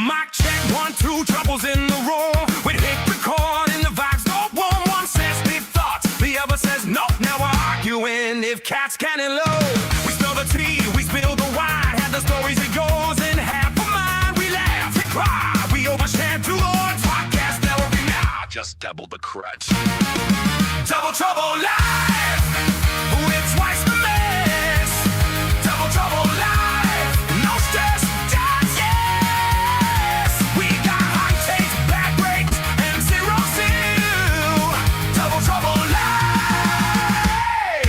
Mic check, 1, 2, troubles in the room. We hit record and the vibes go boom. One says deep thoughts, the other says no. Now we're arguing if cats can and low. We spill the tea, we spill the wine. Had the stories it goes in half a mind. We laugh, we cry, we overshare too long. Podcast never be now, just double the crutch. Double Trouble Live with twice the mess. Double Trouble Live, no stress, just yes. We got high takes, back breaks, and 0-2. Double Trouble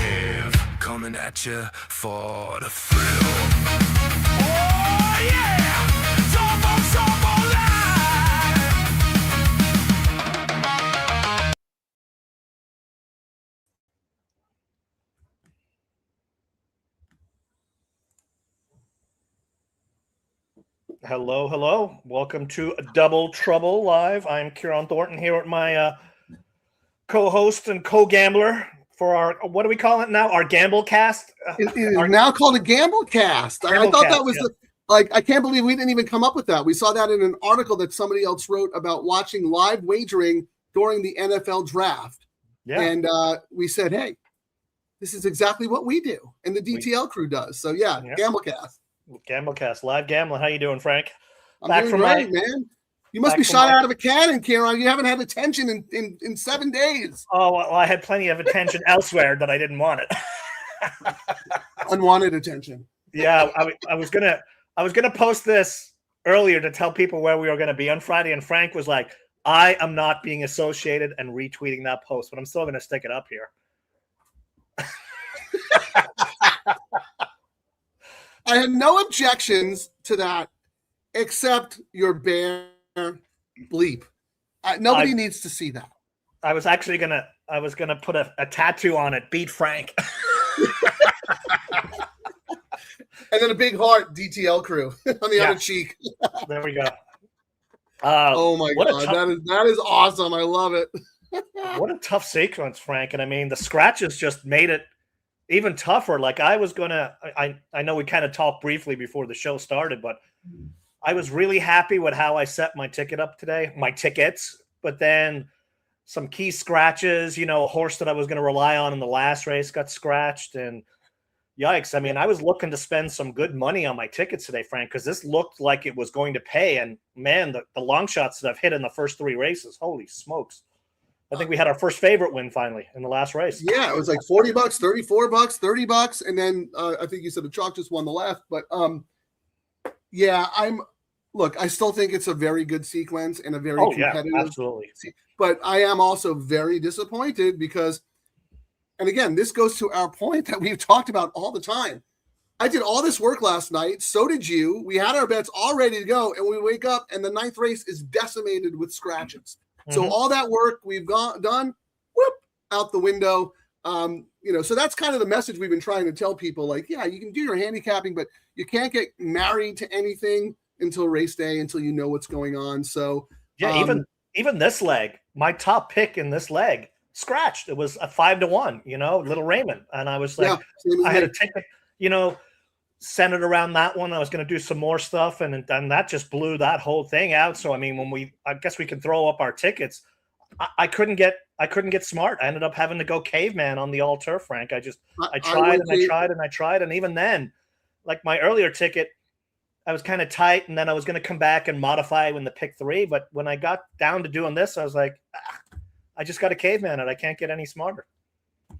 Live, coming at you for the thrill. Oh yeah, Double Trouble Live. Hello, hello. Welcome to Double Trouble Live. I'm Kieran Thornton here with my co-host and co-gambler for our, what do we call it now? Our GAMBLECAST? It is now called a GAMBLECAST. I thought that was I can't believe we didn't even come up with that. We saw that in an article that somebody else wrote about watching live wagering during the NFL draft. Yeah. And we said, hey, this is exactly what we do. And the DTL crew does. So yeah. GAMBLECAST. GAMBLECAST, live gambling. How you doing, Frank? I'm doing great, man. You must be shot out of a cannon, Kieran. You haven't had attention in 7 days. Oh, well, I had plenty of attention elsewhere that I didn't want it. Unwanted attention. Yeah, I was gonna post this earlier to tell people where we were gonna be on Friday, and Frank was like, "I am not being associated," and retweeting that post, but I'm still gonna stick it up here. I had no objections to that, except your bear bleep. Nobody needs to see that. I was actually gonna put a tattoo on it. Beat Frank. And then a big heart, DTL Crew, on the other cheek. There we go. Oh my God, that is awesome. I love it. What a tough sequence, Frank. And I mean, the scratches just made it even tougher. Like I know we kind of talked briefly before the show started, but I was really happy with how I set my tickets, but then some key scratches, a horse that I was going to rely on in the last race got scratched, and yikes. I mean, I was looking to spend some good money on my tickets today, Frank, because this looked like it was going to pay. And man, the long shots that I've hit in the first 3 races, holy smokes. I think we had our first favorite win finally in the last race. Yeah, it was like $40, $34, $30, and then I think you said the chalk just won the left. But yeah, I still think it's a very good sequence and a very competitive. Yeah, absolutely. But I am also very disappointed because, and again, this goes to our point that we've talked about all the time. I did all this work last night. So did you. We had our bets all ready to go, and we wake up and the 9th race is decimated with scratches. So all that work we've done, whoop, out the window. So that's kind of the message we've been trying to tell people. Like, yeah, you can do your handicapping, but you can't get married to anything until race day, until you know what's going on. So yeah, even this leg, my top pick in this leg scratched. It was a 5-1, Little Raymond, and I was like, I had a ticket, centered around that one. I was going to do some more stuff, and that just blew that whole thing out. So I mean, I guess we can throw up our tickets. I couldn't get smart. I ended up having to go caveman on the all turf, Frank. I tried and I tried, and even then, like my earlier ticket, I was kind of tight, and then I was going to come back and modify in the pick 3. But when I got down to doing this, I was like, I just got a caveman, and I can't get any smarter.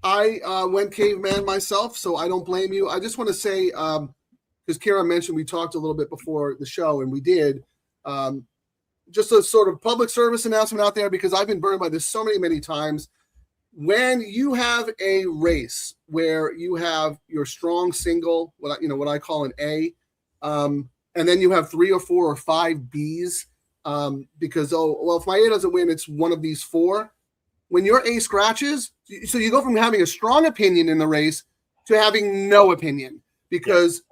I went caveman myself, so I don't blame you. I just want to say, because Kieran mentioned we talked a little bit before the show, and we did, just a sort of public service announcement out there, because I've been burned by this so many times. When you have a race where you have your strong single, what I call an A, and then you have 3 or 4 or 5 Bs, because, if my A doesn't win, it's one of these 4. When your A scratches, so you go from having a strong opinion in the race to having no opinion, because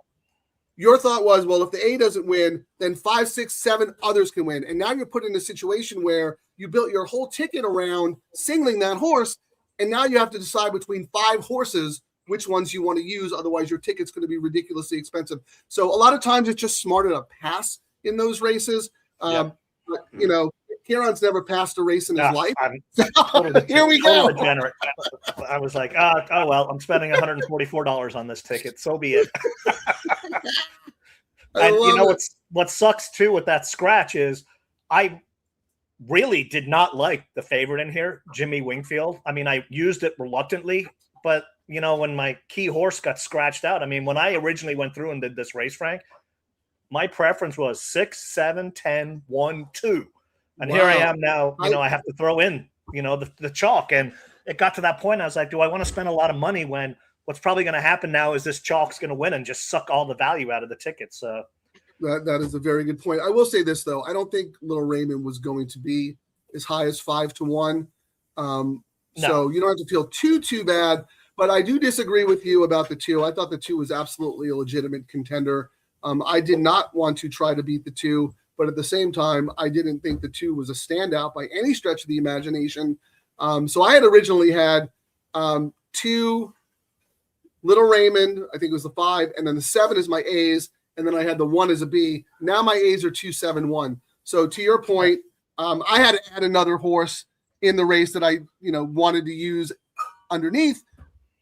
your thought was, well, if the A doesn't win, then 5, 6, 7 others can win. And now you're put in a situation where you built your whole ticket around singling that horse, and now you have to decide between 5 horses which ones you want to use. Otherwise, your ticket's going to be ridiculously expensive. So a lot of times it's just smarter to pass in those races. But, you know, Kieran's never passed a race in his life. Here we go. Degenerate. I was like, oh well, I'm spending $144 on this ticket. So be it. And you know what sucks too with that scratch is I really did not like the favorite in here, Jimmy Wingfield. I mean, I used it reluctantly, but you know, when my key horse got scratched out, I mean, when I originally went through and did this race, Frank, my preference was 6, 7, 10, 1, 2. And here I am now, you know, I have to throw in, you know, the chalk. And it got to that point. I was like, do I want to spend a lot of money when what's probably going to happen now is this chalk's going to win and just suck all the value out of the tickets? That is a very good point. I will say this, though. I don't think Little Raymond was going to be as high as 5-1. No. So you don't have to feel too bad. But I do disagree with you about the 2. I thought the 2 was absolutely a legitimate contender. I did not want to try to beat the 2, but at the same time, I didn't think the 2 was a standout by any stretch of the imagination. So I had originally had 2 Little Raymond, I think it was the 5, and then the 7 is my A's, and then I had the 1 as a B. Now my A's are 2, 7, 1. So to your point, I had to add another horse in the race that I, you know, wanted to use underneath.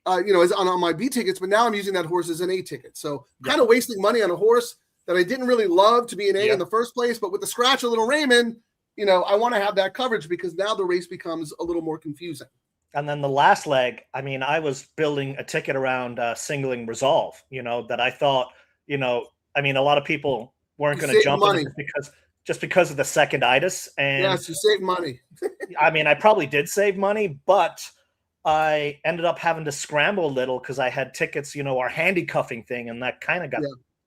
You know, as on my B tickets, but now I'm using that horse as an A ticket. So kind of wasting money on a horse that I didn't really love to be an A in the first place. But with the scratch of Little Raymond, you know, I want to have that coverage because now the race becomes a little more confusing. And then the last leg, I mean, I was building a ticket around singling Resolve, you know, that I thought, you know, I mean, a lot of people weren't going to jump on it just because of the seconditis. And yes, you saved money. I mean, I probably did save money, but I ended up having to scramble a little because I had tickets, you know, our handicuffing thing, and that kind of got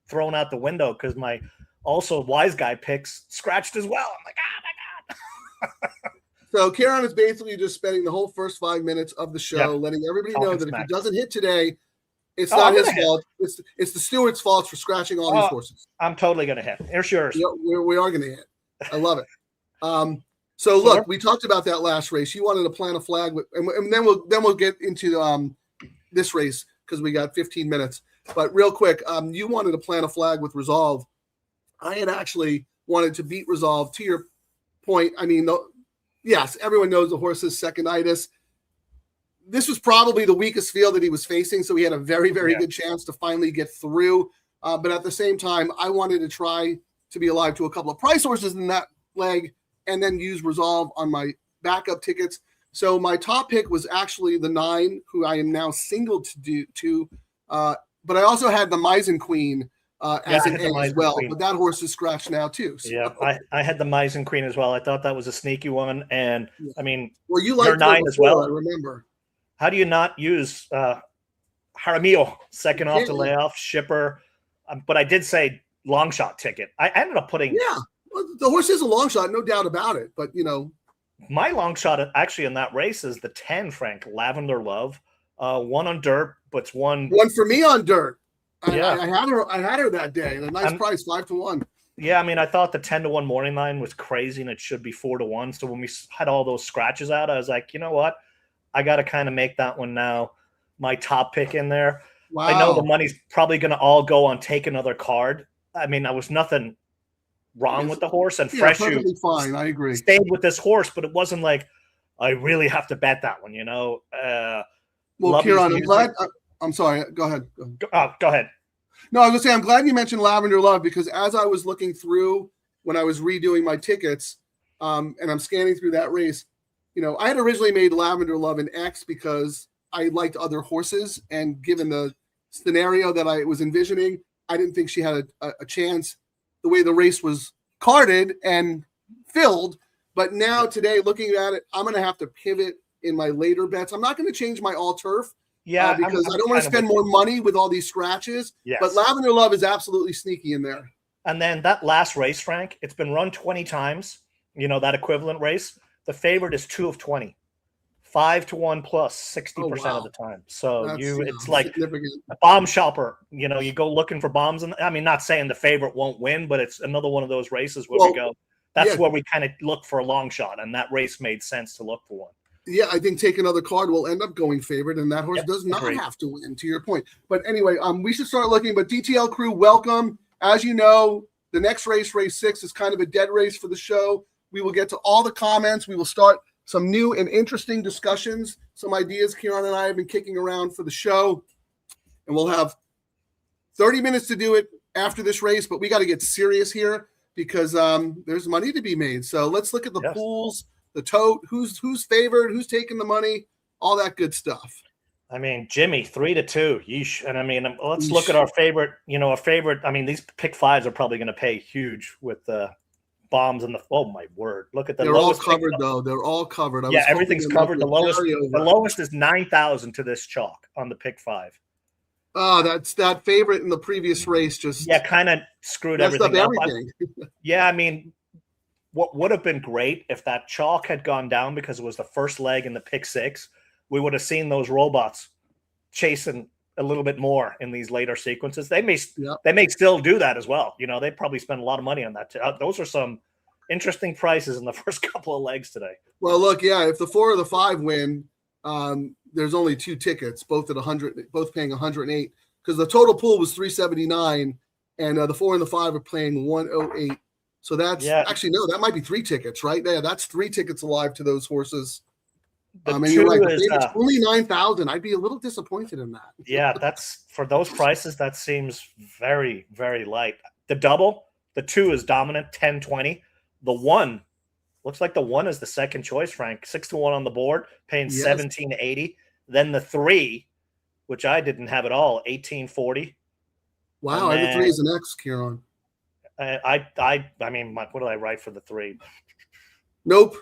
thrown out the window because my also wise guy picks scratched as well. I'm like, oh my God. So Kieran is basically just spending the whole first 5 minutes of the show letting everybody know that if he doesn't hit today, it's not his fault. It's the steward's fault for scratching all these horses. I'm totally going to hit. Here's yours. Yeah, we are going to hit. I love it. So look, we talked about that last race. You wanted to plant a flag, and then we'll get into this race because we got 15 minutes. But real quick, you wanted to plant a flag with Resolve. I had actually wanted to beat Resolve. To your point, I mean, yes, everyone knows the horse's seconditis. This was probably the weakest field that he was facing, so he had a very, very good chance to finally get through. But at the same time, I wanted to try to be alive to a couple of price horses in that leg, and then use Resolve on my backup tickets. So my top pick was actually the 9, who I am now singled to. But I also had the Meissen Queen as an A as well. But that horse is scratched now too. So. Yeah, I had the Meissen Queen as well. I thought that was a sneaky one. And I mean, well, you liked 9 as well. I remember. How do you not use Jaramillo second off the layoff, Shipper? But I did say long shot ticket. I ended up putting well, the horse is a long shot, no doubt about it. But, you know. My long shot actually in that race is the 10, Frank, Lavender Love. 1 on dirt, but it's one for me on dirt. I had her that day. A nice price, 5-1. Yeah, I mean, I thought the 10-1 morning line was crazy, and it should be 4-1. So when we had all those scratches out, I was like, you know what? I got to kind of make that one now my top pick in there. Wow. I know the money's probably going to all go on Take Another Card. I mean, I was nothing wrong with the horse, and Fresh perfectly fine. I agree. Stayed with this horse, but it wasn't like I really have to bet that one, you know. Well, Kieran, I'm glad. I'm sorry. Go ahead. Go ahead. No, I was going to say I'm glad you mentioned Lavender Love because as I was looking through when I was redoing my tickets, and I'm scanning through that race, you know, I had originally made Lavender Love an X because I liked other horses, and given the scenario that I was envisioning, I didn't think she had a chance the way the race was carded and filled. But now today, looking at it, I'm going to have to pivot in my later bets. I'm not going to change my all turf because I don't want to spend more money with all these scratches. Yes. But Lavender Love is absolutely sneaky in there. And then that last race, Frank, it's been run 20 times, you know, that equivalent race. The favorite is 2 of 20. 5-1 plus 60% of the time. So it's like a bomb shopper. You know, you go looking for bombs. And I mean, not saying the favorite won't win, but it's another one of those races where we go, that's where we kind of look for a long shot. And that race made sense to look for one. Yeah, I think Take Another Card will end up going favorite, and that horse does not have to win, to your point. But anyway, we should start looking. But DTL Crew, welcome. As you know, The next race, race 6, is kind of a dead race for the show. We will get to all the comments. We will start some new and interesting discussions, some ideas Kieran and I have been kicking around for the show. And we'll have 30 minutes to do it after this race, but we got to get serious here because there's money to be made. So let's look at the pools, the tote, who's favored, who's taking the money, all that good stuff. I mean, Jimmy, 3-2. Yeesh. And I mean, let's look at our favorite, I mean, these pick 5s are probably going to pay huge with the bombs and oh my word. Look at the lowest. They're all covered though. They're all covered. Everything's covered. The lowest is 9,000 to this chalk on the pick 5. Oh, that's that favorite in the previous race. Kind of screwed everything up. I mean, what would have been great if that chalk had gone down because it was the first leg in the pick 6, we would have seen those robots chasing a little bit more in these later sequences. They may still do that as well. They probably spend a lot of money on that. Those are some interesting prices in the first couple of legs today. Well, look, if the 4 or the 5 win, there's only 2 tickets, both at 100, both paying 108, because the total pool was 379, and the 4 and the 5 are playing 108. So that's actually no, that might be 3 tickets, right? Yeah, that's 3 tickets alive to those horses. And you're right, it's only 9,000. I'd be a little disappointed in that. Yeah, that's for those prices. That seems very, very light. The double, the 2 is dominant, 10-20. The 1 looks like the 1 is the second choice, Frank. 6-1 on the board, paying 17.80. Then the 3, which I didn't have at all, 18.40. Wow, every 3 is an X, Kieran. I mean, what did I write for the 3? Nope.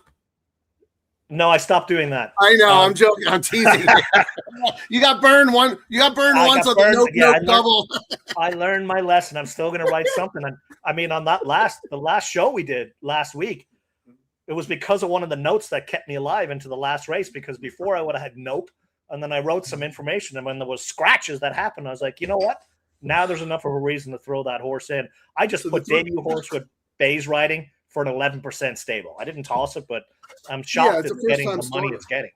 No, I stopped doing that. I know. I'm joking. I'm teasing. You got burned once on the nope double. I learned my lesson. I'm still going to write something. I mean, on the last show we did last week, it was because of one of the notes that kept me alive into the last race. Because before I would have had nope, and then I wrote some information, and when there was scratches that happened, I was like, you know what? Now there's enough of a reason to throw that horse in. I just put debut horse with Bayes riding for an 11% stable. I didn't toss it, but I'm shocked it's getting the money it's getting.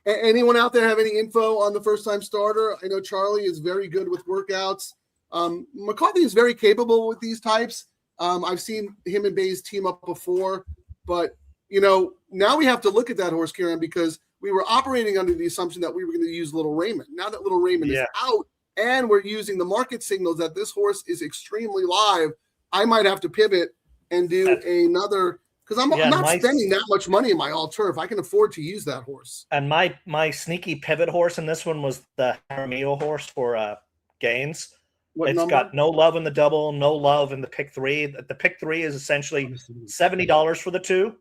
Anyone out there have any info on the first-time starter? I know Charlie is very good with workouts. McCarthy is very capable with these types. I've seen him and Bayes team up before, but now we have to look at that horse, Kieran, because we were operating under the assumption that we were going to use Little Raymond. Now that Little Raymond is out and we're using the market signals that this horse is extremely live, I might have to pivot and do another, because I'm not spending that much money in my all turf. I can afford to use that horse. And my sneaky pivot horse in this one was the Jaramillo horse for Gaines. It's got no love in the double, no love in the pick 3. The pick 3 is essentially $70 for the 2,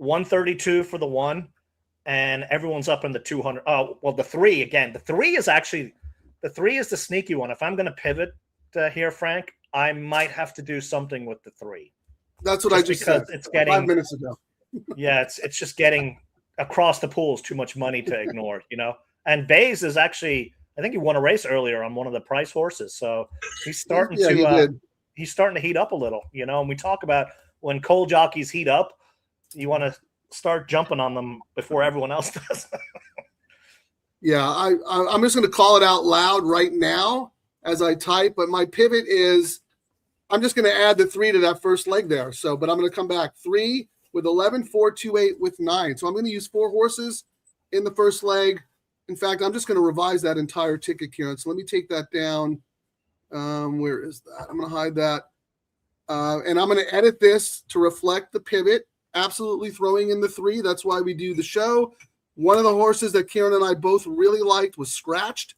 $132 for the 1, and everyone's up in the 200. Oh, well, the 3 again. The 3 is the sneaky one. If I'm going to pivot here, Frank, I might have to do something with the 3. That's what I just said. It's getting 5 minutes ago. it's just getting across the pools too much money to ignore, And Bayes is actually, I think he won a race earlier on one of the price horses, so he's starting he's starting to heat up a little, And we talk about when coal jockeys heat up, you want to start jumping on them before everyone else does. I'm just going to call it out loud right now as I type, but my pivot is, I'm just going to add the 3 to that first leg there. So, but I'm going to come back 3 with 11, 4, 2, 8 with 9. So I'm going to use 4 horses in the first leg. In fact, I'm just going to revise that entire ticket, Kieran. So let me take that down. Where is that? I'm going to hide that. And I'm going to edit this to reflect the pivot, absolutely throwing in the 3. That's why we do the show. One of the horses that Kieran and I both really liked was scratched.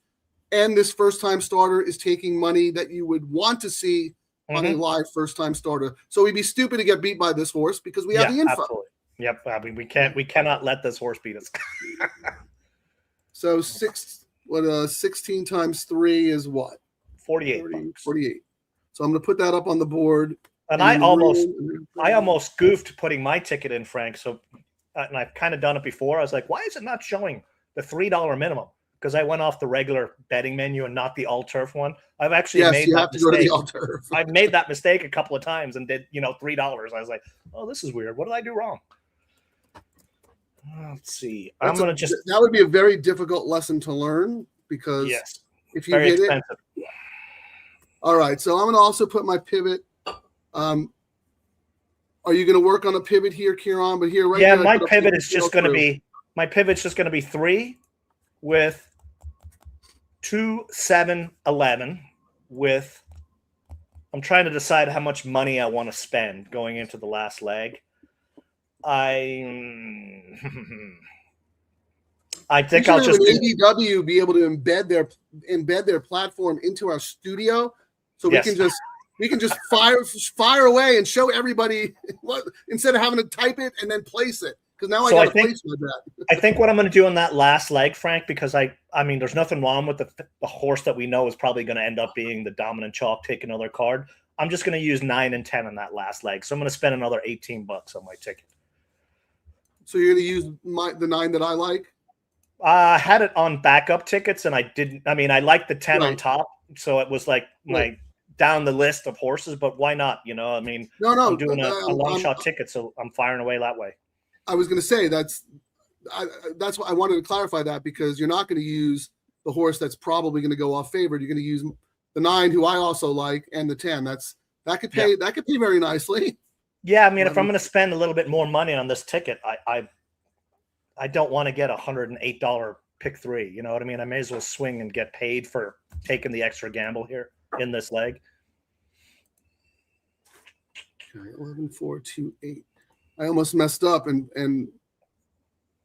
And this first-time starter is taking money that you would want to see on a live first-time starter. So we'd be stupid to get beat by this horse because we have the info. Absolutely. Yep. I mean, we cannot let this horse beat us. So 16 times 3 is what? 48. 48. So I'm going to put that up on the board. And I almost goofed putting my ticket in, Frank. So, and I've kind of done it before. I was like, why is it not showing the $3 minimum? Because I went off the regular betting menu and not the all turf one. I've actually made that mistake. I've made that mistake a couple of times and did, $3. I was like, oh, this is weird. What did I do wrong? Let's see. That would be a very difficult lesson to learn because if you hit it. All right. So I'm going to also put my pivot Are you going to work on a pivot here, Kieran? But here, right? Yeah, here, my pivot is just going to be 3 with 2, 7, 11 with. I'm trying to decide how much money I want to spend going into the last leg. I think I'll just an ADW be able to embed their platform into our studio, so we can just fire away and show everybody what, instead of having to type it and then place it. Because now I got to place that. I think what I'm going to do on that last leg, Frank, because I mean, there's nothing wrong with the horse that we know is probably going to end up being the dominant chalk, take another card. I'm just going to use 9 and 10 on that last leg. So I'm going to spend another $18 on my ticket. So you're going to use the 9 that I like? I had it on backup tickets, and I didn't. I mean, I liked the 10 on top, so it was like my down the list of horses. But why not? You know, I mean, I'm doing a long shot ticket, so I'm firing away that way. I was going to say that's what I wanted to clarify that, because you're not going to use the horse that's probably going to go off favored. You're going to use the 9, who I also like, and the 10. That could pay. That could pay very nicely. Yeah, I mean, if I'm going to spend a little bit more money on this ticket, I don't want to get $108 pick 3. You know what I mean? I may as well swing and get paid for taking the extra gamble here in this leg. Okay, 11, 4, 2, 8. I almost messed up and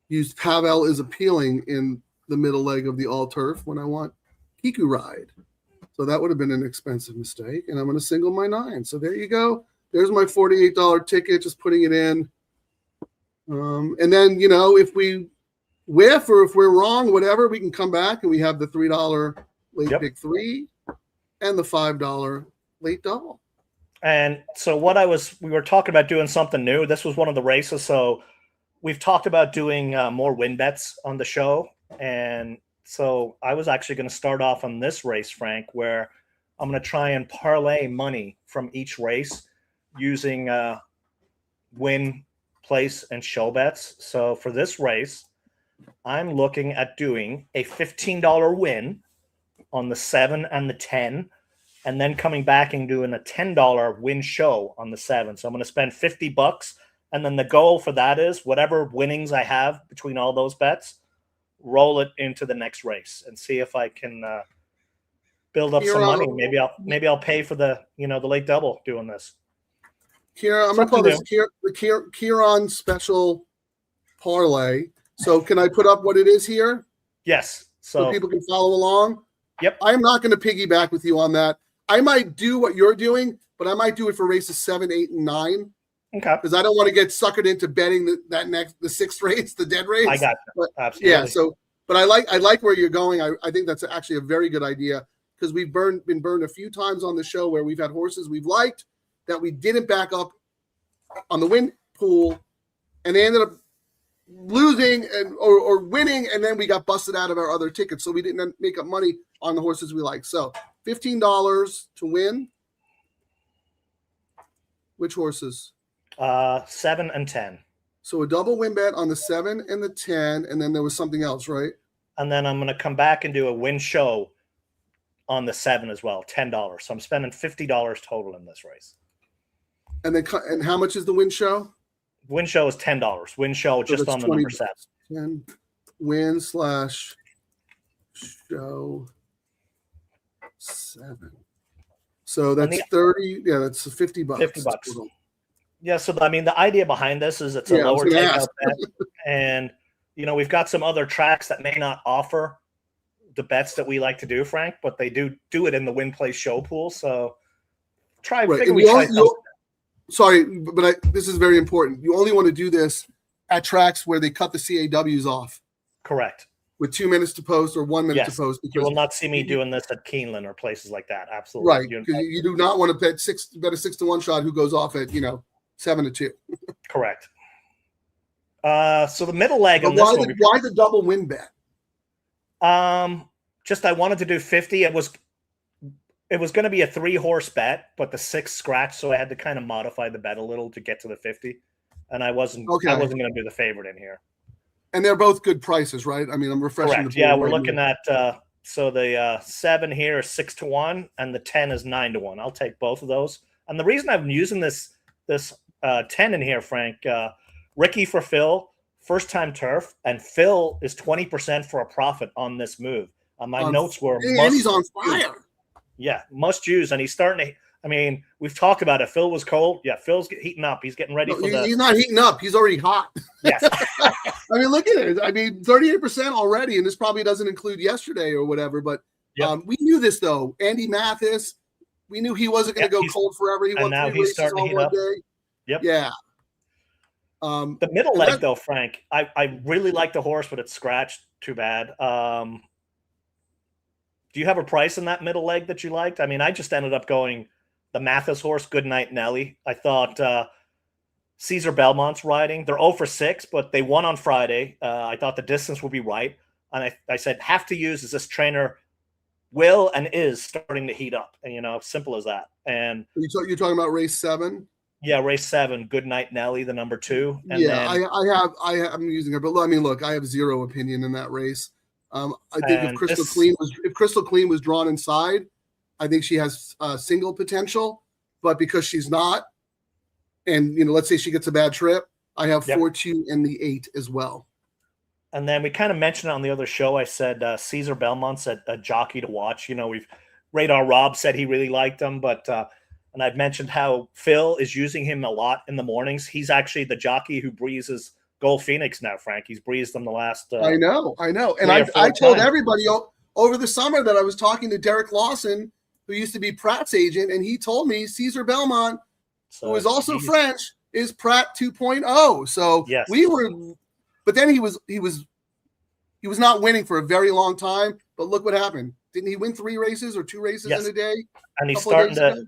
used Pavel is appealing in the middle leg of the all turf when I want Kiku ride. So that would have been an expensive mistake. And I'm going to single my 9. So there you go. There's my $48 ticket, just putting it in. And then, you know, if we whiff or if we're wrong, whatever, we can come back and we have the $3 late pick 3 and the $5 late double. And so we were talking about doing something new. This was one of the races. So we've talked about doing more win bets on the show. And so I was actually going to start off on this race, Frank, where I'm going to try and parlay money from each race using win, place, and show bets. So for this race, I'm looking at doing a $15 win on the 7 and the 10, and then coming back and doing a $10 win show on the 7. So I'm going to spend $50, and then the goal for that is whatever winnings I have between all those bets, roll it into the next race and see if I can build up some money. Maybe I'll pay for the late double doing this. Kieran, I'm going to call this the Kieran special parlay. So can I put up what it is here? Yes. So people can follow along? Yep. I'm not going to piggyback with you on that. I might do what you're doing, but I might do it for races 7, 8, and 9. Okay. Because I don't want to get suckered into betting the 6th race, the dead race. I got you. But, absolutely. Yeah. So, but I like where you're going. I think that's actually a very good idea, because we've been burned a few times on the show where we've had horses we've liked that we didn't back up on the win pool, and they ended up losing or winning, and then we got busted out of our other tickets, so we didn't make up money on the horses we like. So $15 to win. Which horses? 7 and 10. So a double win bet on the 7 and the 10, and then there was something else, right? And then I'm going to come back and do a win show on the 7 as well, $10. So I'm spending $50 total in this race. And how much is the win show? Win show is $10. Win show just on the number 7. 10 win / show 7. So that's 30. Yeah, that's $50. $50. Yeah, so I mean, the idea behind this is it's a lower takeout bet, and we've got some other tracks that may not offer the bets that we like to do, Frank, but they do it in the win play show pool. So try. Right. Sorry, but this is very important. You only want to do this at tracks where they cut the CAWs off. Correct. With 2 minutes to post or 1 minute to post. You will not see me doing this at Keeneland or places like that. Absolutely. Right. Because you do not want to bet a 6-to-1 shot who goes off at 7-2. Correct. So the middle leg on this why one. Why the double win bet? Just I wanted to do 50. It was going to be a 3-horse bet, but the 6 scratched, so I had to kind of modify the bet a little to get to the 50. And I wasn't going to do the favorite in here. And they're both good prices, right? I mean, I'm refreshing. Correct. Yeah, we're looking at so the 7 here is 6-1, and the 10 is 9-1. I'll take both of those. And the reason I'm using this 10 in here, Frank, Ricky for Phil, first time turf, and Phil is 20% for a profit on this move. My notes were and he's on fire. Yeah, must use, and he's starting to. I mean, we've talked about it. Phil was cold. Yeah, Phil's heating up. He's getting ready for the. He's not heating up. He's already hot. Yes. I mean, look at it. I mean, 38% already, and this probably doesn't include yesterday or whatever. But we knew this though. Andy Mathis, we knew he wasn't going to go cold forever. He won 3 races on one day. Yep. Yeah. The middle leg, though, Frank, I really like the horse, but it's scratched. Too bad. Do you have a price in that middle leg that you liked? I mean, I just ended up going the Mathis horse, Goodnight Nelly. I thought Caesar Belmont's riding. They're 0 for 6, but they won on Friday. I thought the distance would be right. And I said, have to use is this trainer will and is starting to heat up. And, simple as that. And you're talking about race 7? Yeah, race 7, Goodnight Nelly, the number 2. And I'm using her, but I mean, look, I have zero opinion in that race. I think if Crystal Clean was drawn inside, I think she has single potential, but because she's not, and let's say she gets a bad trip, I have 4-2 and the 8 as well. And then we kind of mentioned on the other show, I said Caesar Belmont's a jockey to watch. Radar Rob said he really liked him, but and I've mentioned how Phil is using him a lot in the mornings. He's actually the jockey who breezes Gold Phoenix now, Frank. He's breezed them the last. I know. And I told everybody over the summer that I was talking to Derek Lawson, who used to be Pratt's agent, and he told me Caesar Belmont, who is also French, is Pratt 2.0. So we were, but then he was not winning for a very long time. But look what happened. Didn't he win 3 races or 2 races in a day? And he's starting to.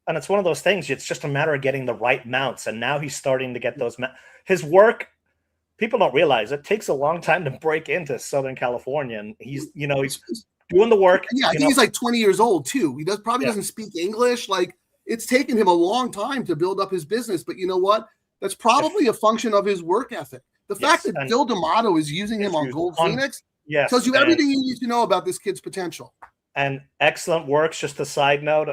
And it's one of those things. It's just a matter of getting the right mounts, and now he's starting to get those. His work. People don't realize it takes a long time to break into Southern California, and he's doing the work. Yeah, I think he's like 20 years old too. He doesn't speak English. Like, it's taken him a long time to build up his business, but you know what? That's probably a function of his work ethic. The fact that Phil D'Amato is using him on Gold Phoenix tells you everything you need to know about this kid's potential. And excellent works. Just a side note,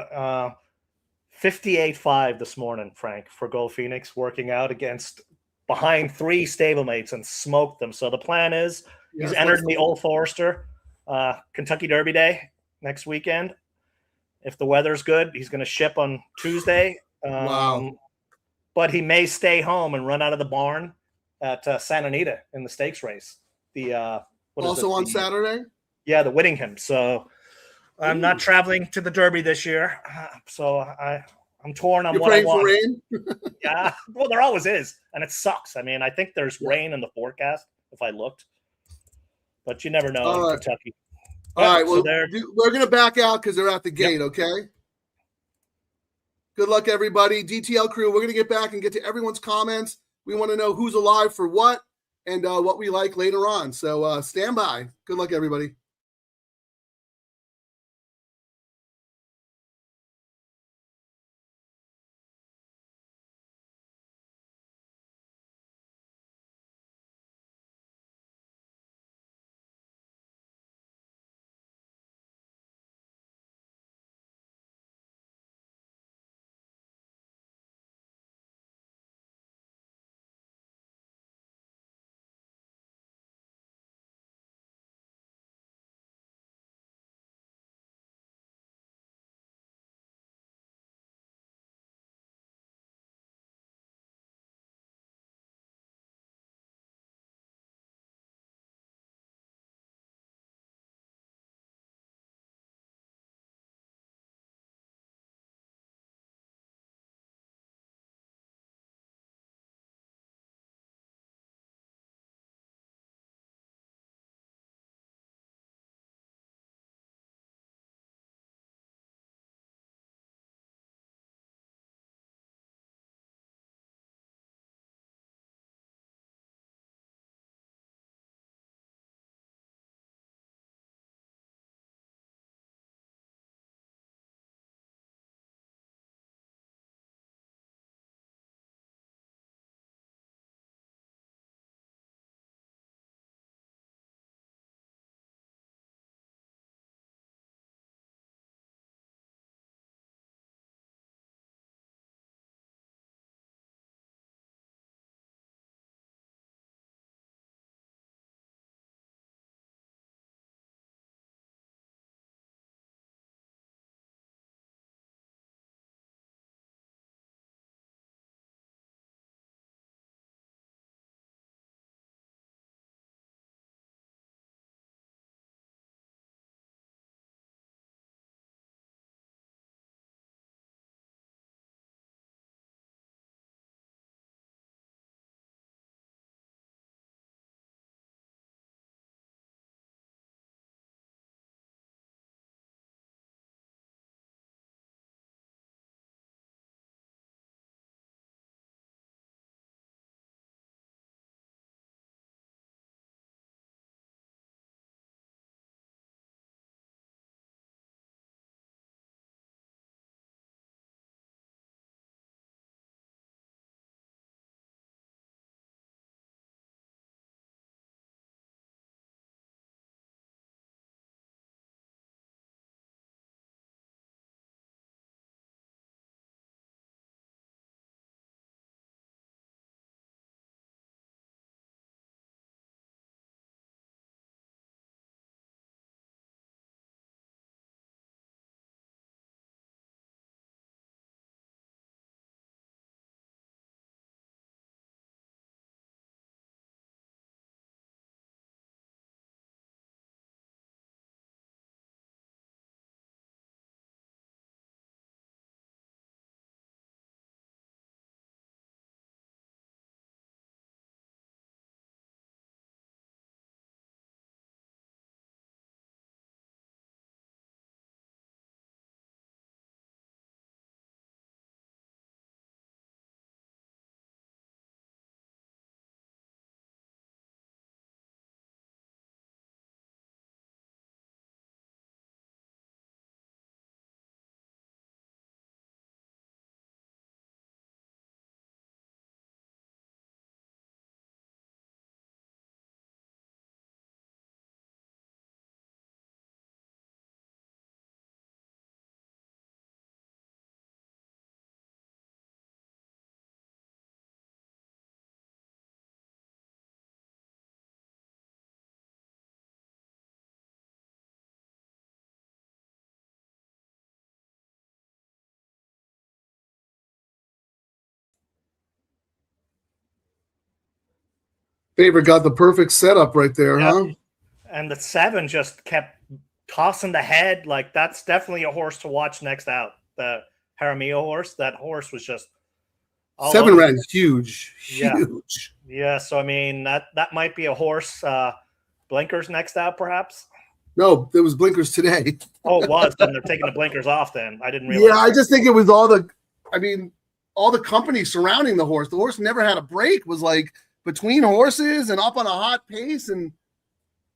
58.5 this morning, Frank, for Gold Phoenix, working out behind 3 stablemates and smoked them. So the plan is he's entered in the Old Forester Kentucky Derby Day next weekend. If the weather's good, he's going to ship on Tuesday. Wow. But he may stay home and run out of the barn at Santa Anita in the stakes race. On Saturday? Yeah, the Whittingham. So I'm not traveling to the Derby this year. So I'm torn on what I want. You're praying for rain? Yeah. Well, there always is. And it sucks. I mean, I think there's rain in the forecast if I looked. But you never know in Kentucky. All right. Well, we're going to back out because they're at the gate, okay? Good luck, everybody. DTL Crew, we're going to get back and get to everyone's comments. We want to know who's alive for what and what we like later on. So stand by. Good luck, everybody. Favorite got the perfect setup right there, Yep. huh? And the 7 just kept tossing the head. Like, that's definitely a horse to watch next out. The Jaramillo horse. That horse was just 7 ran huge, Yeah. huge. Yeah, so I mean that might be a horse. Blinkers next out, perhaps. No, there was blinkers today. Oh, it was. Then they're taking the blinkers off. Then I didn't realize. Yeah, I just think it was all the company surrounding the horse. The horse never had a break. Was like between horses and up on a hot pace, and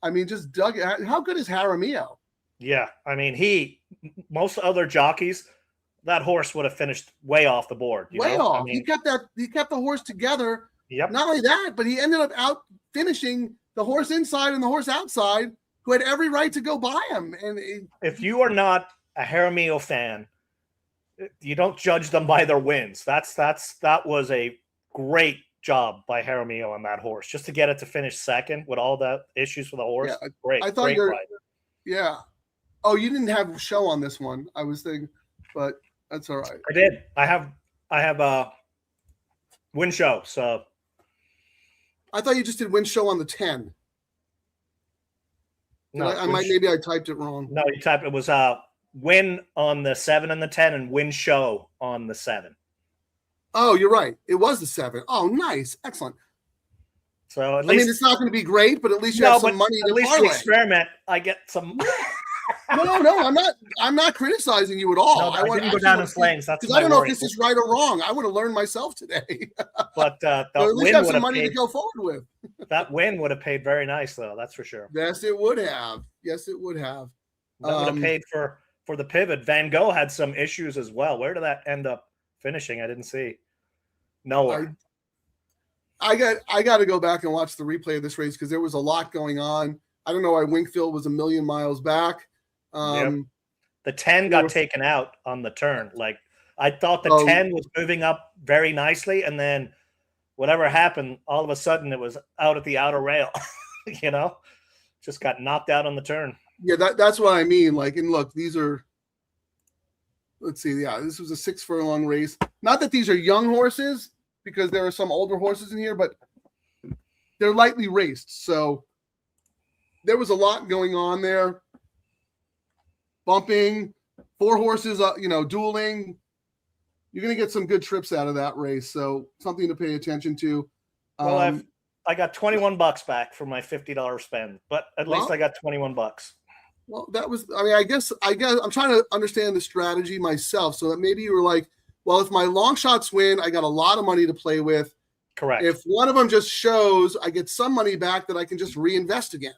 I mean, just dug it. How good is Jaramillo? Yeah, I mean, most other jockeys, that horse would have finished way off the board. Way off. I mean, he kept the horse together. Yep. Not only that, but he ended up out finishing the horse inside and the horse outside, who had every right to go by him. And if you are not a Jaramillo fan, you don't judge them by their wins. That was a great job by Jaramillo on that horse, just to get it to finish second with all the issues with the horse. Yeah, great. I thought great rider. Yeah. Oh, you didn't have a show on this one. I was thinking, but that's all right. I did. I have a win show. So I thought you just did win show on the 10. No, maybe I typed it wrong. No, you typed it was win on the 7 and the 10 and win show on the 7. Oh, you're right. It was the 7. Oh, nice. Excellent. So at least, it's not going to be great, but at least you have some money to parlay. At least you experiment. I get some. No, I'm not criticizing you at all. No, I didn't go down in flames. That's because I don't know if this is right or wrong. I would have learned myself today. But at least have some money to go forward with. That win would have paid very nice, though. That's for sure. Yes, it would have. Yes, it would have. That would have paid for the pivot. Van Gogh had some issues as well. Where did that end up finishing? I didn't see. Nowhere. I got to go back and watch the replay of this race because there was a lot going on. I don't know why Winkfield was a million miles back. Yep. The 10 got taken out on the turn. Like, I thought the 10 was moving up very nicely, and then whatever happened, all of a sudden it was out at the outer rail. Just got knocked out on the turn. Yeah, that's what I mean. Like, and look, these are. Let's see. Yeah, this was a 6 furlong race. Not that these are young horses, because there are some older horses in here, but they're lightly raced. So there was a lot going on there. Bumping, 4 horses, dueling. You're going to get some good trips out of that race. So something to pay attention to. Well, I got $21 back for my $50 spend, but at least I got $21. Well, that was, I guess I'm trying to understand the strategy myself. So that maybe you were like, well, if my long shots win, I got a lot of money to play with. Correct. If one of them just shows, I get some money back that I can just reinvest again.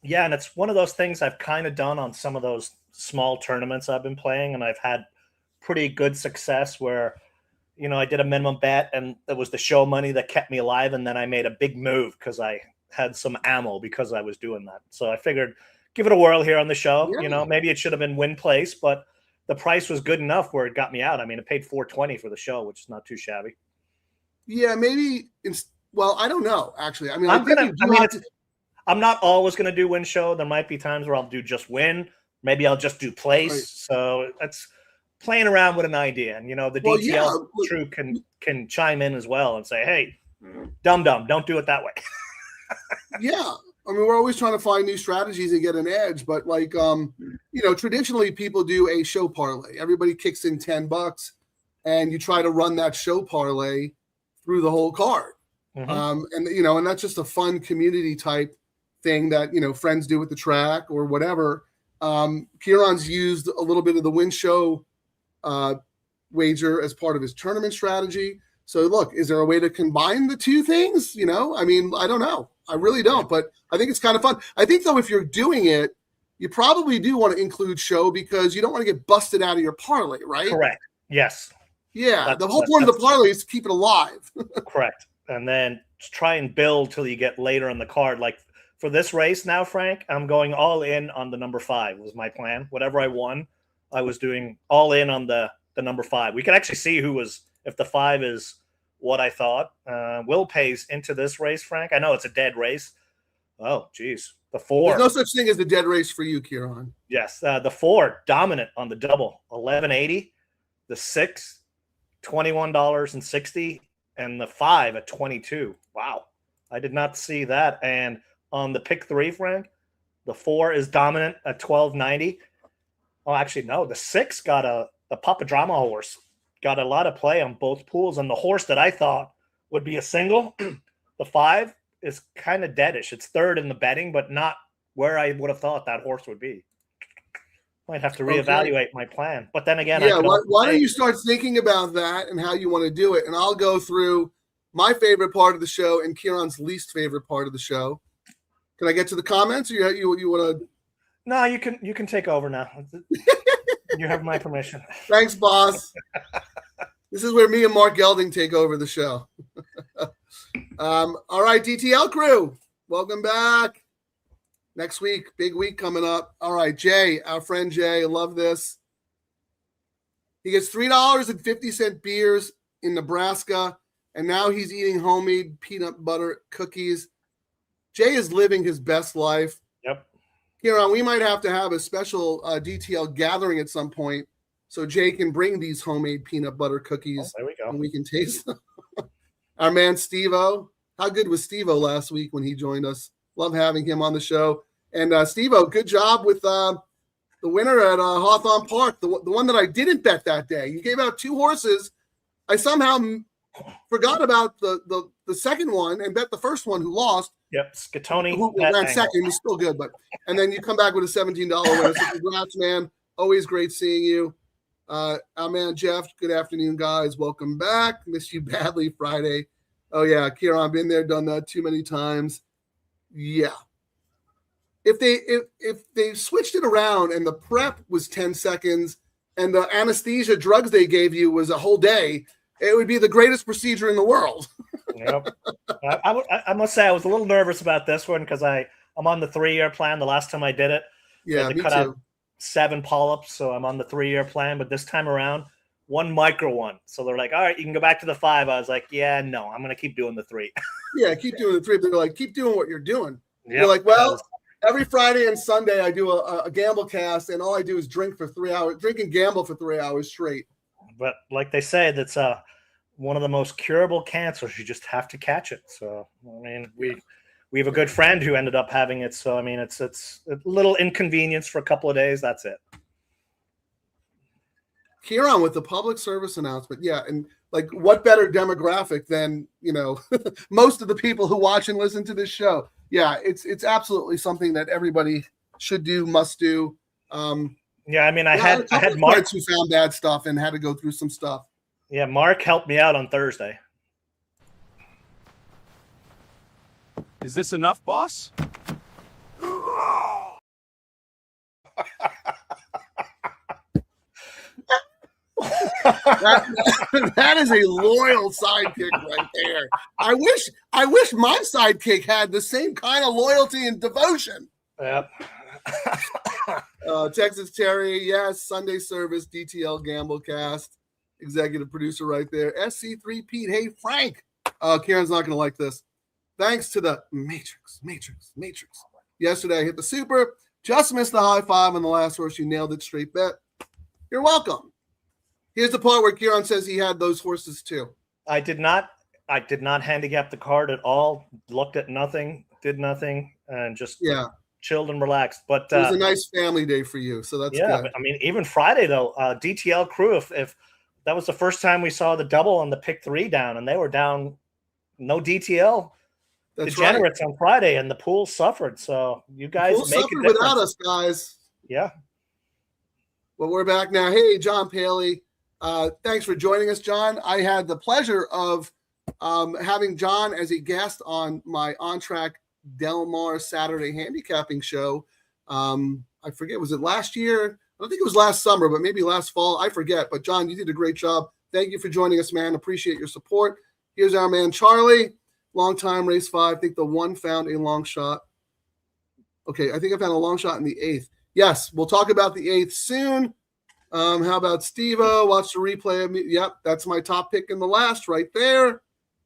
Yeah, and it's one of those things I've kind of done on some of those small tournaments I've been playing, and I've had pretty good success where, I did a minimum bet, and it was the show money that kept me alive, and then I made a big move because I had some ammo because I was doing that. So I figured, give it a whirl here on the show. Yeah. Maybe it should have been win place, but the price was good enough where it got me out. I mean, it paid $4.20 for the show, which is not too shabby. Yeah, maybe. I don't know. Actually, I mean, I'm not always going to do win show. There might be times where I'll do just win. Maybe I'll just do place. Right. So that's playing around with an idea. And, the DTL Crew can chime in as well and say, hey, dumb, don't do it that way. Yeah. I mean, we're always trying to find new strategies and get an edge. But traditionally people do a show parlay. Everybody kicks in $10 and you try to run that show parlay through the whole card. Mm-hmm. And that's just a fun community type thing that, friends do at the track or whatever. Kieran's used a little bit of the win show wager as part of his tournament strategy. So look, is there a way to combine the two things? I don't know. I really don't, but I think it's kind of fun. I think though, if you're doing it, you probably do want to include show because you don't want to get busted out of your parlay, right? Correct. Yes. Yeah. The whole point of the parlay is to keep it alive. Correct. And then try and build till you get later in the card. Like for this race now, Frank, I'm going all in on the number 5 was my plan. Whatever I won, I was doing all in on the number 5. We can actually see if the 5 is what I thought. Will pays into this race, Frank. I know it's a dead race. Oh, geez. The 4. There's no such thing as a dead race for you, Kieran. Yes. The 4 dominant on the double, $11.80. The 6, $21.60. And the 5 at $22. Wow. I did not see that. And on the pick 3, Frank, the 4 is dominant at 1290. Oh, actually, no. The 6 got the Papa Drama horse. Got a lot of play on both pools. And the horse that I thought would be a single, the 5, is kind of deadish. It's third in the betting, but not where I would have thought that horse would be. Might have to reevaluate my plan. But then again, yeah, why don't you start thinking about that and how you want to do it? And I'll go through my favorite part of the show and Kieran's least favorite part of the show. Can I get to the comments, or you want to? No, you can take over now. You have my permission. Thanks, boss. This is where me and Mark Gelding take over the show. All right, DTL Crew, welcome back. Next week, big week coming up. All right, Jay, our friend Jay, I love this. He gets $3.50 beers in Nebraska, and now he's eating homemade peanut butter cookies. Jay is living his best life. Yep. Kieran, we might have to have a special DTL gathering at some point so Jay can bring these homemade peanut butter cookies. There we go. And we can taste them. Our man Steve-O. How good was Steve-O last week when he joined us? Love having him on the show. And Steve-O, good job with the winner at Hawthorne Park, the one that I didn't bet that day. You gave out 2 horses. I somehow forgot about the second one and bet the first one who lost. Yep, Scatoni. Who ran second was still good, and then you come back with a $17 winner. So congrats, man. Always great seeing you. Our man Jeff, good afternoon, guys. Welcome back. Miss you badly Friday. Oh, yeah, Kieran, been there, done that too many times. Yeah. If they switched it around and the prep was 10 seconds and the anesthesia drugs they gave you was a whole day, it would be the greatest procedure in the world. Yep. I must say I was a little nervous about this one because I'm on the 3-year plan. The last time I did it, yeah, I had to cut out 7 polyps, so I'm on the 3-year plan. But this time around, 1 micro one. So they're like, all right, you can go back to the 5. I was like, yeah, no, I'm going to keep doing the 3. Yeah, keep doing the 3. They're like, keep doing what you're doing. Yep. You're like, well, every Friday and Sunday I do a GAMBLECAST, and all I do is drink for 3 hours, drink and gamble for 3 hours straight. But like they say, that's one of the most curable cancers. You just have to catch it. So, I mean, we have a good friend who ended up having it. So, I mean, it's a little inconvenience for a couple of days. That's it. Kieran with the public service announcement. Yeah. And like, what better demographic than, most of the people who watch and listen to this show. Yeah. It's absolutely something that everybody should do, must do. Yeah. I mean, I had Mark who found bad stuff and had to go through some stuff. Yeah. Mark helped me out on Thursday. Is this enough, boss? That is a loyal sidekick right there. I wish my sidekick had the same kind of loyalty and devotion. Yep. Texas Terry, yes, Sunday service, DTL GAMBLECAST, executive producer right there. SC3 Pete, hey Frank. Karen's not gonna like this. Thanks to the Matrix. Yesterday I hit the super, just missed the high 5 on the last horse. You nailed it, straight bet. You're welcome. Here's the part where Kieran says he had those horses too. I did not handicap the card at all. Looked at nothing, did nothing, and just chilled and relaxed. But it was a nice family day for you, so that's good. I mean, even Friday though, DTL Crew. If that was the first time we saw the double on the pick 3 down, and they were down, no DTL. That's degenerates right. On Friday, and the pool suffered. So you guys make a difference without us, guys. Yeah. Well, we're back now. Hey, John Paley. Thanks for joining us, John. I had the pleasure of having John as a guest on my on-track Del Mar Saturday handicapping show. I forget, was it last year? I don't think it was last summer, but maybe last fall. I forget. But, John, you did a great job. Thank you for joining us, man. Appreciate your support. Here's our man, Charlie. Long time, race 5. I think the 1 found a long shot. Okay, I think I found a long shot in the 8th. Yes, we'll talk about the 8th soon. How about Steve-O? Watch the replay of me. Yep, that's my top pick in the last right there.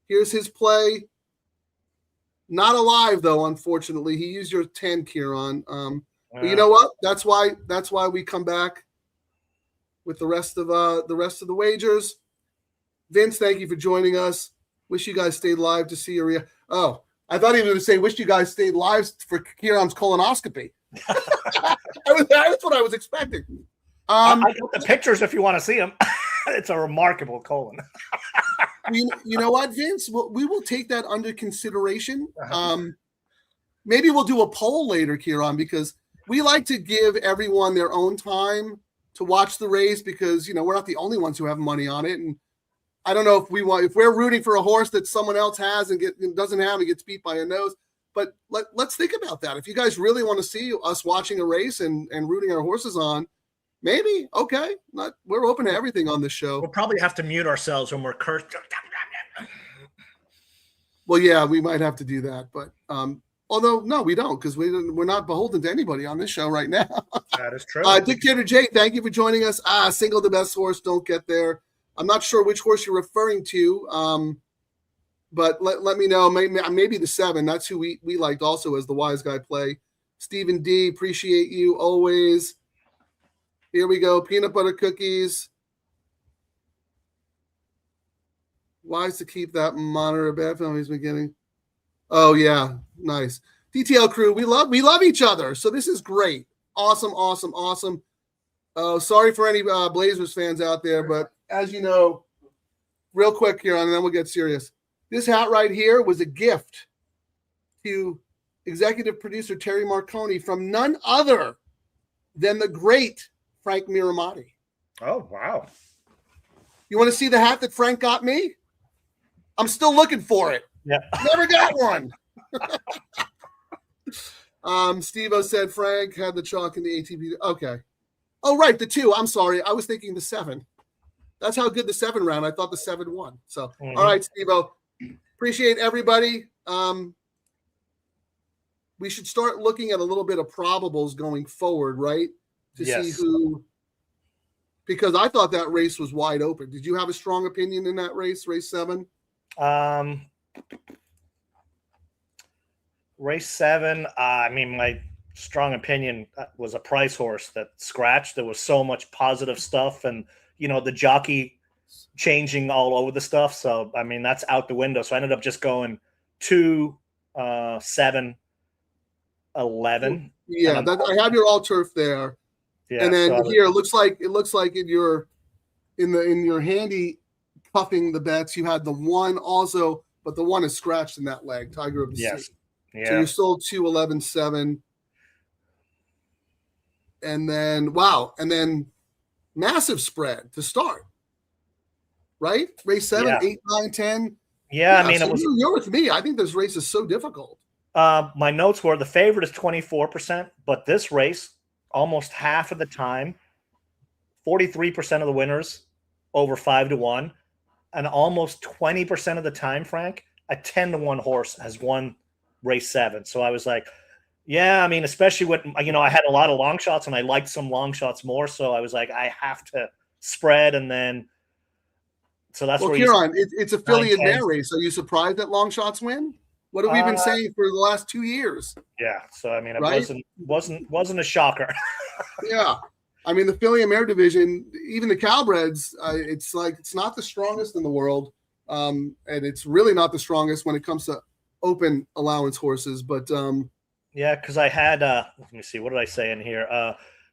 Here's his play. Not alive though, unfortunately. He used your 10, Kieran. But you know what? That's why we come back with the rest of the wagers. Vince, thank you for joining us. Wish you guys stayed live to see your I thought he was going to say, wish you guys stayed live for Kieran's colonoscopy. That's what I was expecting. I got the pictures if you want to see them. It's a remarkable colon. you know what, Vince? We will take that under consideration. Maybe we'll do a poll later, Kieran, because we like to give everyone their own time to watch the race because, we're not the only ones who have money on it. And I don't know if we're rooting for a horse that someone else has and doesn't have and gets beat by a nose. But let's think about that. If you guys really want to see us watching a race and rooting our horses on, maybe, okay. We're open to everything on this show. We'll probably have to mute ourselves when we're cursed. Well, yeah, we might have to do that. But although, no, we don't, because we're not beholden to anybody on this show right now. That is true. Dictator Jay, thank you for joining us. Single the best horse, don't get there. I'm not sure which horse you're referring to, but let me know. Maybe the 7. That's who we liked also as the wise guy play. Stephen D, appreciate you always. Here we go. Peanut butter cookies. Wise to keep that monitor. Bad film he's been getting. Oh yeah, nice. DTL Crew, we love each other. So this is great. Awesome. Oh, sorry for any Blazers fans out there, but as you know, real quick here, and then we'll get serious. This hat right here was a gift to executive producer Terry Marconi from none other than the great Frank Miramati. Oh, wow. You want to see the hat that Frank got me? I'm still looking for it. Yeah. Never got one. Steve-O said Frank had the chalk in the ATP. Okay. Oh, right. The 2. I'm sorry. I was thinking the 7. That's how good the 7 round. I thought the 7 won. So, all right, Steve-O. Appreciate everybody. We should start looking at a little bit of probables going forward, right? To see who, because I thought that race was wide open. Did you have a strong opinion in that race 7? Race 7, my strong opinion was a price horse that scratched. There was so much positive stuff and, the jockey changing all over the stuff. So, that's out the window. So I ended up just going 2, 7, 11. Yeah, I have your all turf there. Yeah, and then here it looks like in your handy puffing the bets, you had the 1 also, but the 1 is scratched in that leg, Tiger of the Sea. Yeah. So you're still 2, 11, 7. And then massive spread to start. Right? Race 7, 8, 9, 10. Yeah, it was. You're with me. I think this race is so difficult. My notes were the favorite is 24%, but this race, almost half of the time, 43% of the winners over 5-1, and almost 20% of the time, Frank, a 10-1 horse has won race 7. So I was like, yeah, especially with, I had a lot of long shots and I liked some long shots more. So I was like, I have to spread. And then, so that's where Kieran, it's a filly and mare race. Are you surprised that long shots win? What have we been saying for the last 2 years? Yeah. So, it wasn't a shocker. Yeah. The filly and mare division, even the Cowbreds, it's not the strongest in the world. And it's really not the strongest when it comes to open allowance horses. But yeah, because I had, let me see, what did I say in here?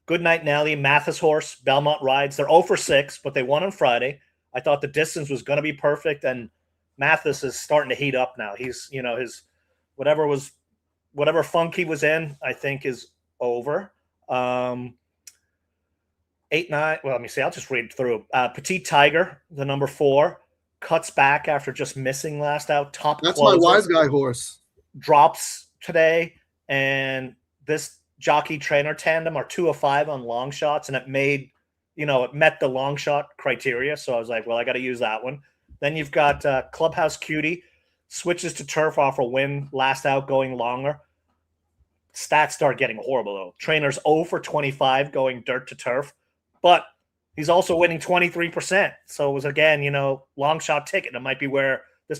Good Night Nelly, Mathis horse, Belmont Rides. They're 0 for 6, but they won on Friday. I thought the distance was going to be perfect, and Mathis is starting to heat up now. He's, his whatever funk he was in, I think is over. 8, 9. Well, let me see. I'll just read through. Petite Tiger, the number 4, cuts back after just missing last out. That's closer. My wise guy horse. Drops today, and this jockey trainer tandem are 2 of 5 on long shots, and it made, it met the long shot criteria. So I was like, well, I got to use that one. Then you've got Clubhouse Cutie, switches to turf off a win, last out going longer. Stats start getting horrible though. Trainer's 0 for 25 going dirt to turf, but he's also winning 23%. So it was again, long shot ticket. This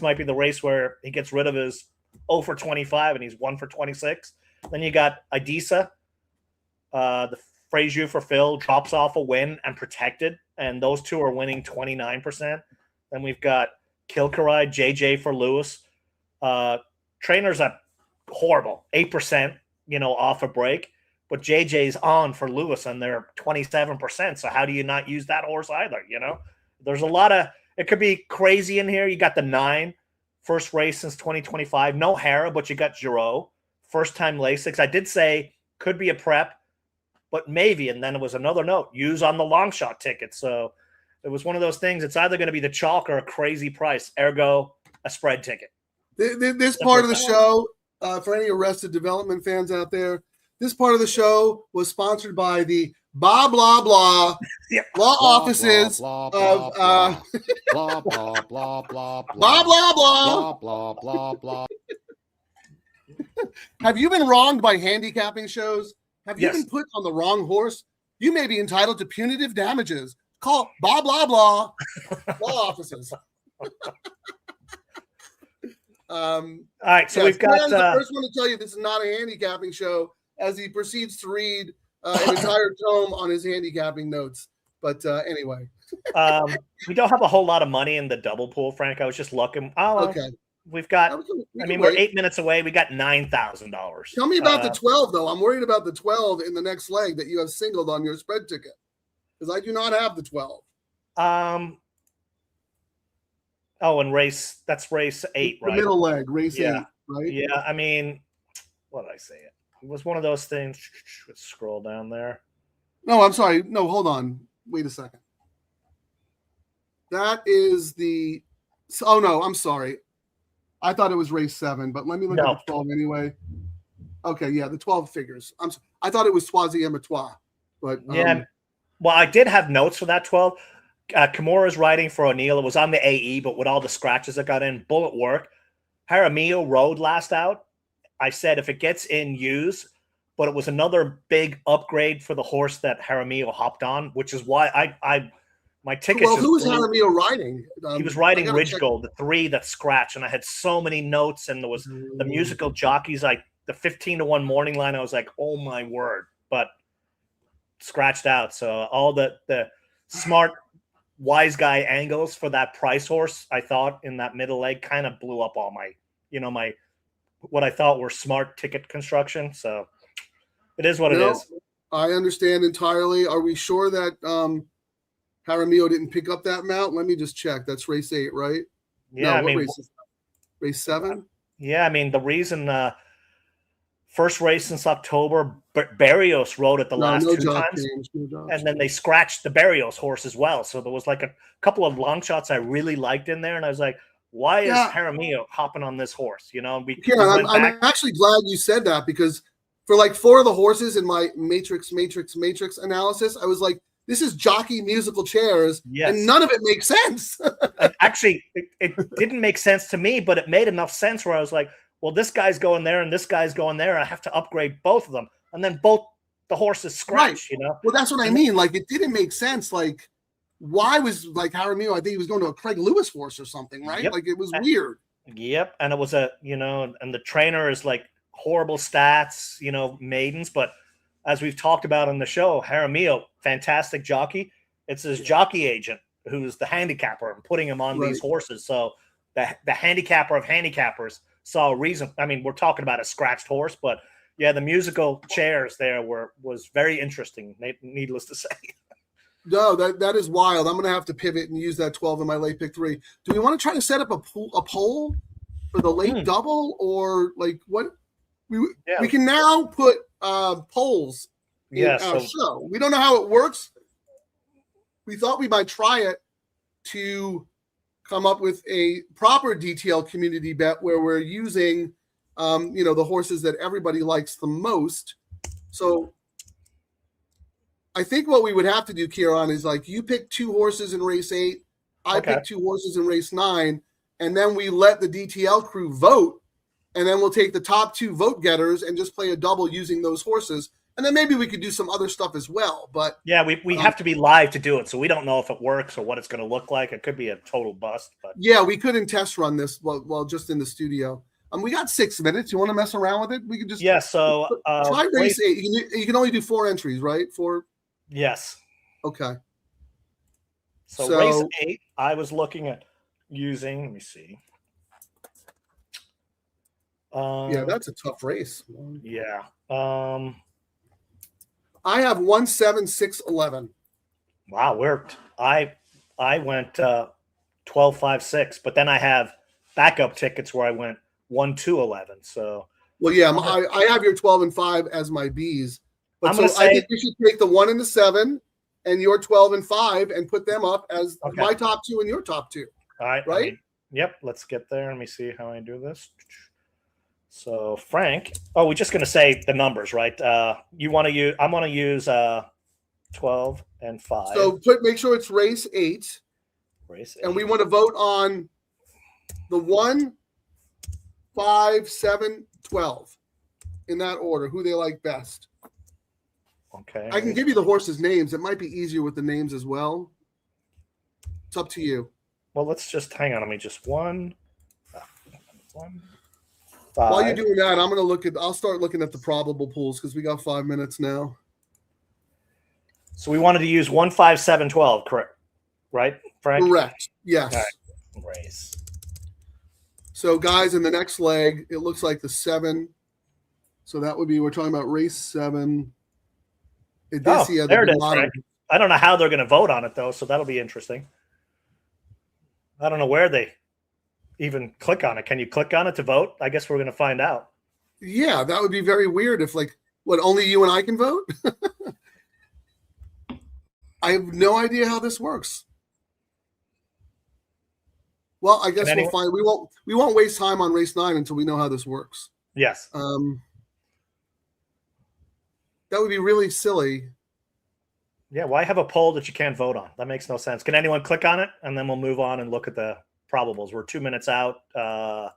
might be the race where he gets rid of his 0 for 25 and he's 1 for 26. Then you got Idisa, the Frazier for Phil, drops off a win and protected, and those two are winning 29%. Then we've got Kilcaride, JJ for Lewis, trainers are horrible, 8%, off a break. But JJ's on for Lewis, and they're 27%. So how do you not use that horse either? There's a lot of it could be crazy in here. You got the 9, first race since 2025. No Hara, but you got Giroux, first time Lasix. I did say could be a prep, but maybe. And then it was another note: use on the long shot ticket. So it was one of those things. It's either going to be the chalk or a crazy price. Ergo, a spread ticket. This part of the show, for any Arrested Development fans out there, this part of the show was sponsored by the blah blah blah law offices of blah blah blah blah blah blah blah blah blah blah. Have you been wronged by handicapping shows? Have you Yes. been put on the wrong horse? You may be entitled to punitive damages. Call blah blah blah law offices. All right, so we've got Dan's the first one to tell you this is not a handicapping show, as he proceeds to read an entire tome on his handicapping notes. But anyway, we don't have a whole lot of money in the double pool, Frank. I was just looking. Oh, okay. We've got. We're wait. 8 minutes away. We got $9,000. Tell me about the 12, though. I'm worried about the 12 in the next leg that you have singled on your spread ticket, because I do not have the 12. Oh, and that's race 8, The right? middle leg, race 8, right? Yeah, I mean, what did I say? It was one of those things. Let's scroll down there. No, I'm sorry. No, hold on. Wait a second. That is the. Oh no, I'm sorry. I thought it was race 7, but let me look at the 12 anyway. Okay, yeah, the 12 figures. I thought it was Troisième Etoile, but yeah. Well, I did have notes for that 12. Kimura's riding for O'Neill. It was on the AE, but with all the scratches that got in, bullet work. Jaramillo rode last out. I said if it gets in, use. But it was another big upgrade for the horse that Jaramillo hopped on, which is why my tickets. Well, who was Jaramillo riding? He was riding Ridge Gold, the 3 that scratched, and I had so many notes, and there was the musical jockeys, like the 15-1 morning line. I was like, oh my word! But scratched out. So all the smart, wise guy angles for that price horse, I thought in that middle leg, kind of blew up all my, my what I thought were smart ticket construction. So it is what it is. I understand entirely. Are we sure that Jaramillo didn't pick up that mount? Let me just check. That's race 8, right? Yeah, no, race is that? Race 7? Yeah, I mean, the reason first race since October, Barrios rode it the last 2 times. And then they scratched the Barrios horse as well. So there was like a couple of long shots I really liked in there. And I was like, why is Jaramillo hopping on this horse? I'm actually glad you said that, because for like 4 of the horses in my matrix analysis, I was like, this is jockey musical chairs, and none of it makes sense. Actually, it didn't make sense to me, but it made enough sense where I was like, well, this guy's going there and this guy's going there. I have to upgrade both of them. And then both the horses scratch, Well, that's what I mean. Like, it didn't make sense. Like, why was like Jaramillo? I think he was going to a Craig Lewis horse or something, right? Yep. Like, it was weird. Yep. And it was and the trainer is like horrible stats, maidens. But as we've talked about on the show, Jaramillo, fantastic jockey. It's his jockey agent who's the handicapper and putting him on these horses. So the handicapper of handicappers saw a reason. I mean, we're talking about a scratched horse, but yeah, the musical chairs there was very interesting, needless to say. No, that is wild. I'm going to have to pivot and use that 12 in my late pick 3. Do we want to try to set up a poll for the late double, or like what? We can now put polls in our show. We don't know how it works. We thought we might try it to come up with a proper DTL community bet where we're using, the horses that everybody likes the most. So I think what we would have to do, Kieran, is like you pick 2 horses in race 8, I pick 2 horses in race 9, and then we let the DTL crew vote, and then we'll take the top 2 vote getters and just play a double using those horses. And then maybe we could do some other stuff as well. But yeah, we have to be live to do it, so we don't know if it works or what it's going to look like. It could be a total bust. But yeah, we couldn't test run this while just in the studio. We got 6 minutes. You want to mess around with it? We could just So try race 8. You can only do 4 entries, right? 4. Yes. Okay. So race 8, I was looking at using. Let me see. Yeah, that's a tough race. Yeah. I have 1, 7, 6, 11. Wow, I went 12, 5, 6, but then I have backup tickets where I went 1, 2, 11. So well, yeah, I have your 12 and 5 as my B's. But I'm gonna I say, think we should take the 1 and the 7 and your 12 and 5 and put them up as my top 2 and your top 2. All right. Right? I mean, yep. Let's get there. Let me see how I do this. So Frank, we're just gonna say the numbers, right? You want to use? I'm gonna use 12 and 5. So make sure it's race 8. Race 8. And we want to vote on the 1, 5, 7, 12 in that order, who they like best. Okay. I can give you the horses' names. It might be easier with the names as well. It's up to you. Well, let's just hang on. Let me just 1, 5. While you're doing that, I'll start looking at the probable pools because we got 5 minutes now. So we wanted to use 1, 5, 7, 12, correct? Right, Frank? Correct. Yes. All right. Race. So, guys, in the next leg, it looks like the 7. So that would be, we're talking about race 7. There it is, Frank. I don't know how they're going to vote on it, though, so that'll be interesting. I don't know where they even click on it. Can you click on it to vote? I guess we're going to find out. Yeah, that would be very weird if, only you and I can vote? I have no idea how this works. Well, I guess we'll find. We won't waste time on race 9 until we know how this works. Yes. That would be really silly. Yeah, why have a poll that you can't vote on? That makes no sense. Can anyone click on it? And then we'll move on and look at the probables. We're 2 minutes out. Yeah,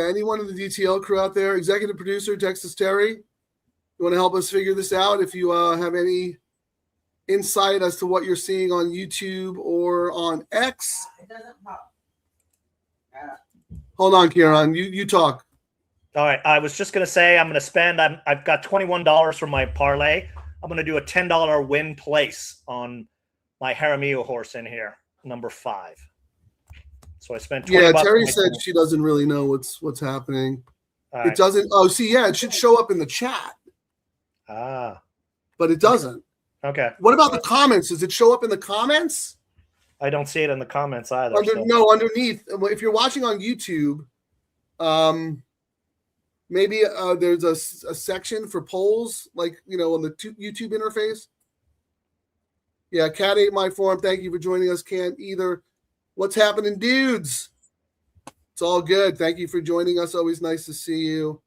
anyone in the DTL crew out there, executive producer, Texas Terry, you want to help us figure this out? If you have any insight as to what you're seeing on YouTube or on X. It doesn't pop. Hold on, Kieran. You talk. All right. I was just going to say I'm going to spend. I've got $21 for my parlay. I'm going to do a $10 win place on my Jaramillo horse in here, number 5. So I spent 20 Yeah, bucks. Terry said she doesn't really know what's happening. All right. It doesn't. Oh, see, yeah, it should show up in the chat. But it doesn't. Okay. What about the comments? Does it show up in the comments? I don't see it in the comments either. No, underneath. If you're watching on YouTube, maybe there's a section for polls, on the YouTube interface. Yeah, Cat ate my form. Thank you for joining us. Can't either. What's happening, dudes? It's all good. Thank you for joining us. Always nice to see you.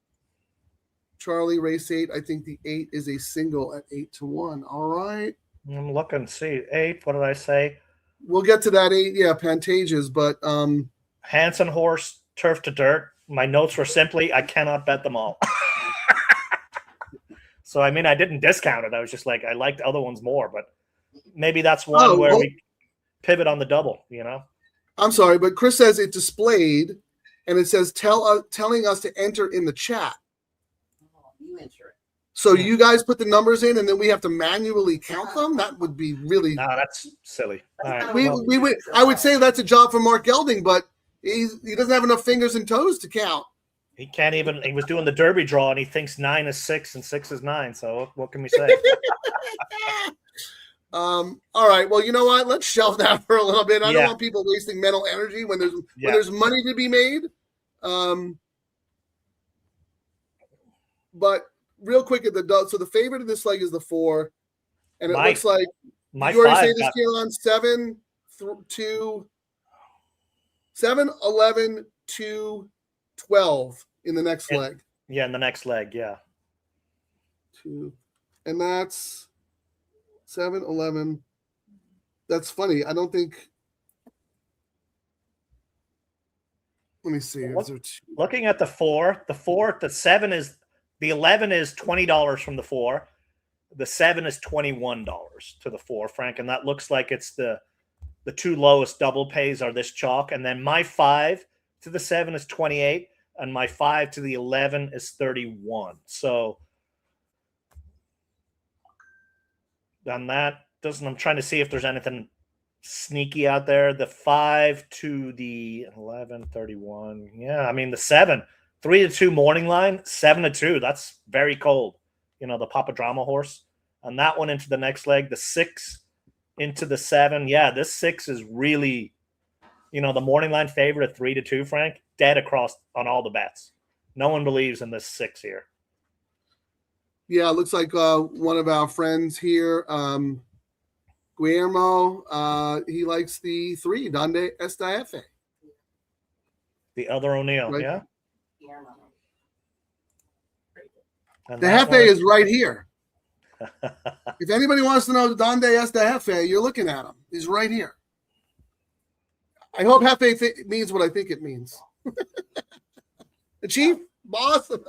Charlie, race 8. I think the 8 is a single at 8-1. All right. I'm looking. See 8. What did I say? We'll get to that 8. Yeah, Pantages, but Hanson horse, turf to dirt. My notes were simply, I cannot bet them all. So I mean, I didn't discount it. I was just like, I liked other ones more, but maybe that's one where we pivot on the double. I'm sorry, but Chris says it displayed, and it says telling us to enter in the chat. You enter it. So you guys put the numbers in, and then we have to manually count them. That would be really. No, that's silly. All right. I would say that's a job for Mark Gelding, but he doesn't have enough fingers and toes to count. He can't even. He was doing the Derby draw, and he thinks 9 is 6 and 6 is 9. So what can we say? All right. Well, you know what? Let's shelve that for a little bit. I don't want people wasting mental energy when there's money to be made. But real quick at so the favorite of this leg is the 4, and it looks like you already say this, Keelan, 7, 2, 7, 11, 2, 12 in the next leg. Yeah, in the next leg, yeah. 2, and that's 7, 11. That's funny. I don't think. Let me see. Looking at the 4, the 7 is. The 11 is $20 from the 4. The 7 is $21 to the 4, Frank. And that looks like it's the 2 lowest double pays are this chalk. And then my 5 to the 7 is 28. And my 5 to the 11 is 31. So on that, I'm trying to see if there's anything sneaky out there. The 5 to the 11, 31. Yeah, I mean, the 7 3-2 morning line, 7-2. That's very cold. You know, the Papadrama horse. And that one into the next leg, the 6 into the 7. Yeah, this 6 is really, you know, the morning line favorite at 3-2, Frank, dead across on all the bets. No one believes in this 6 here. Yeah, it looks like one of our friends here, Guillermo, he likes the 3, Donde Esta F. The other O'Neill, Right. yeah? Yeah, Mama. And The that Hefe one- is right here. If anybody wants to know Donde Esta Hefe, you're looking at him. He's right here. I hope Hefe means what I think it means. The chief, boss. All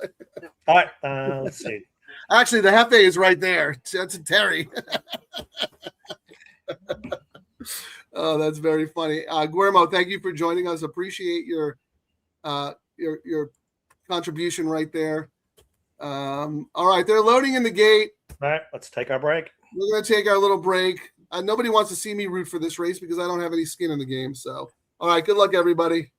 right, let's see. Actually, the Hefe is right there. That's Terry. Oh, that's very funny. Guillermo, thank you for joining us. Appreciate your contribution right there. All right, they're loading in the gate. All right, let's take our break. We're going to take our little break. Nobody wants to see me root for this race because I don't have any skin in the game. So, all right, good luck, everybody.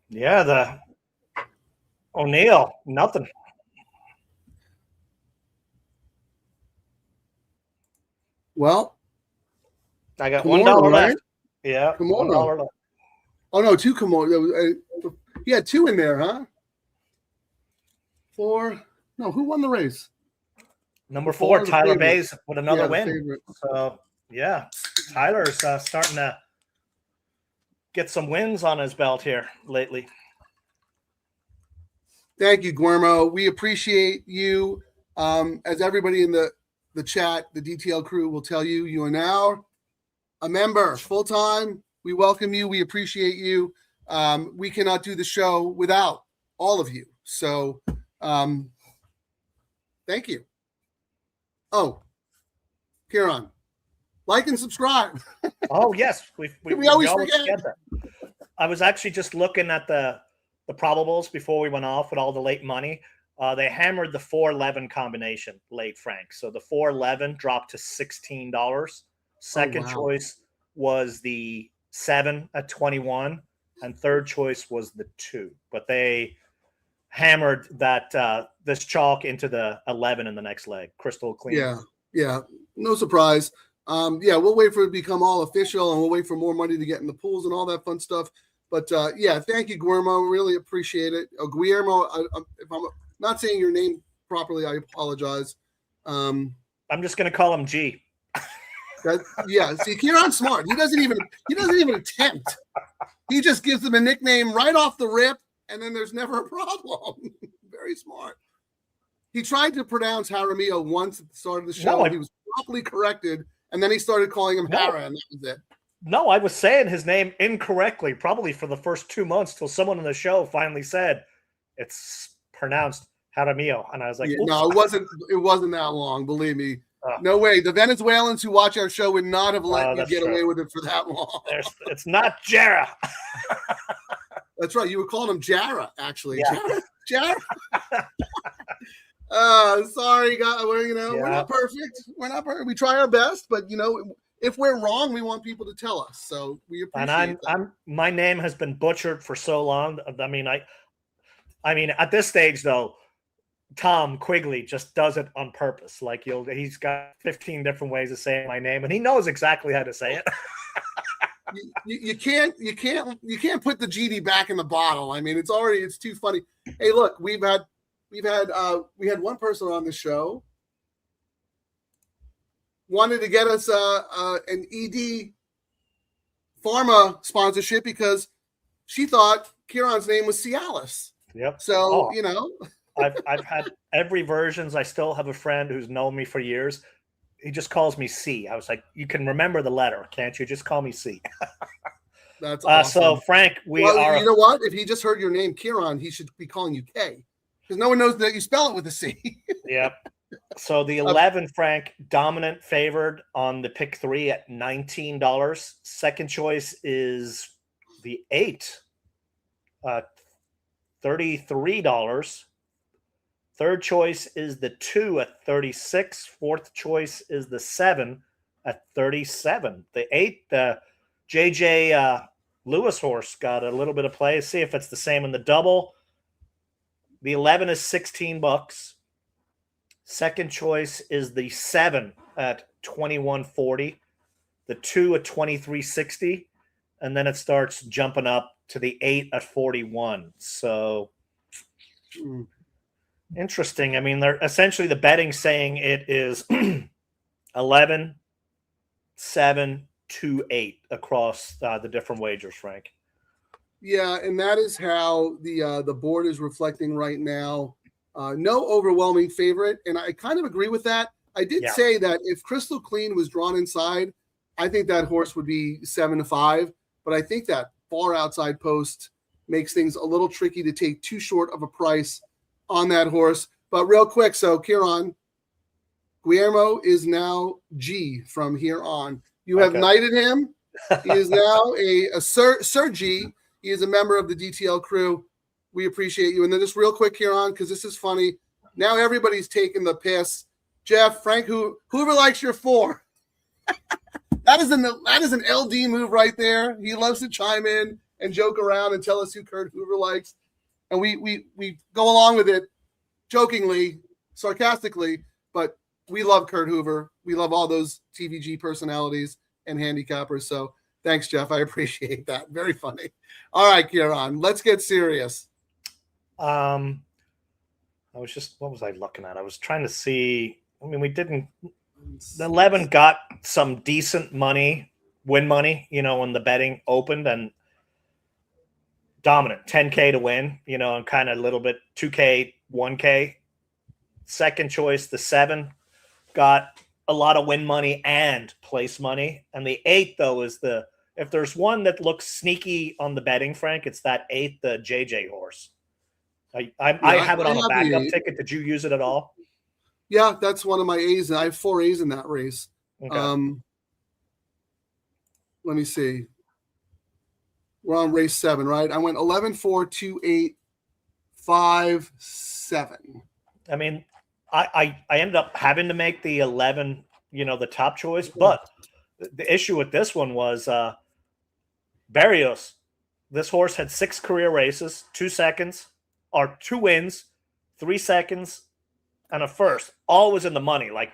Yeah, the O'Neill, nothing. Well, I got Kimura, $1 right? left. Yeah, Kimura. $1 left. Oh, no, 2 Kimura. He had 2 in there, huh? 4. No, who won the race? Number The 4, the Tyler favorite. Bays with another Yeah, the win. favorite. So, yeah, Tyler's starting to get some wins on his belt here lately. Thank you, Guillermo. We appreciate you. As everybody in the chat, the DTL crew will tell you, you are now a member full-time. We welcome you. We appreciate you. We cannot do the show without all of you. So thank you. Oh, Kieran, like and subscribe. Oh, yes. We always forget. that. I was actually just looking at the probables before we went off with all the late money. They hammered the 4-11 combination late, Frank. So the 4-11 dropped to $16. Second wow. choice was the 7 at 21, and third choice was the 2. But they hammered that this chalk into the 11 in the next leg. Crystal clean. Yeah. Yeah, no surprise. Yeah, we'll wait for it to become all official, and we'll wait for more money to get in the pools and all that fun stuff. But yeah, thank you, Guillermo. Really appreciate it. Guillermo, if I'm not saying your name properly, I apologize. I'm just going to call him G. Yeah, see, Kieran's smart. He doesn't even attempt. He just gives them a nickname right off the rip, and then there's never a problem. Very smart. He tried to pronounce Jaramillo once at the start of the show. He was properly corrected, and then he started calling him Hara, and that was it. No, I was saying his name incorrectly, probably for the first 2 months, till someone on the show finally said it's pronounced Jaramillo, and I was like, yeah, no, it wasn't that long. Believe me. No way. The Venezuelans who watch our show would not have let you get away with it for that long. It's not Jara. That's right. You were calling him Jara, actually. Yeah. Jara. Sorry, guys. We're not perfect. We're not perfect. We try our best, but if we're wrong, we want people to tell us. So we appreciate that. My name has been butchered for so long. I mean, at this stage though, Tom Quigley just does it on purpose. Like he's got 15 different ways of saying my name, and he knows exactly how to say it. you can't put the GD back in the bottle. I mean, it's too funny. Hey, look, we had one person on the show wanted to get us an ED Pharma sponsorship because she thought Kieran's name was Cialis. Yep. So I've had every versions. I still have a friend who's known me for years. He just calls me C. I was like, you can remember the letter, can't you? Just call me C. That's awesome. So Frank, you know what? If he just heard your name, Kieran, he should be calling you K, because no one knows that you spell it with a C. Yep. So the 11, Frank, dominant favored on the pick 3 at $19. Second choice is the 8, $33. Third choice is the 2 at $36. Fourth choice is the 7 at $37. The 8, the JJ Lewis horse, got a little bit of play. See if it's the same in the double. The 11 is $16. Second choice is the 7 at $21.40. The 2 at $23.60. And then it starts jumping up to the 8 at $41. So interesting. I mean, they're essentially the betting saying it is 11, 7, 2, 8 across the different wagers, Frank. Yeah, and that is how the board is reflecting right now. No overwhelming favorite, and I kind of agree with that. I did say that if Crystal Clean was drawn inside, I think that horse would be 7-5, but I think that far outside post makes things a little tricky to take too short of a price on that horse. But real quick, so Kieran, Guillermo is now G from here on. You have knighted him. He is now a Sir G. He is a member of the DTL crew. We appreciate you. And then just real quick, Kieran, because this is funny. Now everybody's taking the piss. Jeff, Frank, whoever likes your 4. That is an LD move right there. He loves to chime in and joke around and tell us who Kurt Hoover likes. And we go along with it jokingly, sarcastically, but we love Kurt Hoover. We love all those TVG personalities and handicappers. So thanks, Jeff. I appreciate that. Very funny. All right, Kieran, let's get serious. What was I looking at? I was trying to see. I mean, the 11 got some decent money, win money, when the betting opened, and dominant, 10K to win, and kind of a little bit 2K, 1K. Second choice, the 7 got a lot of win money and place money. And the 8, though, is if there's one that looks sneaky on the betting, Frank, it's that 8, the JJ horse. I have it on a backup ticket. Did you use it at all? Yeah, that's one of my A's. I have 4 A's in that race. Okay. Let me see. We're on race 7, right? I went 11, 4, 2, 8, 5, 7. I mean, I ended up having to make the 11, the top choice. But the issue with this one was Barrios. This horse had 6 career races, 2 wins, 3 seconds, and a first. All was in the money. Like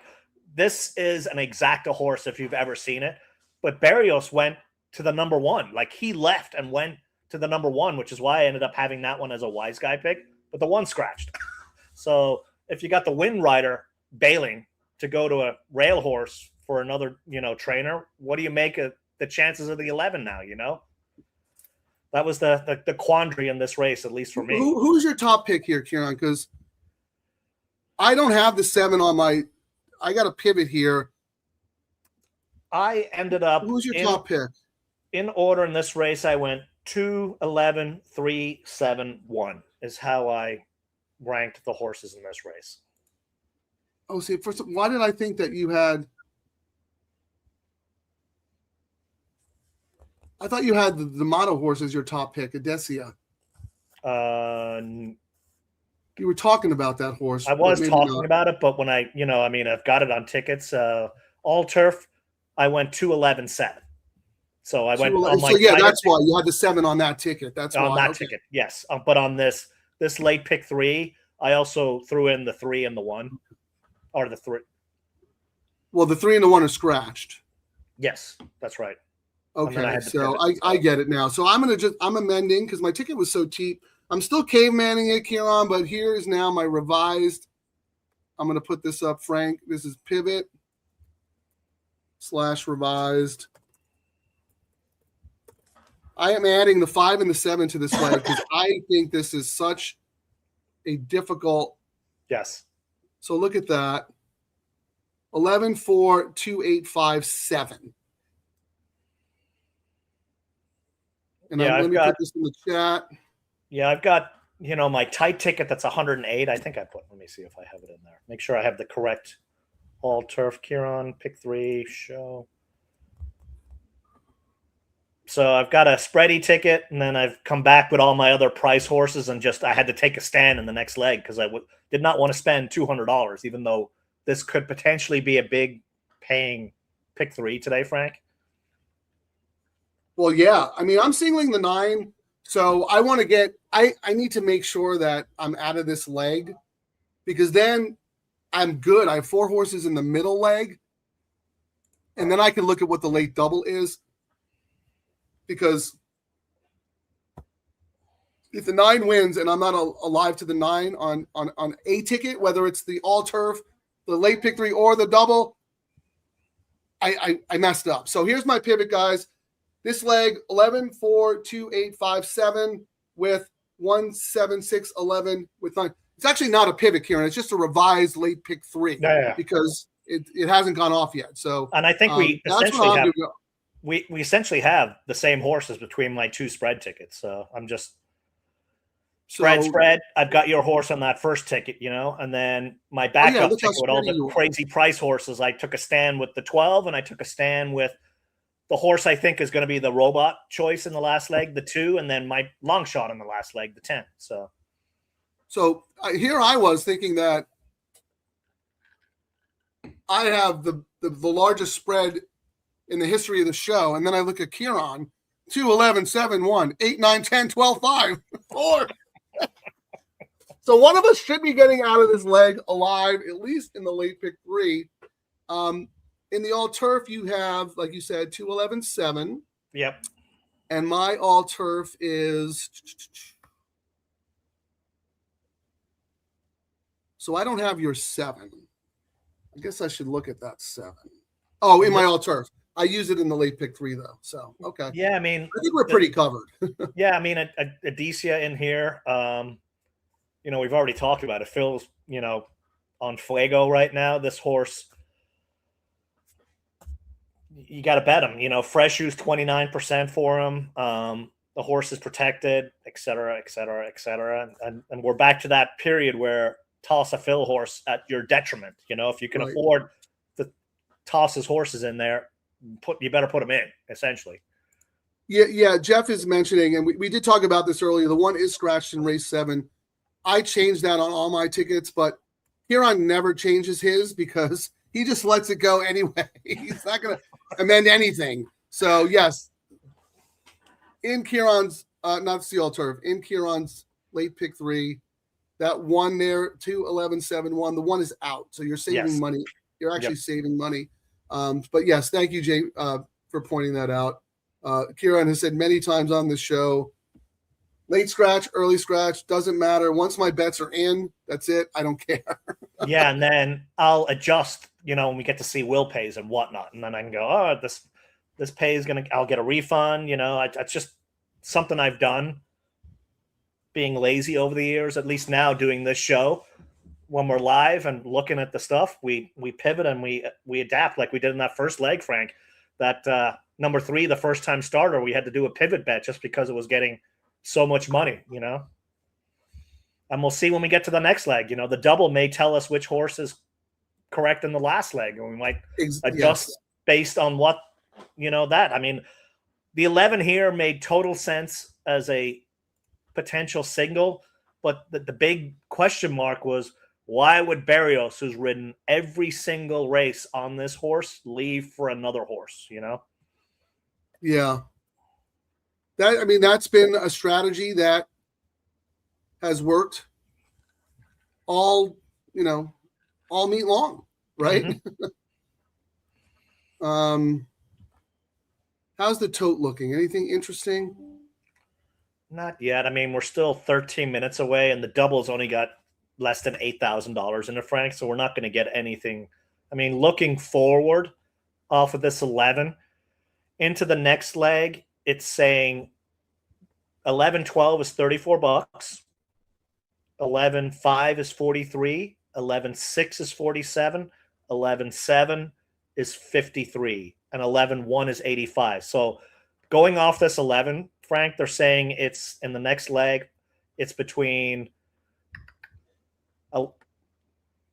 this is an exacta horse if you've ever seen it. But Barrios went to the number one. Like he left and went to the number one, which is why I ended up having that one as a wise guy pick. But the one scratched. So if you got the Wind Rider bailing to go to a rail horse for another, trainer, what do you make of the chances of the 11 now? That was the quandary in this race, at least for me. Who's your top pick here, Kieran? Because I don't have the 7 on my. I got a pivot here. I ended up. Who's your top pick? In order in this race, I went 2, 11, 3, 7, 1 is how I ranked the horses in this race. Oh, see, why did I think that you had? I thought you had the Motto horse as your top pick, Adesia. You were talking about that horse. I was talking about it, but when I've got it on tickets. All turf, I went 2, 11, 7. So I went. That's why you had the 7 on that ticket. That's on why. that ticket. Yes, but on this late pick 3, I also threw in the 3 and the 1, or the 3. Well, the 3 and the 1 are scratched. Yes, that's right. Okay, so I get it now. So I'm amending because my ticket was so cheap. I'm still cavemaning it, Kieran, but here is now my revised. I'm going to put this up, Frank. This is pivot / revised. I am adding the 5 and the 7 to this leg because I think this is such a difficult. Yes. So look at that. 11, 4, 2, 8, 5, 7. And let me put this in the chat. Yeah, I've got, my tight ticket that's 108. I think let me see if I have it in there. Make sure I have the correct all turf, Kieran, pick 3, show. So I've got a spready ticket, and then I've come back with all my other price horses, and I had to take a stand in the next leg because I did not want to spend $200, even though this could potentially be a big paying pick 3 today, Frank. Well, yeah. I mean, I'm singling the 9, so I want to get. I need to make sure that I'm out of this leg because then I'm good. I have 4 horses in the middle leg, and then I can look at what the late double is. Because if the 9 wins and I'm not alive to the 9 on a ticket, whether it's the all turf, the late pick 3, or the double, I messed up. So here's my pivot, guys. This leg 11, 4, 2, 8, 5, 7 with 1, 7, 6, 11 with 9. It's actually not a pivot, Kieran. It's just a revised late pick 3 because it hasn't gone off yet. So and I think we essentially have the same horses between my 2 spread tickets. So I'm just spread. I've got your horse on that first ticket, and then my backup ticket with all the crazy price horses. I took a stand with the 12, and I took a stand with the horse I think is going to be the robot choice in the last leg, the 2, and then my long shot in the last leg, the 10. So here I was thinking that I have the largest spread in the history of the show. And then I look at Kieran, 2, 11, 7, 1, 8, 9, 10, 12, 5, 4. So one of us should be getting out of this leg alive, at least in the late pick 3. In the all turf, you have, like you said, 2, 11, 7. Yep. And my all turf is. So I don't have your 7. I guess I should look at that 7. Oh, in my all turf. I use it in the late pick 3 though. So, okay. Yeah. I mean, I think we're pretty covered. Yeah. I mean, Adesia in here, we've already talked about it. Phil's, on Fuego right now. This horse, you got to bet him. Fresh Shoes 29% for him. The horse is protected, et cetera, et cetera, et cetera. And we're back to that period where toss a Phil horse at your detriment. If you can afford to toss his horses in there, you better put them in, essentially. Yeah. Jeff is mentioning, and we did talk about this earlier. The 1 is scratched in race 7. I changed that on all my tickets, but Kieran never changes his because he just lets it go anyway. He's not going to amend anything. So yes, in Kieran's, not the all turf, in Kieran's late pick 3, that 1 there, 2, 11, 7, 1, the 1 is out. So you're saving money You're actually saving money. But yes, thank you, Jay, for pointing that out. Kieran has said many times on the show, late scratch, early scratch, doesn't matter. Once my bets are in, that's it. I don't care. Yeah, and then I'll adjust, when we get to see will pays and whatnot. And then I can go, oh, this pay is I'll get a refund. It's just something I've done being lazy over the years, at least now doing this show. When we're live and looking at the stuff, we pivot and we adapt like we did in that first leg, Frank. That number 3, the first time starter, we had to do a pivot bet just because it was getting so much money, And we'll see when we get to the next leg. The double may tell us which horse is correct in the last leg, and we might adjust based on what that. I mean, the 11 here made total sense as a potential single, but the big question mark was, why would Barrios, who's ridden every single race on this horse, leave for another horse? Yeah. That's been a strategy that has worked all meet long, right? Mm-hmm. How's the tote looking? Anything interesting? Not yet. We're still 13 minutes away, and the double's only got less than $8,000 in it, Frank, so we're not going to get anything. Looking forward off of this 11 into the next leg, it's saying 11-12 is $34, 11-5 is 43, 11-6 is 47, 11-7 is 53, and 11-1 is 85. So going off this 11, Frank, they're saying it's in the next leg, it's between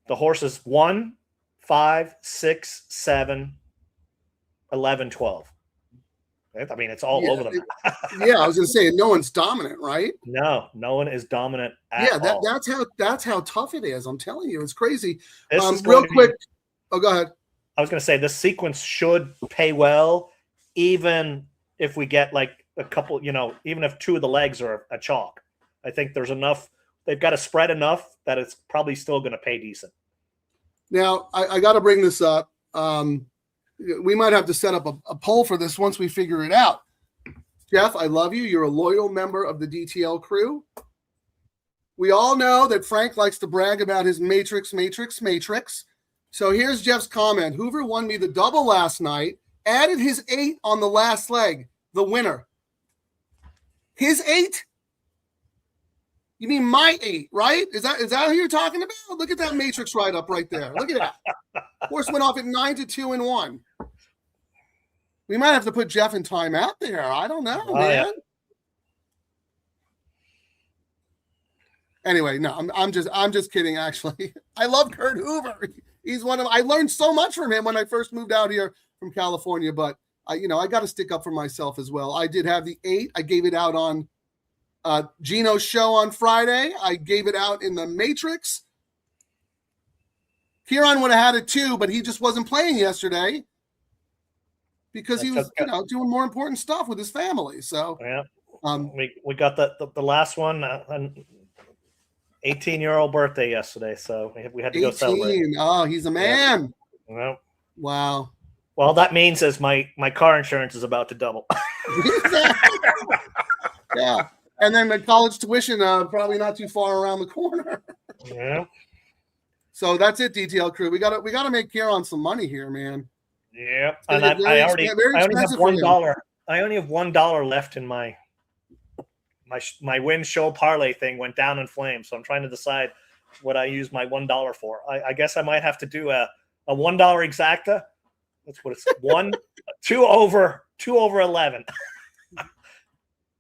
the horses 1, 5, 6, 7, 11, 12. It's all over them. Yeah, I was going to say no one's dominant, right? No one is dominant at all. That's how tough it is. I'm telling you, it's crazy. This real quick. Oh, go ahead. I was going to say this sequence should pay well, even if we get like a couple. Even if 2 of the legs are a chalk. I think there's enough. They've got to spread enough that it's probably still going to pay decent. Now, I got to bring this up. We might have to set up a poll for this once we figure it out. Jeff, I love you. You're a loyal member of the DTL crew. We all know that Frank likes to brag about his matrix. So here's Jeff's comment. Hoover won me the double last night, added his 8 on the last leg, the winner. His 8? You mean my 8, right? Is that who you're talking about? Look at that matrix right up right there. Look at that. Horse went off at 9-2 and 1. We might have to put Jeff in timeout there. I don't know, man. Yeah. Anyway, no, I'm just kidding. Actually, I love Kurt Hoover. He's I learned so much from him when I first moved out here from California. But I got to stick up for myself as well. I did have the 8. I gave it out on Gino's show on Friday. I gave it out in the Matrix. Kieran would have had it too, but he just wasn't playing yesterday because he was, doing more important stuff with his family. So yeah, we got the last one, an 18-year-old birthday yesterday, so we had to go celebrate. Oh, he's a man. Yeah. Wow. Well, that means is my car insurance is about to double. Yeah. And then the college tuition probably not too far around the corner. Yeah. So that's it, DTL crew. We got to make Kieran some money here, man. Yeah. And I only have $1. I only have $1 left in my win show parlay thing went down in flames. So I'm trying to decide what I use my $1 for. I guess I might have to do a $1 exacta. That's what it's 2 over 11.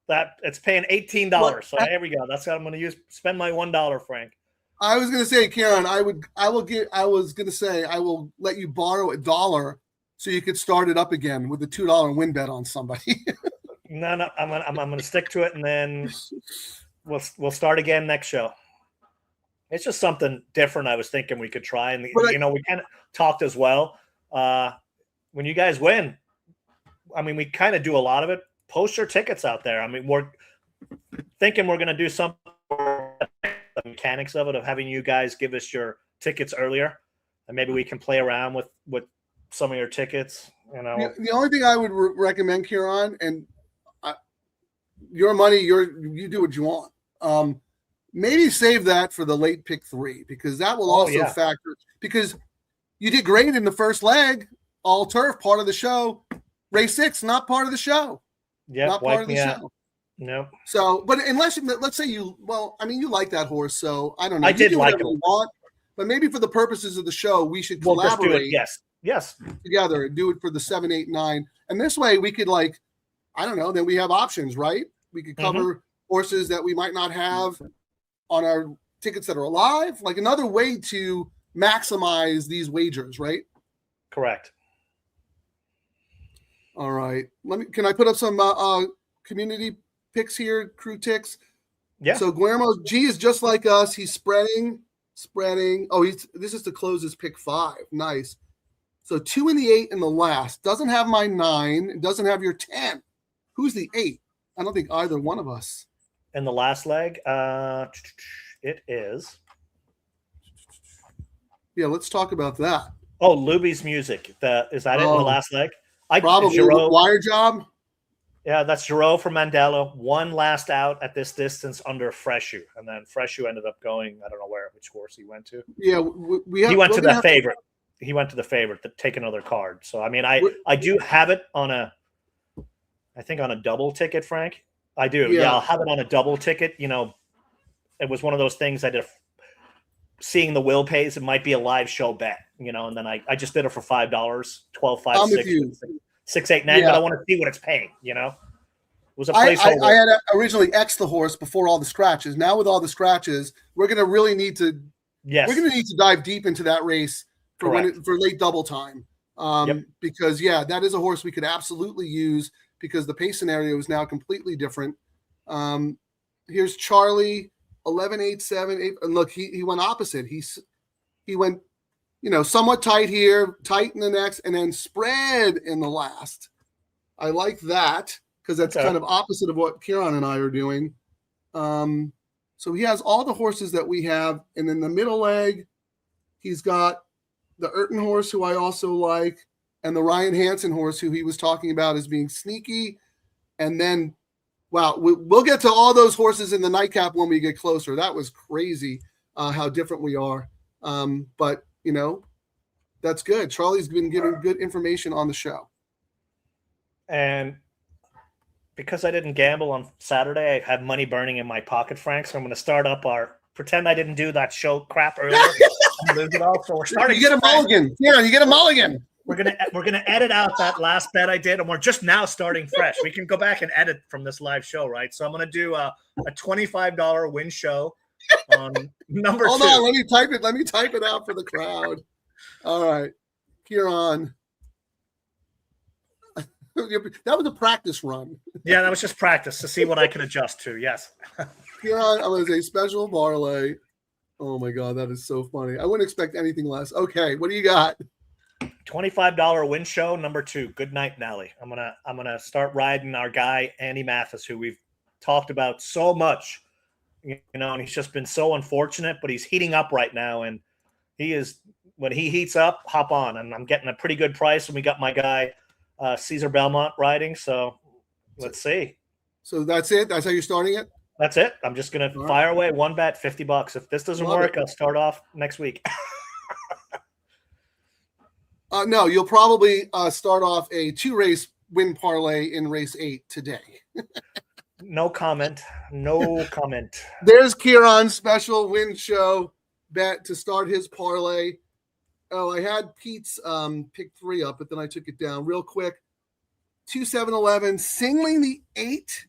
That it's paying $18. So here we go. That's what I'm going to use. Spend my $1, Frank. I was going to say, Kieran, I will let you borrow $1 so you could start it up again with a $2 win bet on somebody. No, I'm gonna stick to it, and then we'll start again next show. It's just something different. I was thinking we could try, and we kind of talked as well. When you guys win, we kind of do a lot of it. Post your tickets out there. We're thinking we're gonna do something. The mechanics of it, of having you guys give us your tickets earlier, and maybe we can play around with some of your tickets. You know, the only thing I would recommend, Kieran, and your money, you do what you want. Maybe save that for the late pick 3, because that will also factor, because you did great in the first leg, all turf, part of the show. Race 6, not part of the show. Yeah, not part of the show. No. So, but let's say you like that horse, so I don't know. I did like him. You want, but maybe for the purposes of the show, we should collaborate. We'll just do it. Yes. Together and do it for the 7, 8, 9, and this way we could, like, I don't know. Then we have options, right? We could cover horses that we might not have on our tickets that are alive, like another way to maximize these wagers, right? Correct. All right. Can I put up some community picks here, crew ticks? Yeah. So Guillermo G is just like us. He's spreading. Oh, this is to close his pick 5. Nice. So 2 in the 8 in the last. Doesn't have my 9. It doesn't have your 10. Who's the 8? I don't think either one of us. In the last leg, it is. Yeah, let's talk about that. Oh, Luby's Music. Is that it in the last leg? Probably Giroux, wire job. Yeah, that's Giroux for Mandela. One last out at this distance under Freshu, and then Freshu ended up going. I don't know which horse he went to. Yeah, he went to the favorite. He went to the favorite to take another card. So I mean, I do have it on I think on a double ticket, Frank. I do. Yeah, I'll have it on a double ticket. You know, it was one of those things I did. Seeing the will pays, it might be a live show bet, you know, and then I just did it for $5, 12, 5, 6, 8, 9, but I want to see what it's paying, you know. It was a placeholder. I had originally X'd the horse before all the scratches. Now with all the scratches, we're going to really need to we're going to need to dive deep into that race for for late double time. Because that is a horse we could absolutely use, because the pace scenario is now completely different. Here's Charlie, 11, 8, 7, 8. And look, he went opposite. He went, somewhat tight here, tight in the next, and then spread in the last. I like that, because that's kind of opposite of what Kieran and I are doing. So he has all the horses that we have. And in the middle leg, he's got the Urton horse, who I also like, and the Ryan Hansen horse, who he was talking about as being sneaky. And then, wow, we'll get to all those horses in the nightcap when we get closer. That was crazy how different we are. But, that's good. Charlie's been giving good information on the show. And because I didn't gamble on Saturday, I have money burning in my pocket, Frank. So I'm going to start up pretend I didn't do that show crap earlier. And lose it all. So we're starting. You get a mulligan. Yeah, you get a mulligan. We're gonna edit out that last bet I did, and we're just now starting fresh. We can go back and edit from this live show, right? So I'm gonna do a $25 win show on number 2. Hold on, let me type it. Let me type it out for the crowd. All right, Kieran. That was a practice run. Yeah, that was just practice to see what I can adjust to. Yes. Kieran, I'm gonna say special parlay. Oh my God, that is so funny. I wouldn't expect anything less. Okay, what do you got? $25 win show number 2. Good night, Nelly. I'm gonna start riding our guy Andy Mathis, who we've talked about so much, and he's just been so unfortunate, but he's heating up right now, and he is, when he heats up, hop on, and I'm getting a pretty good price. And we got my guy Caesar Belmont riding, so let's see. So that's it. That's how you're starting it. That's it. I'm just gonna fire away one bet, $50. If this doesn't work, I'll start off next week. No, you'll probably start off a 2-race win parlay in race 8 today. No comment. No comment. There's Kieran's special win show bet to start his parlay. Oh, I had Pete's pick 3 up, but then I took it down real quick. 2, 7, 11, singling the 8.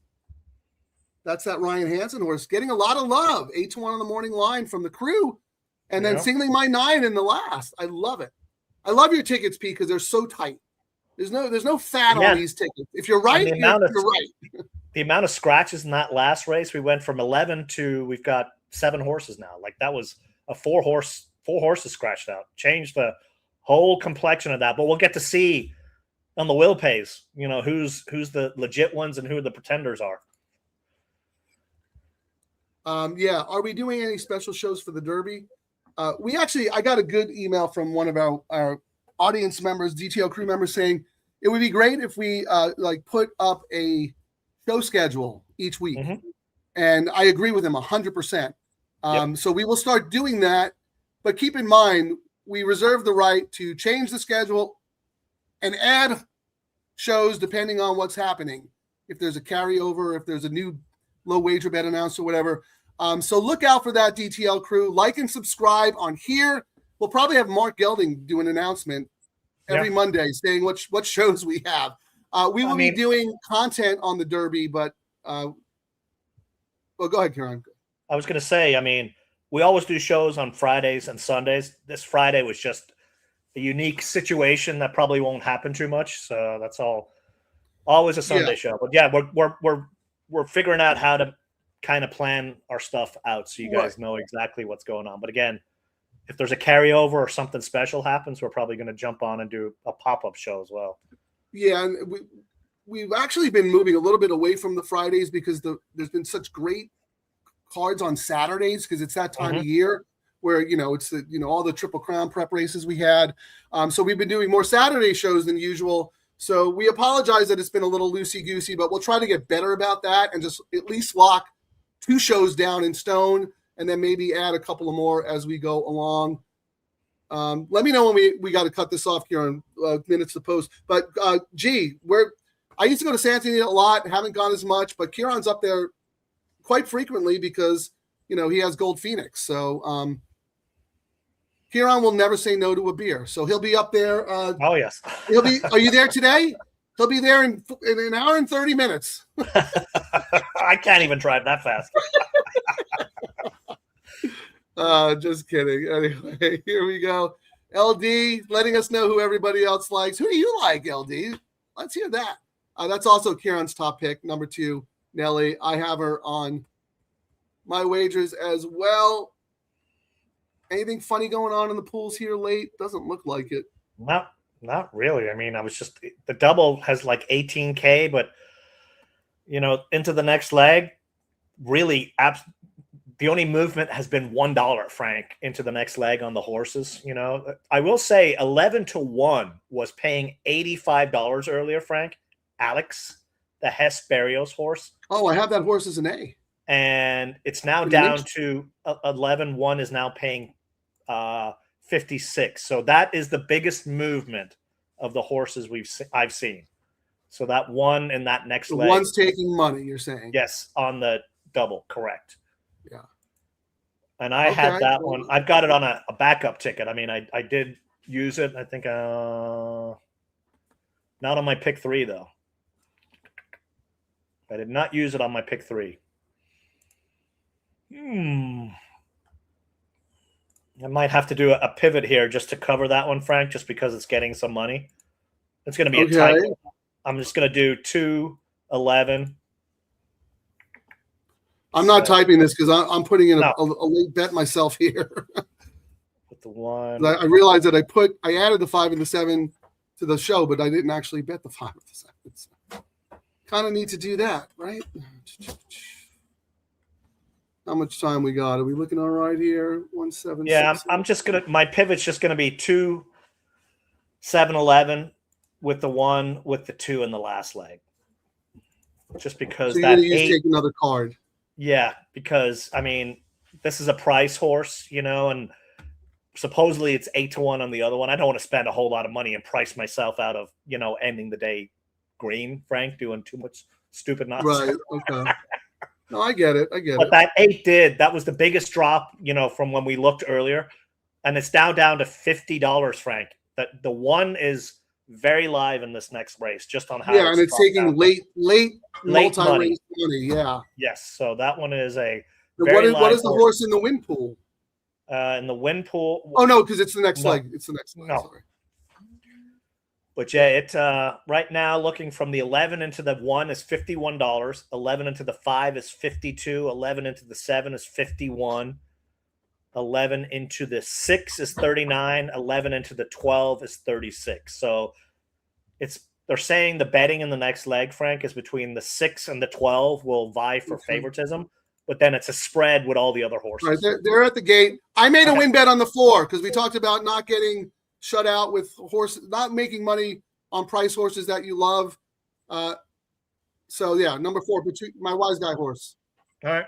That's that Ryan Hansen horse getting a lot of love. 8 to 1 on the morning line from the crew, and then singling my 9 in the last. I love it. I love your tickets, Pete, because they're so tight. There's no fat on these tickets. If you're right, you're right. The amount of scratches in that last race, we went from 11 to we've got 7 horses now. Like that was a 4 horses scratched out. Changed the whole complexion of that. But we'll get to see on the will pays, who's the legit ones and who the pretenders are. Are we doing any special shows for the Derby? I got a good email from one of our audience members, DTL crew members, saying it would be great if we like put up a show schedule each week. Mhm. And I agree with him 100%. Yep. So we will start doing that. But keep in mind, we reserve the right to change the schedule and add shows depending on what's happening. If there's a carryover, if there's a new low wager bet announced or whatever. So look out for that, DTL crew. Like and subscribe on here. We'll probably have Mark Gelding do an announcement every Monday saying what shows we have. We will be doing content on the Derby, but well, go ahead, Kieran. I was going to say, I mean, we always do shows on Fridays and Sundays. This Friday was just a unique situation that probably won't happen too much. So that's all. Always a Sunday show, but yeah, we're figuring out how to kind of plan our stuff out so you guys know exactly what's going on. But again, if there's a carryover or something special happens, we're probably going to jump on and do a pop-up show as well. Yeah, and we've actually been moving a little bit away from the Fridays because there's been such great cards on Saturdays because it's that time of year where it's all the Triple Crown prep races we had. So we've been doing more Saturday shows than usual. So we apologize that it's been a little loosey-goosey, but we'll try to get better about that and just at least lock 2 shows down in stone and then maybe add a couple of more as we go along. Let me know when we got to cut this off here on minutes to post. But I used to go to Santa Anita a lot, haven't gone as much, but Kieran's up there quite frequently because, he has Gold Phoenix. So Kieran will never say no to a beer. So he'll be up there. Oh, yes. Are you there today? He'll be there in an hour and 30 minutes. I can't even drive that fast. Just kidding. Anyway, here we go. LD letting us know who everybody else likes. Who do you like, LD? Let's hear that. That's also Kieran's top pick, number 2, Nelly. I have her on my wagers as well. Anything funny going on in the pools here late? Doesn't look like it. Not really. I mean, the double has like 18K, but into the next leg, really, the only movement has been $1, Frank, into the next leg on the horses. I will say 11-1 was paying $85 earlier, Frank. Alex, the Hess Barrios horse. Oh, I have that horse as an A. And it's now down to 11-1 is now paying 56. So that is the biggest movement of the horses I've seen. So that one in that next leg. One's taking money, you're saying? Yes, on the double, correct. Yeah. And I had that one. I've got it on a backup ticket. I mean, I did use it. I think not on my pick 3 though. I did not use it on my pick 3. I might have to do a pivot here just to cover that one, Frank, just because it's getting some money. It's going to be a tight. I'm just going to do 2-11. I'm not typing this because I'm putting in a late bet myself here. With the 1. I realized that I added the 5 and the 7 to the show, but I didn't actually bet the 5 and the 7. So kind of need to do that, right? How much time we got? Are we looking all right here? 1-7. Yeah, I'm just gonna. My pivot's just gonna be 2-7-11 with the 1 with the 2 in the last leg. Just because so you're gonna take another card. Yeah, because I mean, this is a price horse, and supposedly it's 8-1 on the other one. I don't want to spend a whole lot of money and price myself out of ending the day green, Frank, doing too much stupid nonsense. Right. Okay. No, I get it. But that 8 that was the biggest drop, from when we looked earlier. And it's now down to $50, Frank. That the 1 is very live in this next race, just on how and it's taking late multi-race money. Yeah. Yes. So that one is a what is the horse in the win pool? In the win pool. Oh no, because it's the next leg. It's the next leg. No. Sorry. But yeah, it right now looking from the 11 into the 1 is $51, 11 into the 5 is $52, 11 into the 7 is $51, 11 into the 6 is $39, 11 into the 12 is $36. So they're saying the betting in the next leg, Frank, is between the 6 and the 12 will vie for favoritism, but then it's a spread with all the other horses. Right, they're at the gate. I made a win bet on the 4 because we talked about not getting shut out with horses, not making money on price horses that you love. So yeah, number 4, my wise guy horse. All right.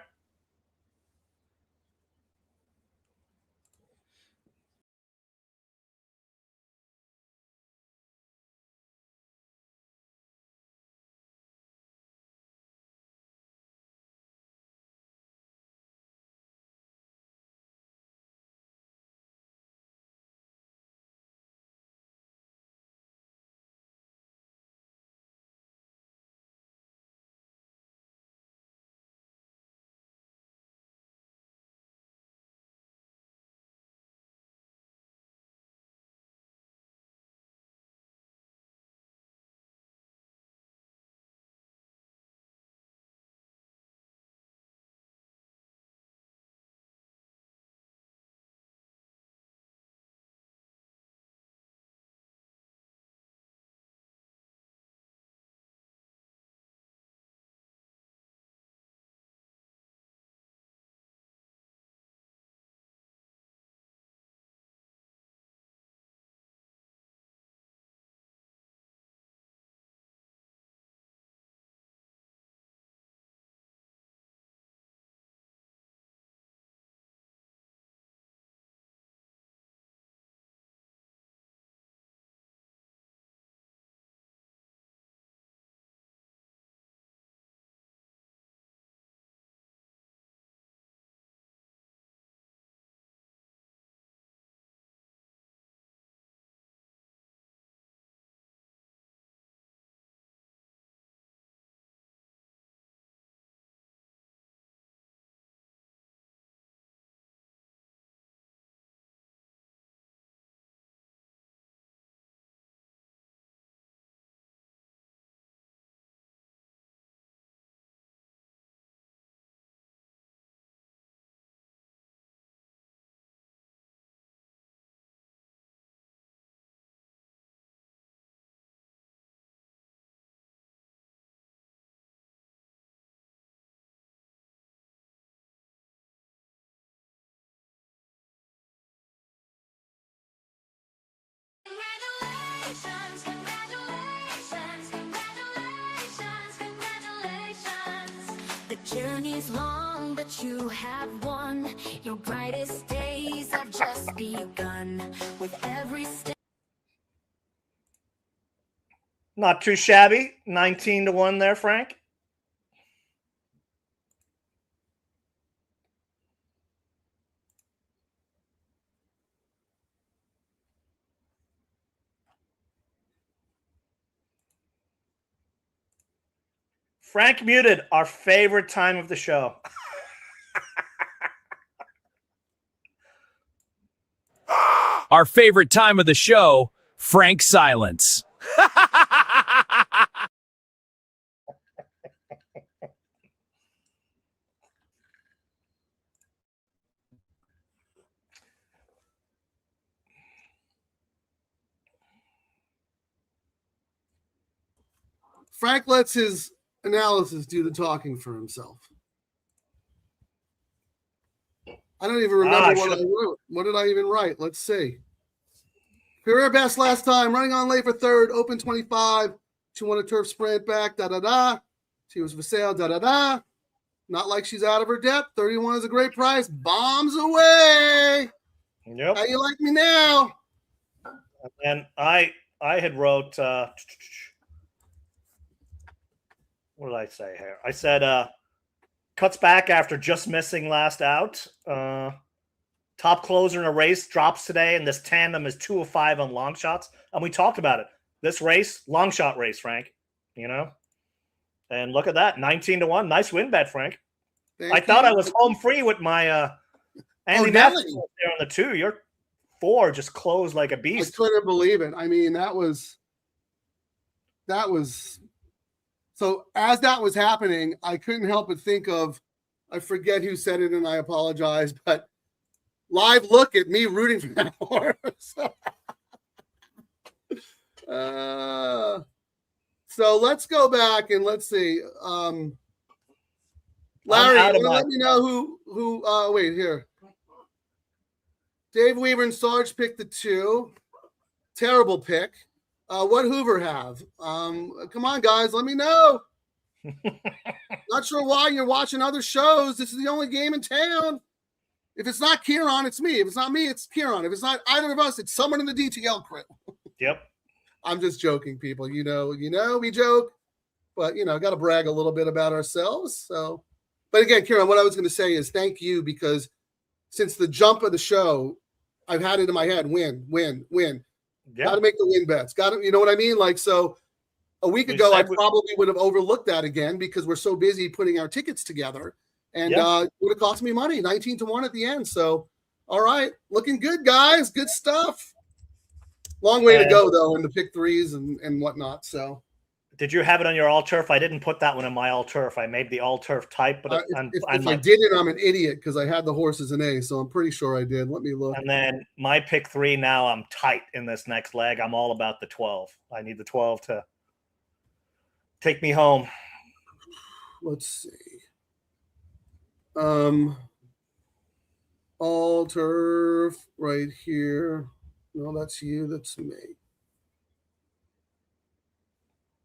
Congratulations, congratulations, congratulations, congratulations. The journey's long, but you have won. Your brightest days have just begun. With every step. Not too shabby. 19-1 there, Frank. Frank muted, our favorite time of the show. Our favorite time of the show, Frank silence. Frank lets his analysis do the talking for himself. I don't even remember what I wrote. What did I even write? Let's see. Career best last time, running on late for 3rd, open 25. She won a turf sprint back, da-da-da. She was for sale, da-da-da. Not like she's out of her depth. 31 is a great price. Bombs away. Yep. How you like me now? And I had wrote, what did I say here? I said, cuts back after just missing last out. Top closer in a race drops today, and this tandem is 2 of 5 on long shots. And we talked about it. This race, long shot race, Frank. You know? And look at that, 19-1. Nice win bet, Frank. I thought I was home free with my Andy Matthews there on the 2. Your 4 just closed like a beast. I couldn't believe it. I mean, that was so as that was happening, I couldn't help but think of, I forget who said it and I apologize, but live look at me rooting for that horse. So let's go back and let's see. Larry, out of let me know who. Wait here. Dave Weaver and Sarge picked the 2. Terrible pick. What Hoover have? Come on, guys, let me know. Not sure why you're watching other shows. This is the only game in town. If it's not Kieran, it's me. If it's not me, it's Kieran. If it's not either of us, it's someone in the DTL crew. Yep. I'm just joking, people. You know, we joke, but got to brag a little bit about ourselves. So, but again, Kieran, what I was going to say is thank you, because since the jump of the show, I've had it in my head: win. Yeah. Got to make the win bets. Got to, you know what I mean? Like, so a week ago, I probably would have overlooked that again because we're so busy putting our tickets together, and it would have cost me money, 19-1 at the end. So, all right, looking good, guys. Good stuff. Long way to go though in the pick 3s and whatnot. So, did you have it on your all turf? I didn't put that one in my all turf. I made the all turf type, but if I didn't, I'm an idiot because I had the horses in A. So I'm pretty sure I did. Let me look. And then my pick 3 now, I'm tight in this next leg. I'm all about the 12. I need the 12 to take me home. Let's see. All turf right here. No, that's you. That's me.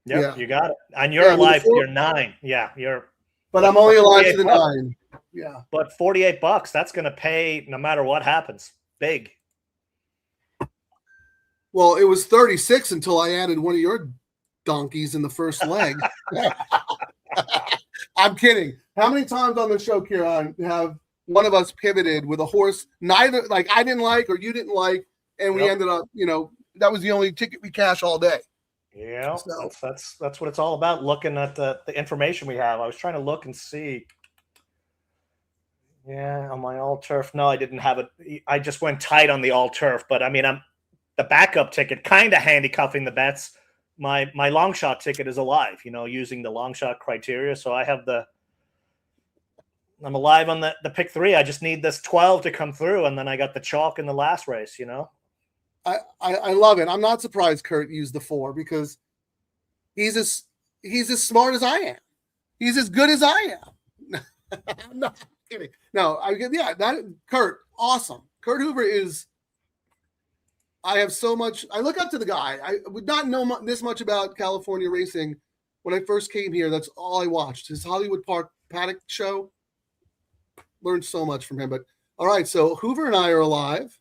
Yep, Yeah. you got it. And you're alive to your 9. Yeah, but I'm only alive to the 9. Yeah. But $48, that's going to pay no matter what happens. Big. Well, it was 36 until I added one of your donkeys in the first leg. I'm kidding. How many times on the show, Kieran, have one of us pivoted with a horse neither like I didn't like or you didn't like, and we ended up, that was the only ticket we cash all day. Yeah, so that's what it's all about. Looking at the information we have. I was trying to look and see. Yeah, on my all turf. No, I didn't have it. I just went tight on the all turf. But I mean, I'm the backup ticket, kind of handcuffing the bets. My long shot ticket is alive. Using the long shot criteria. So I have I'm alive on the pick 3. I just need this 12 to come through, and then I got the chalk in the last race. I love it. I'm not surprised Kurt used the 4 because he's as smart as I am. He's as good as I am. I'm not kidding. No, Kurt, awesome. Kurt Hoover is. I have so much. I look up to the guy. I would not know this much about California racing when I first came here. That's all I watched. His Hollywood Park Paddock show. Learned so much from him. But all right, so Hoover and I are alive.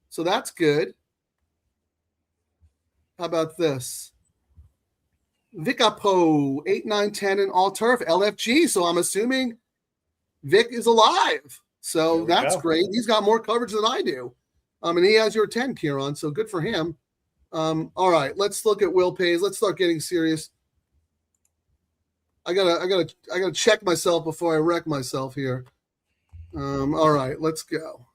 So that's good. How about this? Vicapo, 8, 9, 10 and all turf, LFG. So I'm assuming Vic is alive. So that's great. He's got more coverage than I do. And he has your 10, Kieran. So good for him. All right, let's look at Will Pays. Let's start getting serious. I gotta check myself before I wreck myself here. All right, let's go.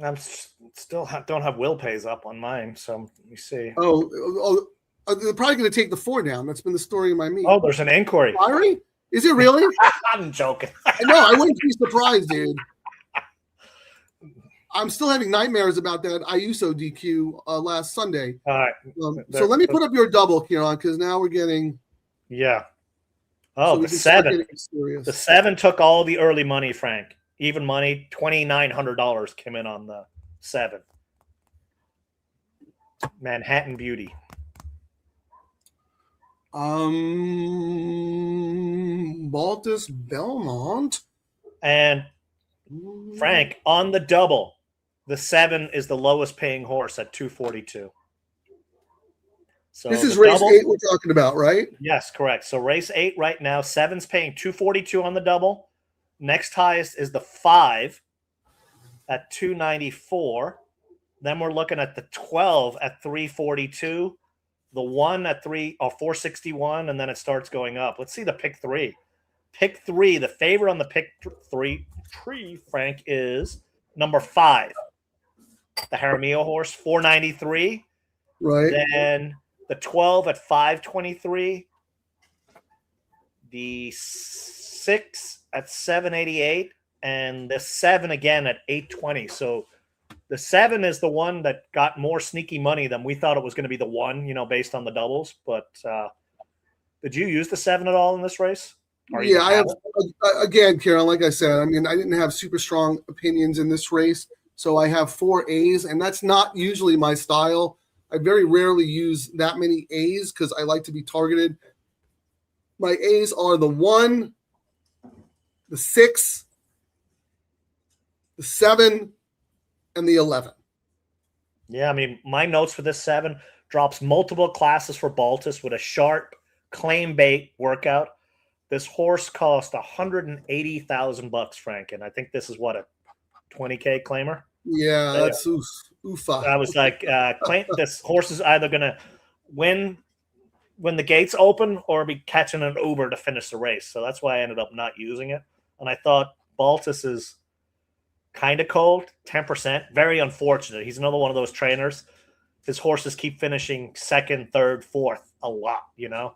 I'm still don't have Will Pays up on mine, so let me see. Oh, they're probably going to take the 4 down. That's been the story of my meet. Oh, there's an inquiry. Fiery? Is it really? I'm joking. No, I wouldn't be surprised, dude. I'm still having nightmares about that IUSO DQ last Sunday. All right. So let me put up your double, Kieran, because now we're getting. Yeah. Oh, so the 7. The 7 took all the early money, Frank. Even money, $2,900 came in on the 7. Manhattan Beauty. Baltus Belmont. And Frank, on the double, the 7 is the lowest paying horse at $242. So this is race double, 8 we're talking about, right? Yes, correct. So race 8 right now, 7's paying $242 on the double. Next highest is the 5 at $294. Then we're looking at the 12 at $342, the 1 at $461, and then it starts going up. Let's see the pick 3. Pick 3, the favorite on the pick 3 tree, Frank, is number 5, the Jaramillo horse, $493. Right. Then the 12 at $523, the 6 at $788, and the 7 again at $820. So the 7 is the one that got more sneaky money than we thought it was going to be the 1, based on the doubles. But did you use the 7 at all in this race? Yeah, I have again, Karen. Like I said, I mean, I didn't have super strong opinions in this race, so I have 4 A's, and that's not usually my style. I very rarely use that many A's because I like to be targeted. My A's are the 1, the 6, the 7, and the 11. Yeah, I mean, my notes for this 7 drops multiple classes for Baltus with a sharp claim bait workout. This horse cost $180,000, Frank, and I think this is what, a 20K claimer. Yeah, that's oofa. I was like, this horse is either gonna win when the gates open or be catching an Uber to finish the race. So that's why I ended up not using it. And I thought Baltus is kind of cold, 10%. Very unfortunate. He's another one of those trainers. His horses keep finishing 2nd, 3rd, 4th a lot, you know?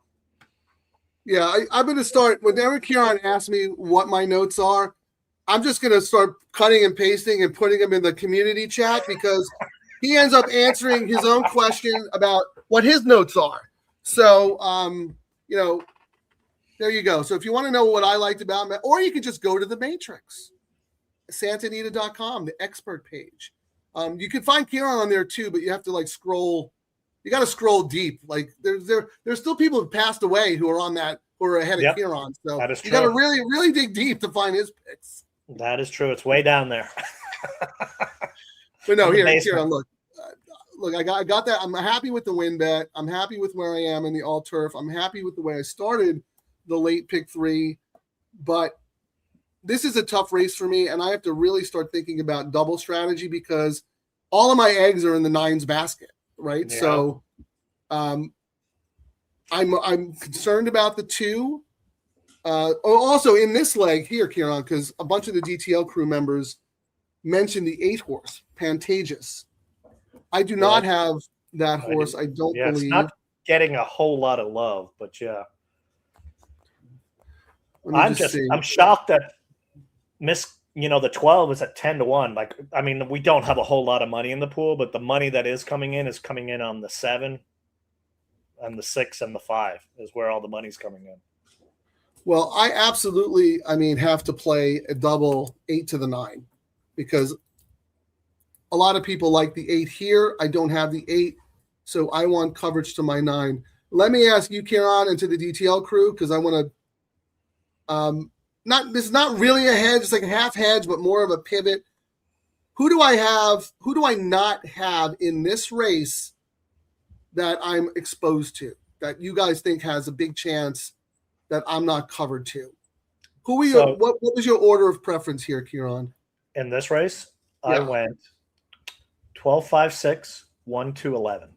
Yeah, I'm going to start. Whenever Kieran asks me what my notes are, I'm just going to start cutting and pasting and putting them in the community chat because he ends up answering his own question about what his notes are. So, you know, there you go. So if you want to know what I liked about it, or you can just go to the Matrix, santanita.com, the expert page. You can find Kieran on there too, but you have to like scroll. You got to scroll deep. Like there's still people who passed away who are on that, who are ahead of Kieran. So you got to really, really dig deep to find his picks. That is true. It's way down there. But no, here, Kieran, look, I got that. I'm happy with the win bet. I'm happy with where I am in the all turf. I'm happy with the way I started the late pick 3, but this is a tough race for me, and I have to really start thinking about double strategy because all of my eggs are in the 9s basket, right? Yeah. So, I'm concerned about the 2. Also in this leg here, Kieran, because a bunch of the DTL crew members mentioned the 8 horse, Pantages. I do not have that horse. I don't believe. It's not getting a whole lot of love, but yeah. I'm shocked that the 12 is at 10-1. Like, I mean, we don't have a whole lot of money in the pool, but the money that is coming in on the 7 and the 6 and the 5 is where all the money's coming in. Well, I absolutely, have to play a double 8 to the 9 because a lot of people like the 8 here. I don't have the 8, so I want coverage to my 9. Let me ask you, Kieran, and to the DTL crew, because I want to this is not really a hedge, it's like a half hedge, but more of a pivot. Who do I not have in this race that I'm exposed to, that you guys think has a big chance that I'm not covered to? Who are you? What was your order of preference here, Kieran? In this race, yeah. I went 12, 5, 6, 1, 2, 11.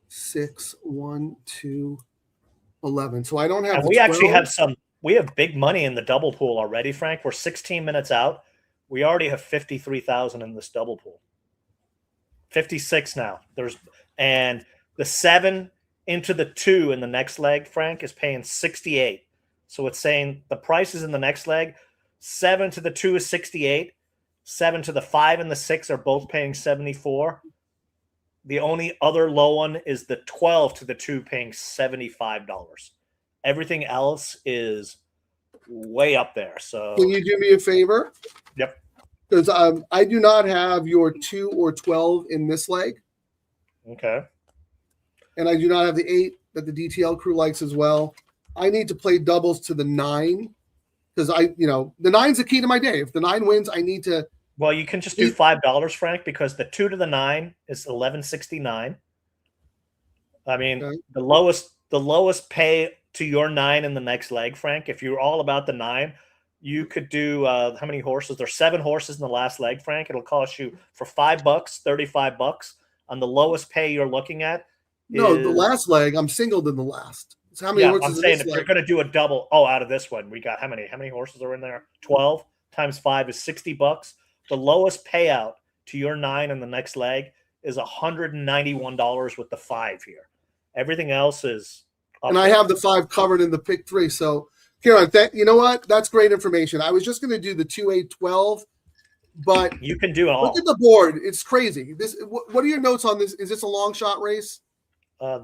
6, 1, 2, 11. So I don't have. And we 12. Actually have we have big money in the double pool already, Frank. We're 16 minutes out. We already have 53,000 in this double pool. 56 now. And the 7 into the 2 in the next leg, Frank, is paying 68. So it's saying the prices in the next leg, 7 to the 2 is 68. 7 to the 5 and the 6 are both paying 74. The only other low one is the 12 to the 2 paying $75. Everything else is way up there. So can you do me a favor? Yep. Because I do not have your 2 or 12 in this leg. Okay. And I do not have the 8 that the DTL crew likes as well. I need to play doubles to the 9 because the 9's the key to my day. If the 9 wins, I need to. Well, you can just do $5, Frank, because the 2 to the 9 is $11.69. I mean, okay. the lowest pay to your 9 in the next leg, Frank. If you're all about the 9, you could do how many horses? There's 7 horses in the last leg, Frank. It'll cost you for $5, $35. On the lowest pay you're looking at. No, the last leg, I'm singled in the last. So how many horses? I'm saying if you're going to do a double, out of this one, we got how many horses are in there? 12 times 5 is $60. The lowest payout to your 9 in the next leg is $191 with the 5 here. Everything else is up. And I have the 5 covered in the pick 3. So, Kieran, you know what? That's great information. I was just going to do the 2, 8, 12, but you can do it all. Look at the board. It's crazy. What are your notes on this? Is this a long shot race?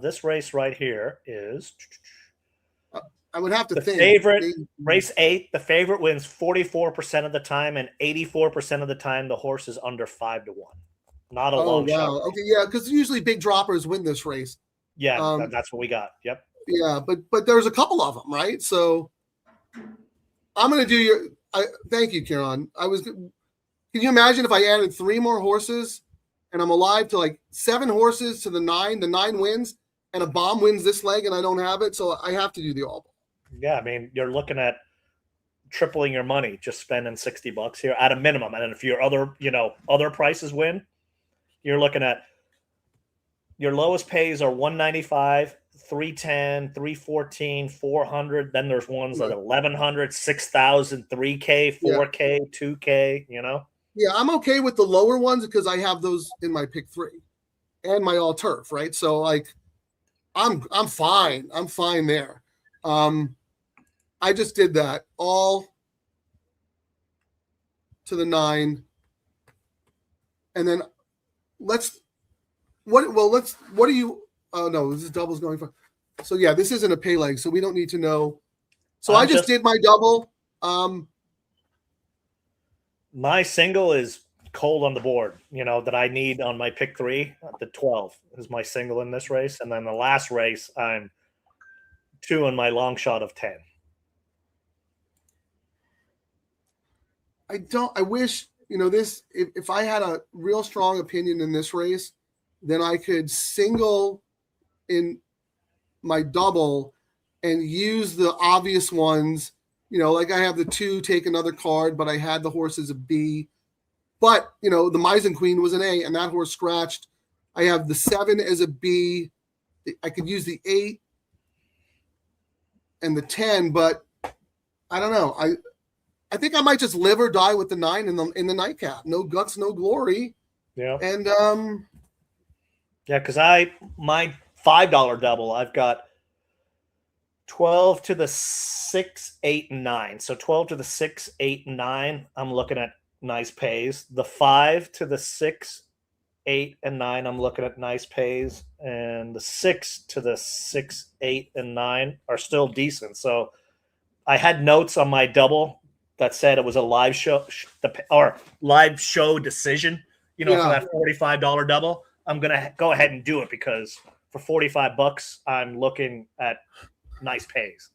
This race right here is I would have to the think. favorite. Race 8. The favorite wins 44% of the time, and 84% of the time the horse is under 5 to 1. Not a long shot. Wow. Okay, yeah, because usually big droppers win this race. Yeah, that's what we got. Yep. Yeah, but there's a couple of them, right? So I'm going to do your. Thank you, Kieran. Can you imagine if I added 3 more horses, and I'm alive to like 7 horses to the 9? The 9 wins, and a bomb wins this leg, and I don't have it, so I have to do the all ball. Yeah, I mean, you're looking at tripling your money just spending $60 here at a minimum, and then if your other prices win, you're looking at your lowest pays are $195, $310, $314, $400. Then there's ones that are $1,100, $6,000, $3K, $4K, $2K. Yeah, I'm okay with the lower ones because I have those in my pick 3 and my all turf, right? So like, I'm fine. I'm fine there. I just did that all to the 9, and then what do you? Oh no, this is doubles going for. So yeah, this isn't a pay leg, so we don't need to know. So I just did my double. My single is cold on the board, that I need on my pick 3. The 12 is my single in this race, and then the last race I'm 2 in my long shot of 10. I wish, this, if I had a real strong opinion in this race, then I could single in my double and use the obvious ones, like I have the 2 take another card, but I had the horse as a B. But, the Meissen Queen was an A, and that horse scratched. I have the 7 as a B. I could use the 8 and the 10, but I don't know. I think I might just live or die with the 9 in the nightcap. No guts, no glory. Yeah. And yeah, because my $5 double, I've got 12 to the 6, 8, and 9. So 12 to the 6, 8, and 9, I'm looking at nice pays. The 5 to the 6, 8, and 9, I'm looking at nice pays. And the 6 to the 6, 8, and 9 are still decent. So I had notes on my double that said it was a live show or live show decision, for that $45 double. I'm going to go ahead and do it because for $45, I'm looking at nice pays.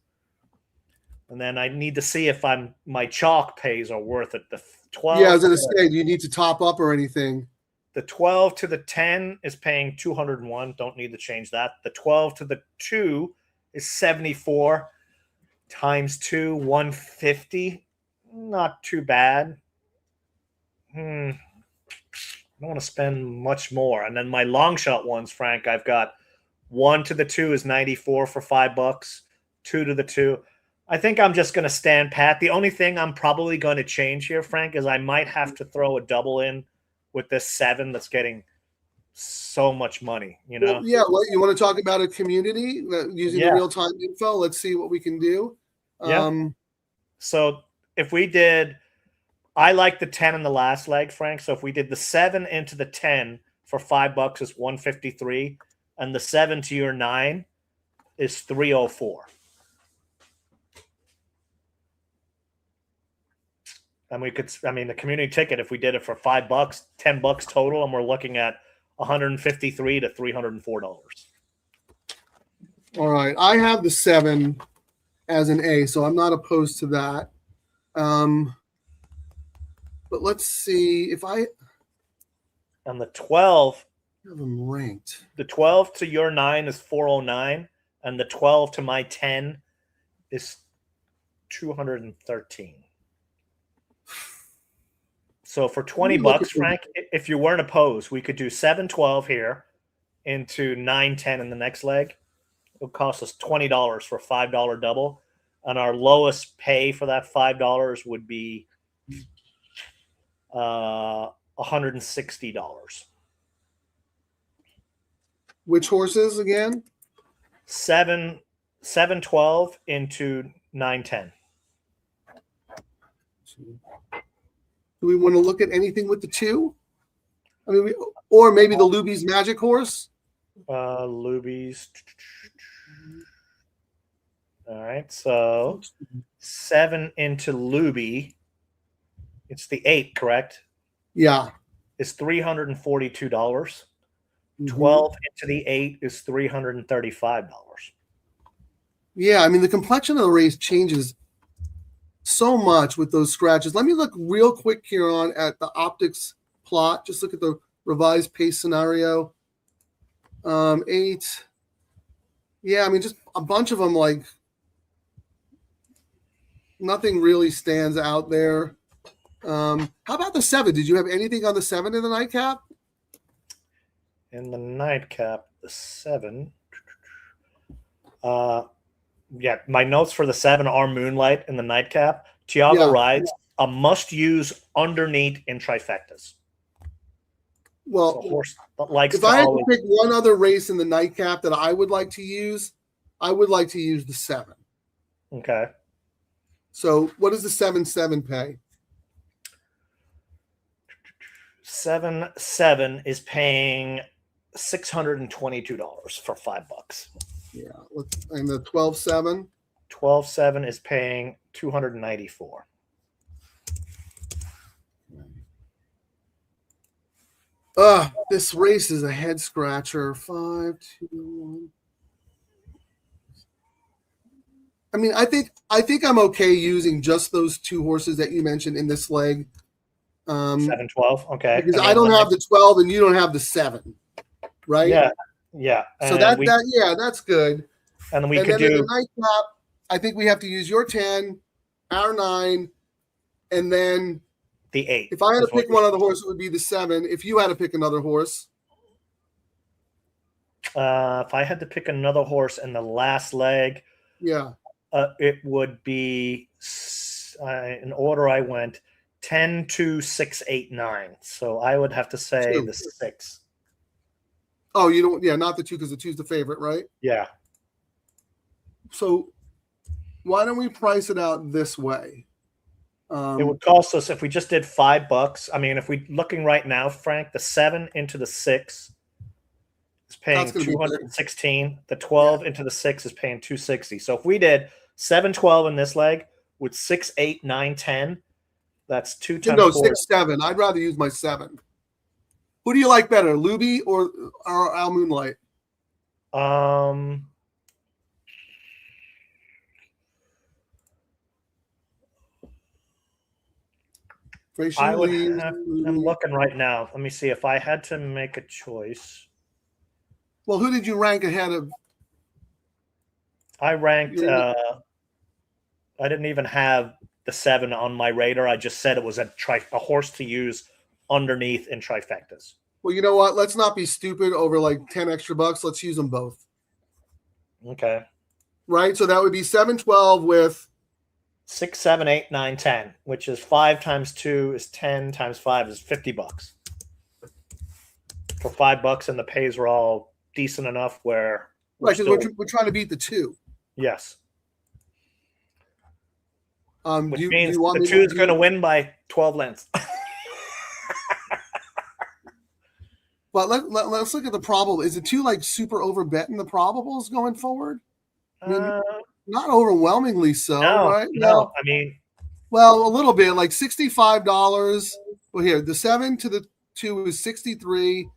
And then I need to see if my chalk pays are worth it. The 12. Yeah, I was going to say, do you need to top up or anything? The 12 to the 10 is paying 201. Don't need to change that. The 12 to the 2 is 74 times 2, 150. Not too bad. I don't want to spend much more. And then my long shot ones, Frank, I've got 1 to the 2 is 94 for $5. 2 to the 2. I think I'm just going to stand pat. The only thing I'm probably going to change here, Frank, is I might have to throw a double in with this 7 that's getting so much money, Well, yeah. What you want to talk about a community using the real-time info? Let's see what we can do. So if we did, I like the 10 in the last leg, Frank. So if we did the 7 into the 10 for $5 is 153, and the 7 to your 9 is 304. And we could, the community ticket, if we did it for $5, $10 total, and we're looking at $153 to $304. All right. I have the 7 as an A, so I'm not opposed to that. But let's see if I and the 12 have them ranked. The 12 to your 9 is 409, and the 12 to my 10 is 213. So for $20, Frank, if you weren't opposed, we could do 7-12 here into 9-10 in the next leg. It would cost us $20 for a $5 double. And our lowest pay for that $5 would be $160. Which horses again? 7-12 into 9-10. Do we want to look at anything with the 2? I mean, or maybe the Luby's Magic Horse? Lubies. All right, so 7 into Luby. It's the 8, correct? Yeah. Is $342. Mhm. 12 into the 8 is $335. Yeah, I mean the complexion of the race changes so much with those scratches. Let me look real quick here on at the optics plot. Just look at the revised pace scenario. 8. Yeah, I mean just a bunch of them. Like nothing really stands out there. How about the 7? Did you have anything on the 7 in the nightcap? In the nightcap, the 7. Yeah, my notes for the 7 are Moonlight in the nightcap. Tiago rides a must-use underneath in trifectas. Well, so horse likes if to I had always... to pick one other race in the nightcap that I would like to use, I would like to use the 7. Okay. So what does the 7-7 pay? 7-7 is paying $622 for $5. Yeah, and the 12-7? 12-7 is paying $294. This race is a head scratcher. 5, 2, 1. I mean, I think I'm okay using just those 2 horses that you mentioned in this leg. 7-12, okay. Because I don't have the 12 and you don't have the 7, right? Yeah. So that's good. And then we and could then do in the nightcap. I think we have to use your 10, our 9, and then the 8. If I had to pick one other horse, it would be the 7. If you had to pick another horse, if I had to pick another horse in the last leg, it would be in order I went 10, 2, 6, 8, 9. So I would have to say 2. the 6. Oh, you don't? Yeah, not the 2 because the 2's the favorite, right? Yeah. So why don't we price it out this way? It would cost us if we just did $5. I mean, if we looking right now, Frank, the 7 into the 6 is paying 216. The 12 into the 6 is paying 260. So if we did 7-12 in this leg with 6, 8, 9, 10, that's 2 times 4. 6, 7. I'd rather use my 7. Who do you like better, Luby or Al Moonlight? I'm looking right now. Let me see if I had to make a choice. Well, who did you rank ahead of? I ranked. I didn't even have the 7 on my radar. I just said it was a horse to use underneath in trifectas. Well, you know what? Let's not be stupid over like 10 extra bucks. Let's use them both. Okay. Right. So that would be 7-12 with 6, 7, 8, 9, 10, which is 5 times 2 is 10 times 5 is $50. For $5, and the pays were all decent enough where we're trying to beat the 2. Yes. Which means the 2 is going to win by 12 lengths. But let's look at the probable. Is the 2 like super overbetting the probables going forward? I mean, not overwhelmingly so, right? No, I mean, well, a little bit, like $65. Well, here the 7 to the 2 is 63,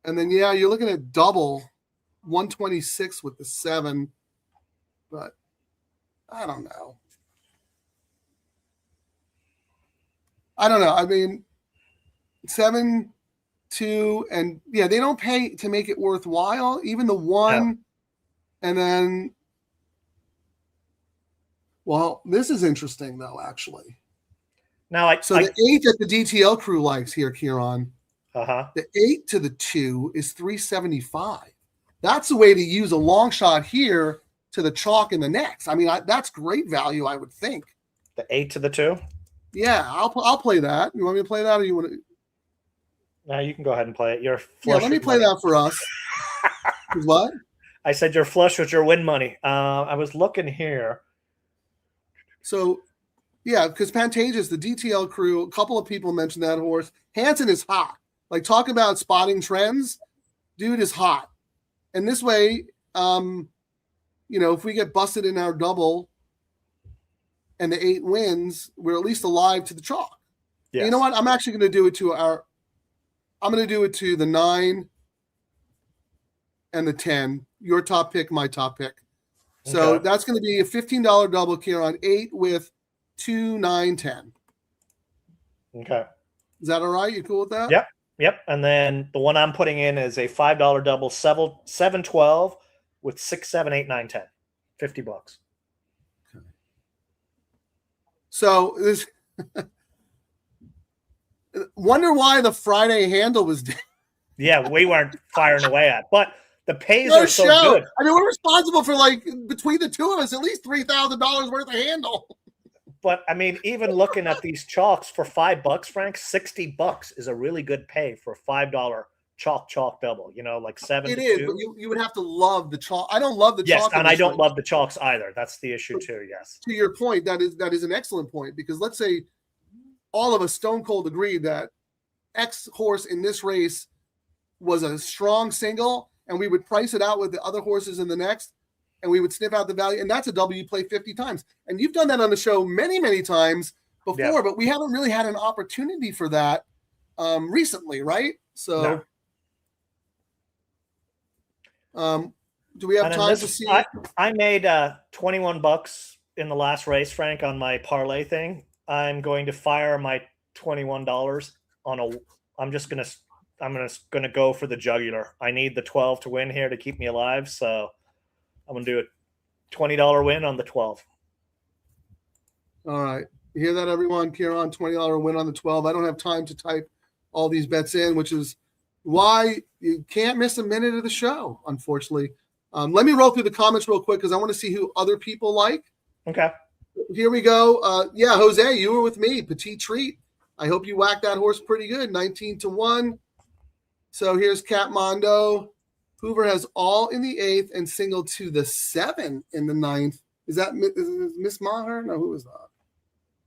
and then you're looking at double 126 with the 7, but I don't know. I mean, 7, 2, and they don't pay to make it worthwhile. Even the 1, and then. Well, this is interesting, though, actually. Now, the 8 that the DTL crew likes here, Kieran. The 8 to the 2 is $375. That's the way to use a long shot here to the chalk in the next. I mean, that's great value, I would think. The 8 to the 2? Yeah, I'll play that. You want me to play that, or you want to? No, you can go ahead and play it. You're flush. Let me play that for us. What? I said you're flush with your win money. I was looking here. So, because Pantages, the DTL crew, a couple of people mentioned that horse. Hansen is hot. Like, talk about spotting trends. Dude is hot. And this way, if we get busted in our double and the 8 wins, we're at least alive to the chalk. Yes. You know what? I'm actually going to do it to the 9 and the 10. Your top pick, my top pick. So that's going to be a $15 double, Kieran, 8 with 2, 9, 10. Okay. Is that all right? You cool with that? Yep. And then the one I'm putting in is a $5 double, 7, 12 with 6, 7, 8, 9, 10. $50. Okay. So this wonder why the Friday handle was down. Yeah, we weren't firing away at, but the pays are so good. I mean, we're responsible for between the two of us, at least $3,000 worth of handle. But I mean, even looking at these chalks for $5, Frank, $60 is a really good pay for a $5 chalk double. Like 7. It is, but you would have to love the chalk. I don't love the chalk. Yes, and I don't love the chalks either. That's the issue too. Yes. To your point, that is an excellent point, because let's say all of us stone cold agreed that X horse in this race was a strong single, and we would price it out with the other horses in the next, and we would sniff out the value, and that's a double you play 50 times. And you've done that on the show many, many times before, but we haven't really had an opportunity for that recently, right? So do we have time to see? I made $21 in the last race, Frank, on my parlay thing. I'm going to fire my $21 on I'm gonna go for the jugular. I need the 12 to win here to keep me alive, so I'm gonna do a $20 win on the 12. All right, you hear that, everyone? Kieran, $20 win on the 12. I don't have time to type all these bets in, which is why you can't miss a minute of the show, unfortunately. Let me roll through the comments real quick because I want to see who other people like. Okay. Here we go. Jose, you were with me. Petit treat. I hope you whacked that horse pretty good. 19-1. So here's Catmondo. Hoover has all in the 8th and single to the 7 in the 9th. Is Miss Maher? No, who was that?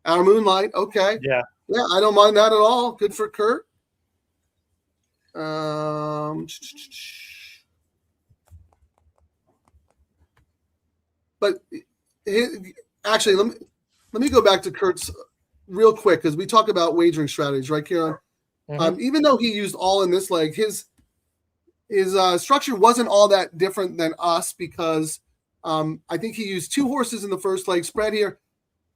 Our Moonlight. Okay. Yeah. Yeah, I don't mind that at all. Good for Kurt. But actually, let me go back to Kurt's real quick, because we talk about wagering strategies, right, Kieran? Mm-hmm. Even though he used all in this leg, his structure wasn't all that different than us, because I think he used 2 horses in the first leg spread here.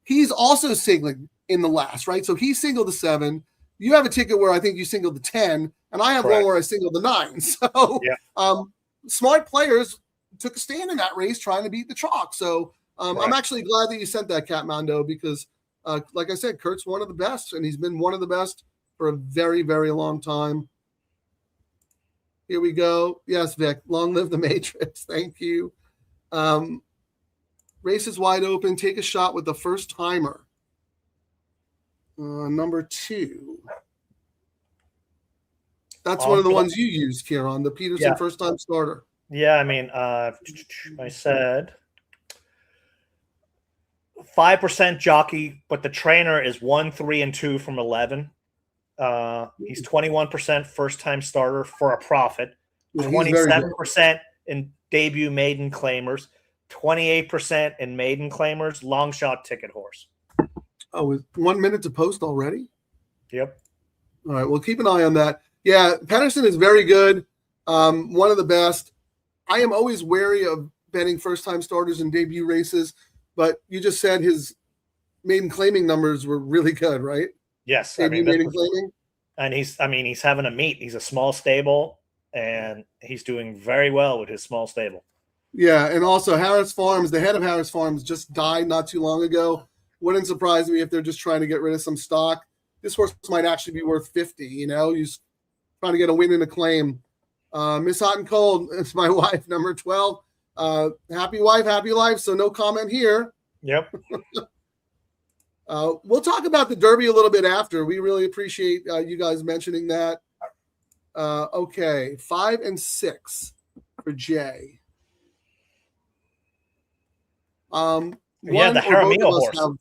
He's also singling in the last, right? So he singled the 7. You have a ticket where I think you singled the 10, and I have one where I singled the 9. So smart players took a stand in that race trying to beat the chalk. So I'm actually glad that you sent that, Catmondo, because like I said, Kurt's one of the best, and he's been one of the best for a very, very long time. Here we go. Yes, Vic, long live the Matrix. Thank you. Race is wide open. Take a shot with the first timer. Number 2. That's one of the ones you used, Kieran, the Peterson first-time starter. Yeah, I mean, I said 5% jockey, but the trainer is 1, 3, and 2 from 11. He's 21% first-time starter for a profit. 27% in debut maiden claimers. 28% in maiden claimers. Long shot ticket horse. Oh, 1 minute to post already? Yep. All right, well, keep an eye on that. Yeah, Patterson is very good. One of the best. I am always wary of betting first-time starters in debut races, but you just said his maiden claiming numbers were really good, right? Yes. Debut maiden claiming. And he's having a meet. He's a small stable, and he's doing very well with his small stable. Yeah, and also Harris Farms, the head of Harris Farms, just died not too long ago. Wouldn't surprise me if they're just trying to get rid of some stock. This horse might actually be worth 50, He's trying to get a win and a claim. Miss Hot and Cold, it's my wife, number 12. Happy wife, happy life, so no comment here. Yep. We'll talk about the Derby a little bit after. We really appreciate you guys mentioning that. Okay, 5 and 6 for Jay. The Jaramillo horse.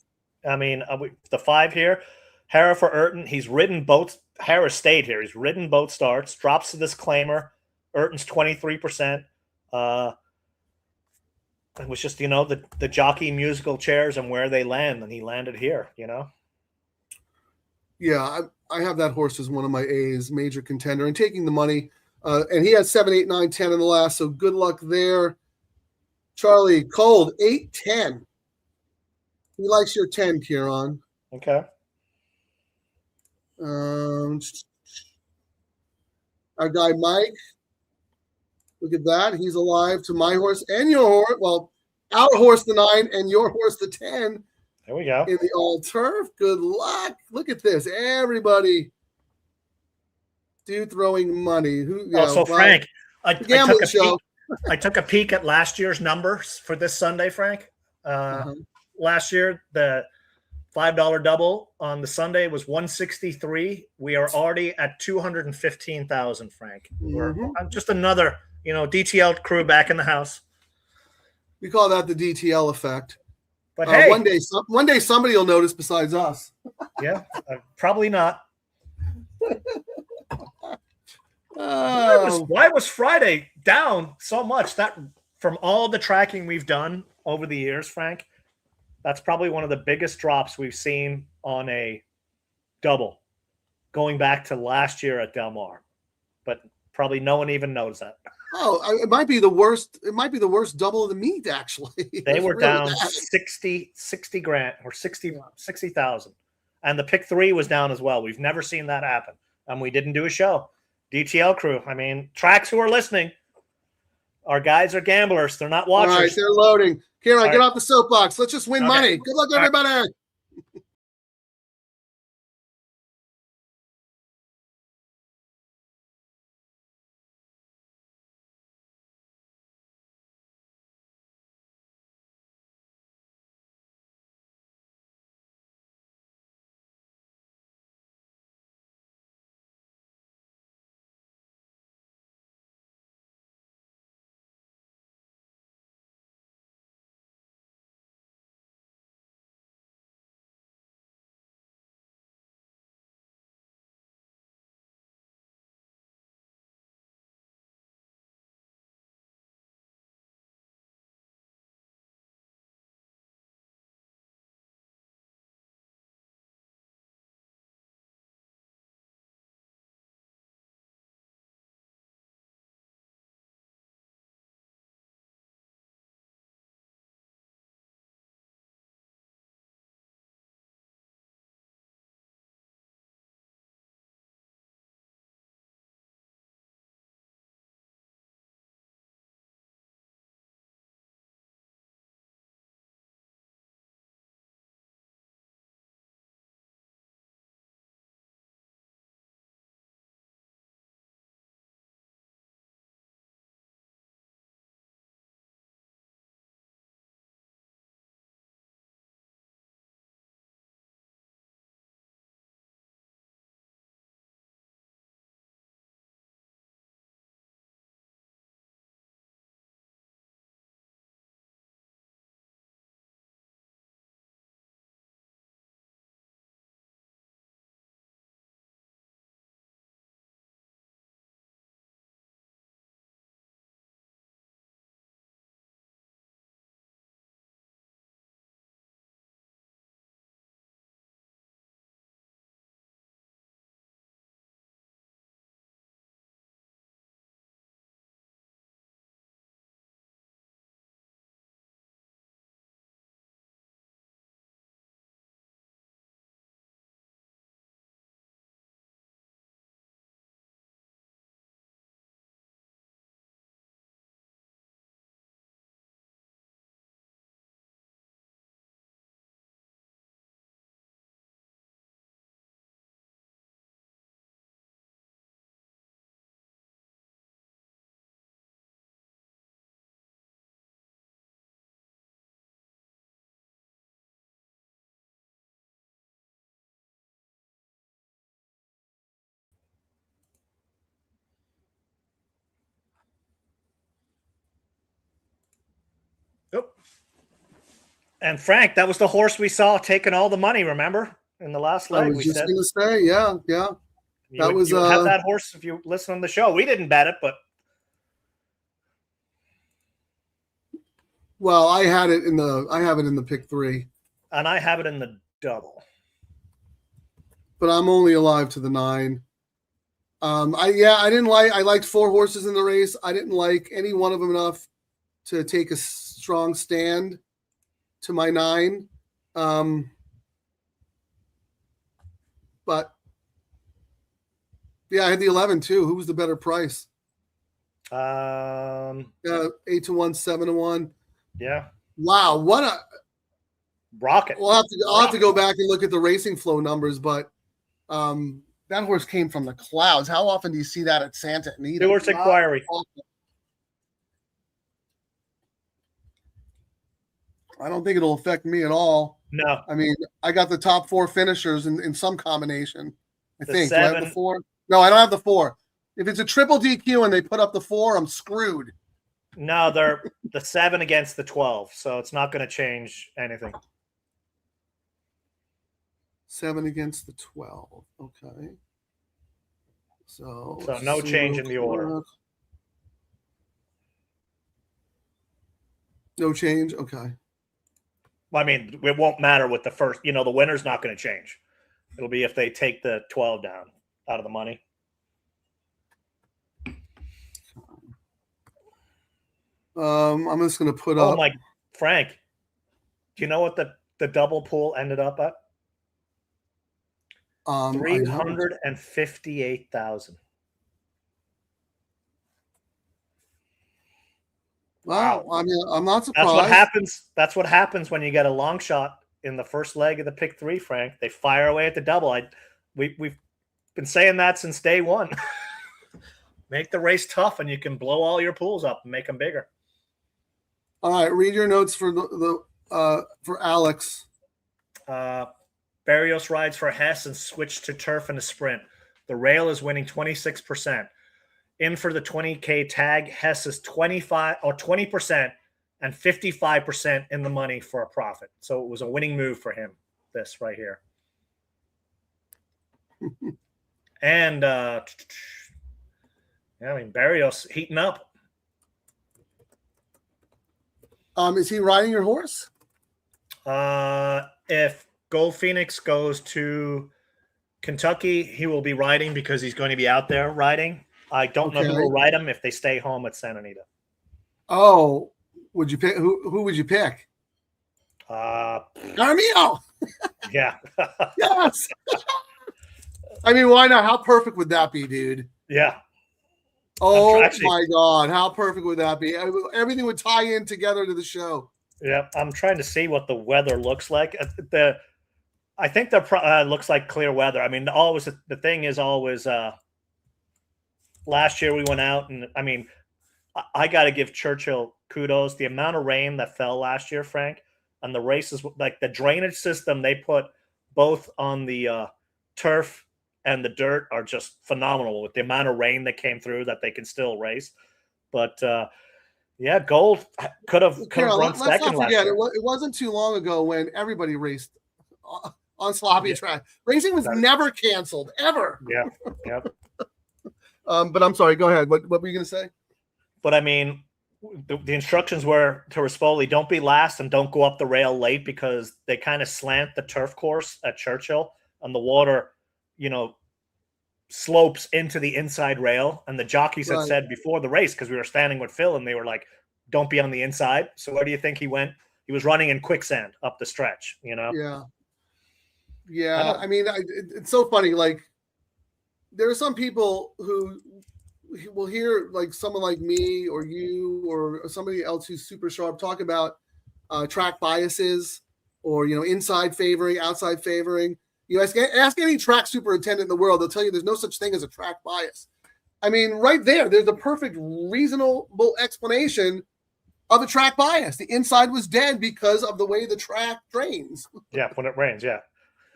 The 5 here, Hara for Urton. He's ridden both. Hara stayed here. He's ridden both starts. Drops to this claimer. Urton's 23%. It was just, the jockey musical chairs and where they land, and he landed here, Yeah, I have that horse as one of my A's, major contender, and taking the money. And he had 7, 8, 9, 10 in the last, so good luck there. Charlie, cold, 8, 10. He likes your 10, Kieran. Okay. Our guy Mike, look at that. He's alive to my horse and your horse. Well, our horse, the 9, and your horse, the 10. There we go. In the all turf. Good luck. Look at this. Everybody throwing money. Frank, I took a peek at last year's numbers for this Sunday, Frank. Last year, the $5 double on the Sunday was 163. We are already at 215,000, Frank. We're just another, DTL crew back in the house. We call that the DTL effect. But hey, one day somebody will notice besides us. Yeah, probably not. Oh. Why was Friday down so much? That from all the tracking we've done over the years, Frank, that's probably one of the biggest drops we've seen on a double going back to last year at Del Mar. But probably no one even knows that. Oh, it might be the worst. It might be the worst double of the meet, actually. They were down 60 grand or 60,000. And the pick 3 was down as well. We've never seen that happen. And we didn't do a show. DTL crew. I mean, tracks who are listening. Our guys are gamblers. They're not watchers. All right, they're loading. Kieran, get off the soapbox. Let's just win money. Good luck, everybody. Yep. And Frank, that was the horse we saw taking all the money, remember? In the last leg, I was just going to say, yeah. You had that horse if you listen on the show. We didn't bet it, but Well, I have it in the pick 3. And I have it in the double. But I'm only alive to the 9. I liked 4 horses in the race. I didn't like any one of them enough to take a strong stand to my 9. But yeah, I had the 11 too. Who was the better price? 8 to 1, 7 to 1. Yeah. Wow, what a rocket! I'll have to go back and look at the racing flow numbers, but that horse came from the clouds. How often do you see that at Santa Anita? Stewart's Inquiry. I don't think it'll affect me at all. No. I mean, I got the top 4 finishers in some combination. I think. 7. Do I have the 4? No, I don't have the 4. If it's a triple DQ and they put up the 4, I'm screwed. No, they're the 7 against the 12, so it's not going to change anything. 7 against the 12. Okay. So no change in the order. No change. Okay. I mean, it won't matter with the first. The winner's not going to change. It'll be if they take the 12 down out of the money. I'm just going to put up. Oh my, Frank. Do you know what the double pool ended up at? 358,000. Wow. I mean, I'm not surprised. That's what happens when you get a long shot in the first leg of the pick 3, Frank. They fire away at the double. We've been saying that since day one. Make the race tough, and you can blow all your pools up and make them bigger. All right, read your notes for for Alex. Barrios rides for Hess and switched to turf in a sprint. The rail is winning 26%. In for the 20K tag, Hess is 20% and 55% in the money for a profit. So it was a winning move for him, this right here. And Barrios heating up. Is he riding your horse? If Gold Phoenix goes to Kentucky, he will be riding because he's going to be out there riding. I don't know who will ride him if they stay home at Santa Anita. Oh, would you pick? Who would you pick? Garmino. Yeah. Yes. I mean, why not? How perfect would that be, dude? Yeah. Oh my God, how perfect would that be? Everything would tie in together to the show. Yeah, I'm trying to see what the weather looks like. I think looks like clear weather. I mean, always the thing is always. Last year we went out, and I mean, I got to give Churchill kudos. The amount of rain that fell last year, Frank, and the races, like the drainage system they put both on the turf and the dirt are just phenomenal with the amount of rain that came through that they can still race. But yeah, Gold could have run second. Let's not forget, it wasn't too long ago when everybody raced on sloppy track. Racing was never canceled, ever. Yeah, yeah. But I'm sorry. Go ahead. What were you going to say? But I mean, the instructions were to Rispoli, don't be last and don't go up the rail late because they kind of slant the turf course at Churchill and the water, slopes into the inside rail. And the jockeys had said before the race, because we were standing with Phil and they were like, don't be on the inside. So where do you think he went? He was running in quicksand up the stretch, Yeah. Yeah. I mean, it's so funny. Like, there are some people who will hear like someone like me or you or somebody else who's super sharp talk about track biases or, inside favoring, outside favoring. Ask any track superintendent in the world. They'll tell you there's no such thing as a track bias. I mean, right there's a perfect, reasonable explanation of a track bias. The inside was dead because of the way the track drains. Yeah, when it rains, yeah.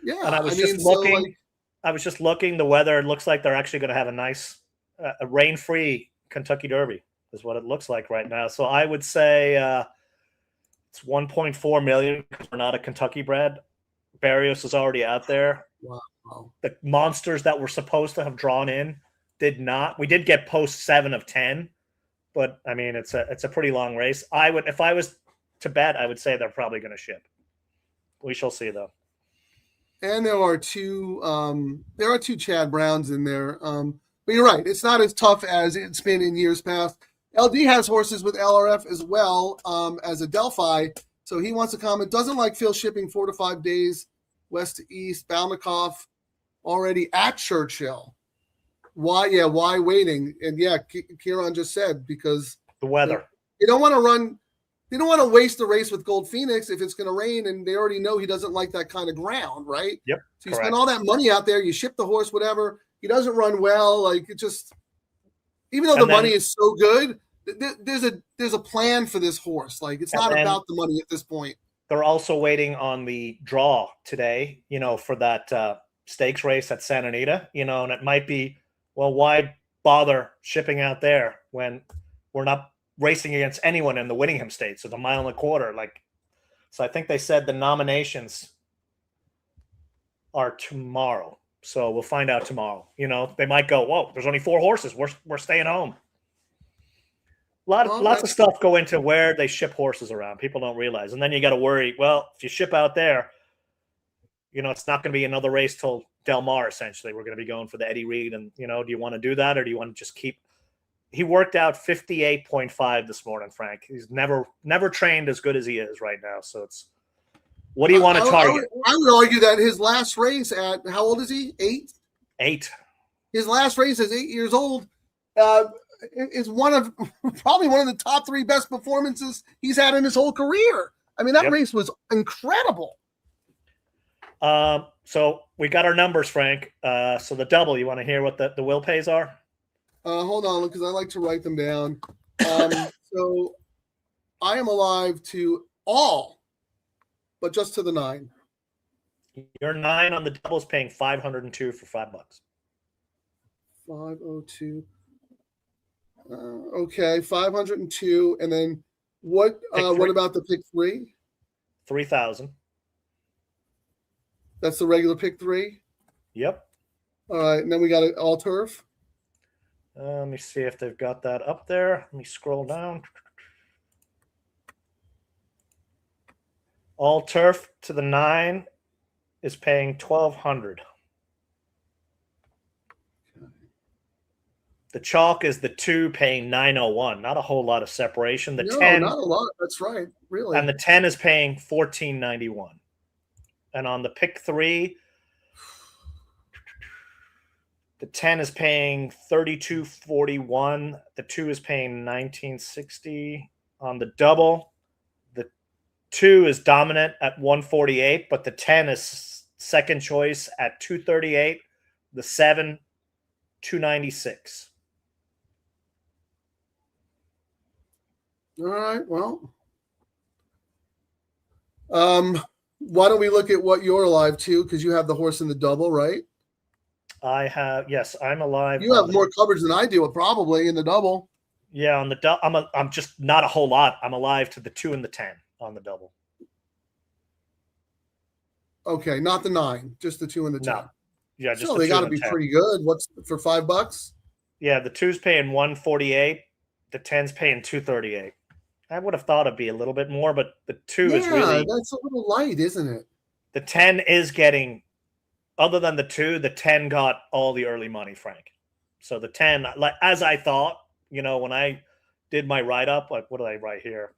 Yeah, and I was looking. I was just looking. The weather looks like they're actually going to have a nice, a rain-free Kentucky Derby is what it looks like right now. So I would say it's 1.4 million because we're not a Kentucky bred. Barrios is already out there. Wow. The monsters that were supposed to have drawn in did not. We did get post 7 of 10, but I mean it's a pretty long race. If I was to bet, I would say they're probably going to ship. We shall see, though. And there are two Chad Browns in there. But you're right. It's not as tough as it's been in years past. LD has horses with LRF as well as a Delphi. So he wants to comment. Doesn't like Phil shipping 4 to 5 days west to east. Balnikoff already at Churchill. Why? Yeah. Why waiting? And yeah, Kieran just said, because the weather. You don't want to run. You don't want to waste the race with Gold Phoenix if it's going to rain, and they already know he doesn't like that kind of ground, right? Yep. So you spend all that money out there, you ship the horse, whatever. He doesn't run well. Like, it just, even though the money is so good, there's a plan for this horse. Like, it's not about the money at this point. They're also waiting on the draw today, for that stakes race at Santa Anita, and it might be, well, why bother shipping out there when we're not racing against anyone in the Whittingham State? So the 1.25 miles. So I think they said the nominations are tomorrow. So we'll find out tomorrow. They might go, whoa, there's only 4 horses. We're staying home. Lots of stuff go into where they ship horses around. People don't realize. And then you got to worry, well, if you ship out there, it's not going to be another race till Del Mar, essentially. We're going to be going for the Eddie Reed. And, do you want to do that, or do you want to just keep? He worked out 58.5 this morning, Frank. He's never trained as good as he is right now. So it's, what do you want to target? I would argue that his last race at, how old is he? 8? 8. His last race is 8 years old. Is probably one of the top 3 best performances he's had in his whole career. I mean, that race was incredible. So we got our numbers, Frank. So the double, you want to hear what the will pays are? Hold on, because I like to write them down. So I am alive to all, but just to the 9. Your 9 on the double is paying $502 for $5. 502. Okay, 502, and then what? What about the pick 3? 3,000. That's the regular pick 3. Yep. All right, and then we got it all turf. Let me see if they've got that up there. Let me scroll down. All turf to the 9 is paying $1,200. The chalk is the 2 paying $901. Not a whole lot of separation. The 10, not a lot. That's right, really. And the 10 is paying $1,491. And on the pick 3, the 10 is paying $32.41. The 2 is paying $19.60. On the double, the 2 is dominant at $148, but the 10 is second choice at $238. The 7, $296. All right. Well, why don't we look at what you're alive to? Because you have the horse in the double, right? I have, yes, I'm alive. You have more coverage than I do, probably, in the double. Yeah, on the double, I'm just not a whole lot. I'm alive to the 2 and the 10 on the double. Okay, not the 9, just the 2 and the 10. No. Yeah, just so the they 2 got to and the be 10. pretty good. What's for $5? Yeah, the 2's paying $148. The 10's paying $238. I would have thought it'd be a little bit more, but the 2 is really. That's a little light, isn't it? The 10 is getting, other than the 2, the 10 got all the early money, Frank. So the 10, like as I thought, when I did my write up, like what did I write here?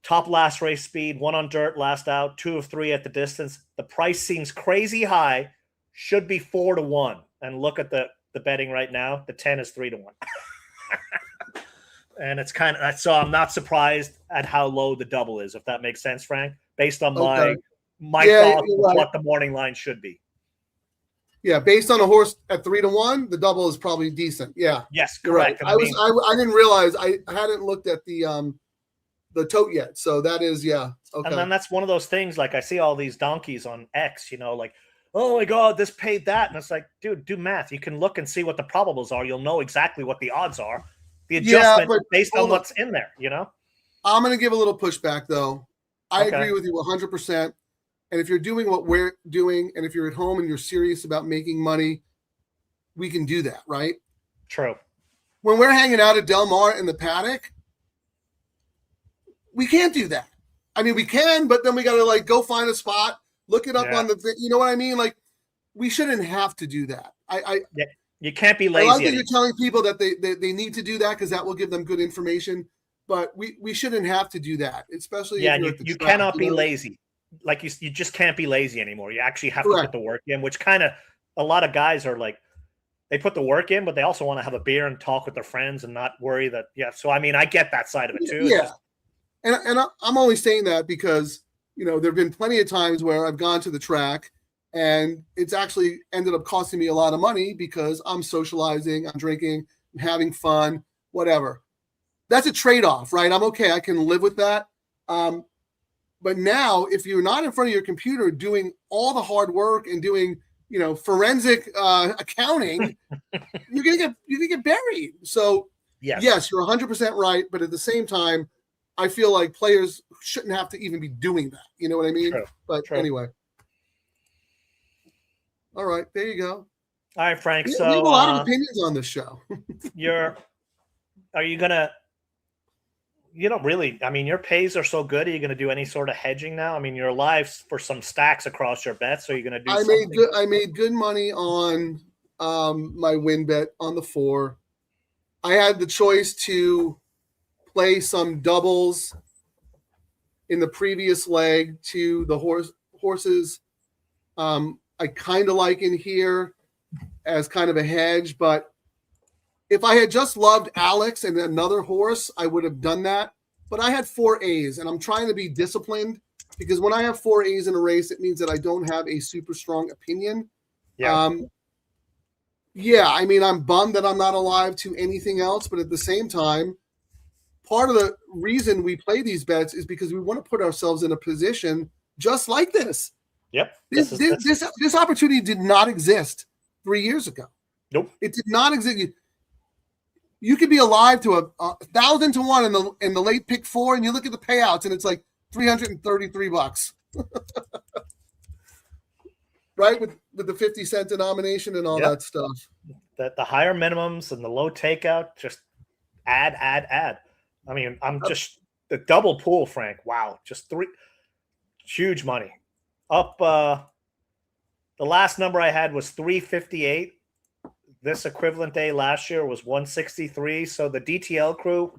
Top last race speed, 1 on dirt, last out, 2 of 3 at the distance. The price seems crazy high, should be 4 to 1. And look at the betting right now. The 10 is 3 to 1. And it's kind of, so I'm not surprised at how low the double is, if that makes sense, Frank, based on my thoughts of what the morning line should be. Yeah, based on a horse at 3 to 1, the double is probably decent. Yeah. Yes, correct. Right. I didn't realize I hadn't looked at the tote yet. So that is, yeah. Okay. And then that's one of those things, like I see all these donkeys on X, like, oh my God, this paid that. And it's like, dude, do math. You can look and see what the probables are. You'll know exactly what the odds are. The adjustment is based on what's in there, I'm going to give a little pushback, though. I agree with you 100%. And if you're doing what we're doing, and if you're at home and you're serious about making money, we can do that, right? True. When we're hanging out at Del Mar in the paddock, we can't do that. I mean, we can, but then we got to like go find a spot, look it up on the thing. You know what I mean? Like, we shouldn't have to do that. You can't be lazy. I like that you're telling people that they need to do that because that will give them good information. But we shouldn't have to do that, especially if you cannot be lazy. Like you just can't be lazy anymore. You actually have to put the work in, which kind of a lot of guys are like, they put the work in, but they also want to have a beer and talk with their friends and not worry that, So, I mean, I get that side of it too. Yeah. And I'm only saying that because, there have been plenty of times where I've gone to the track and it's actually ended up costing me a lot of money because I'm socializing, I'm drinking, I'm having fun, whatever. That's a trade-off, right? I'm okay. I can live with that. But now if you're not in front of your computer doing all the hard work and doing, forensic accounting, you're gonna get buried. So yes, you're 100% right. But at the same time, I feel like players shouldn't have to even be doing that. You know what I mean? True. But anyway. All right, there you go. All right, Frank. We So have a lot of opinions on this show. Are you gonna? You don't really. I mean, your pays are so good. Are you going to do any sort of hedging now? I mean, you're live for some stacks across your bets. So you're going to do. I made good money on my win bet on the 4. I had the choice to play some doubles in the previous leg to the horses. I kind of like in here as kind of a hedge, but if I had just loved Alex and another horse, I would have done that. But I had 4 A's, and I'm trying to be disciplined because when I have 4 A's in a race, it means that I don't have a super strong opinion. Yeah. I mean, I'm bummed that I'm not alive to anything else, but at the same time, part of the reason we play these bets is because we want to put ourselves in a position just like this. Yep. This opportunity did not exist 3 years ago. Nope. It did not exist. You could be alive to a 1,000 to 1 in the late pick 4, and you look at the payouts, and it's like $333, right? With the 50-cent denomination and all that stuff. The higher minimums and the low takeout, just add. I mean, I'm just the double pool, Frank. Wow, just huge money. Up. The last number I had was 358. This equivalent day last year was 163. So the DTL crew,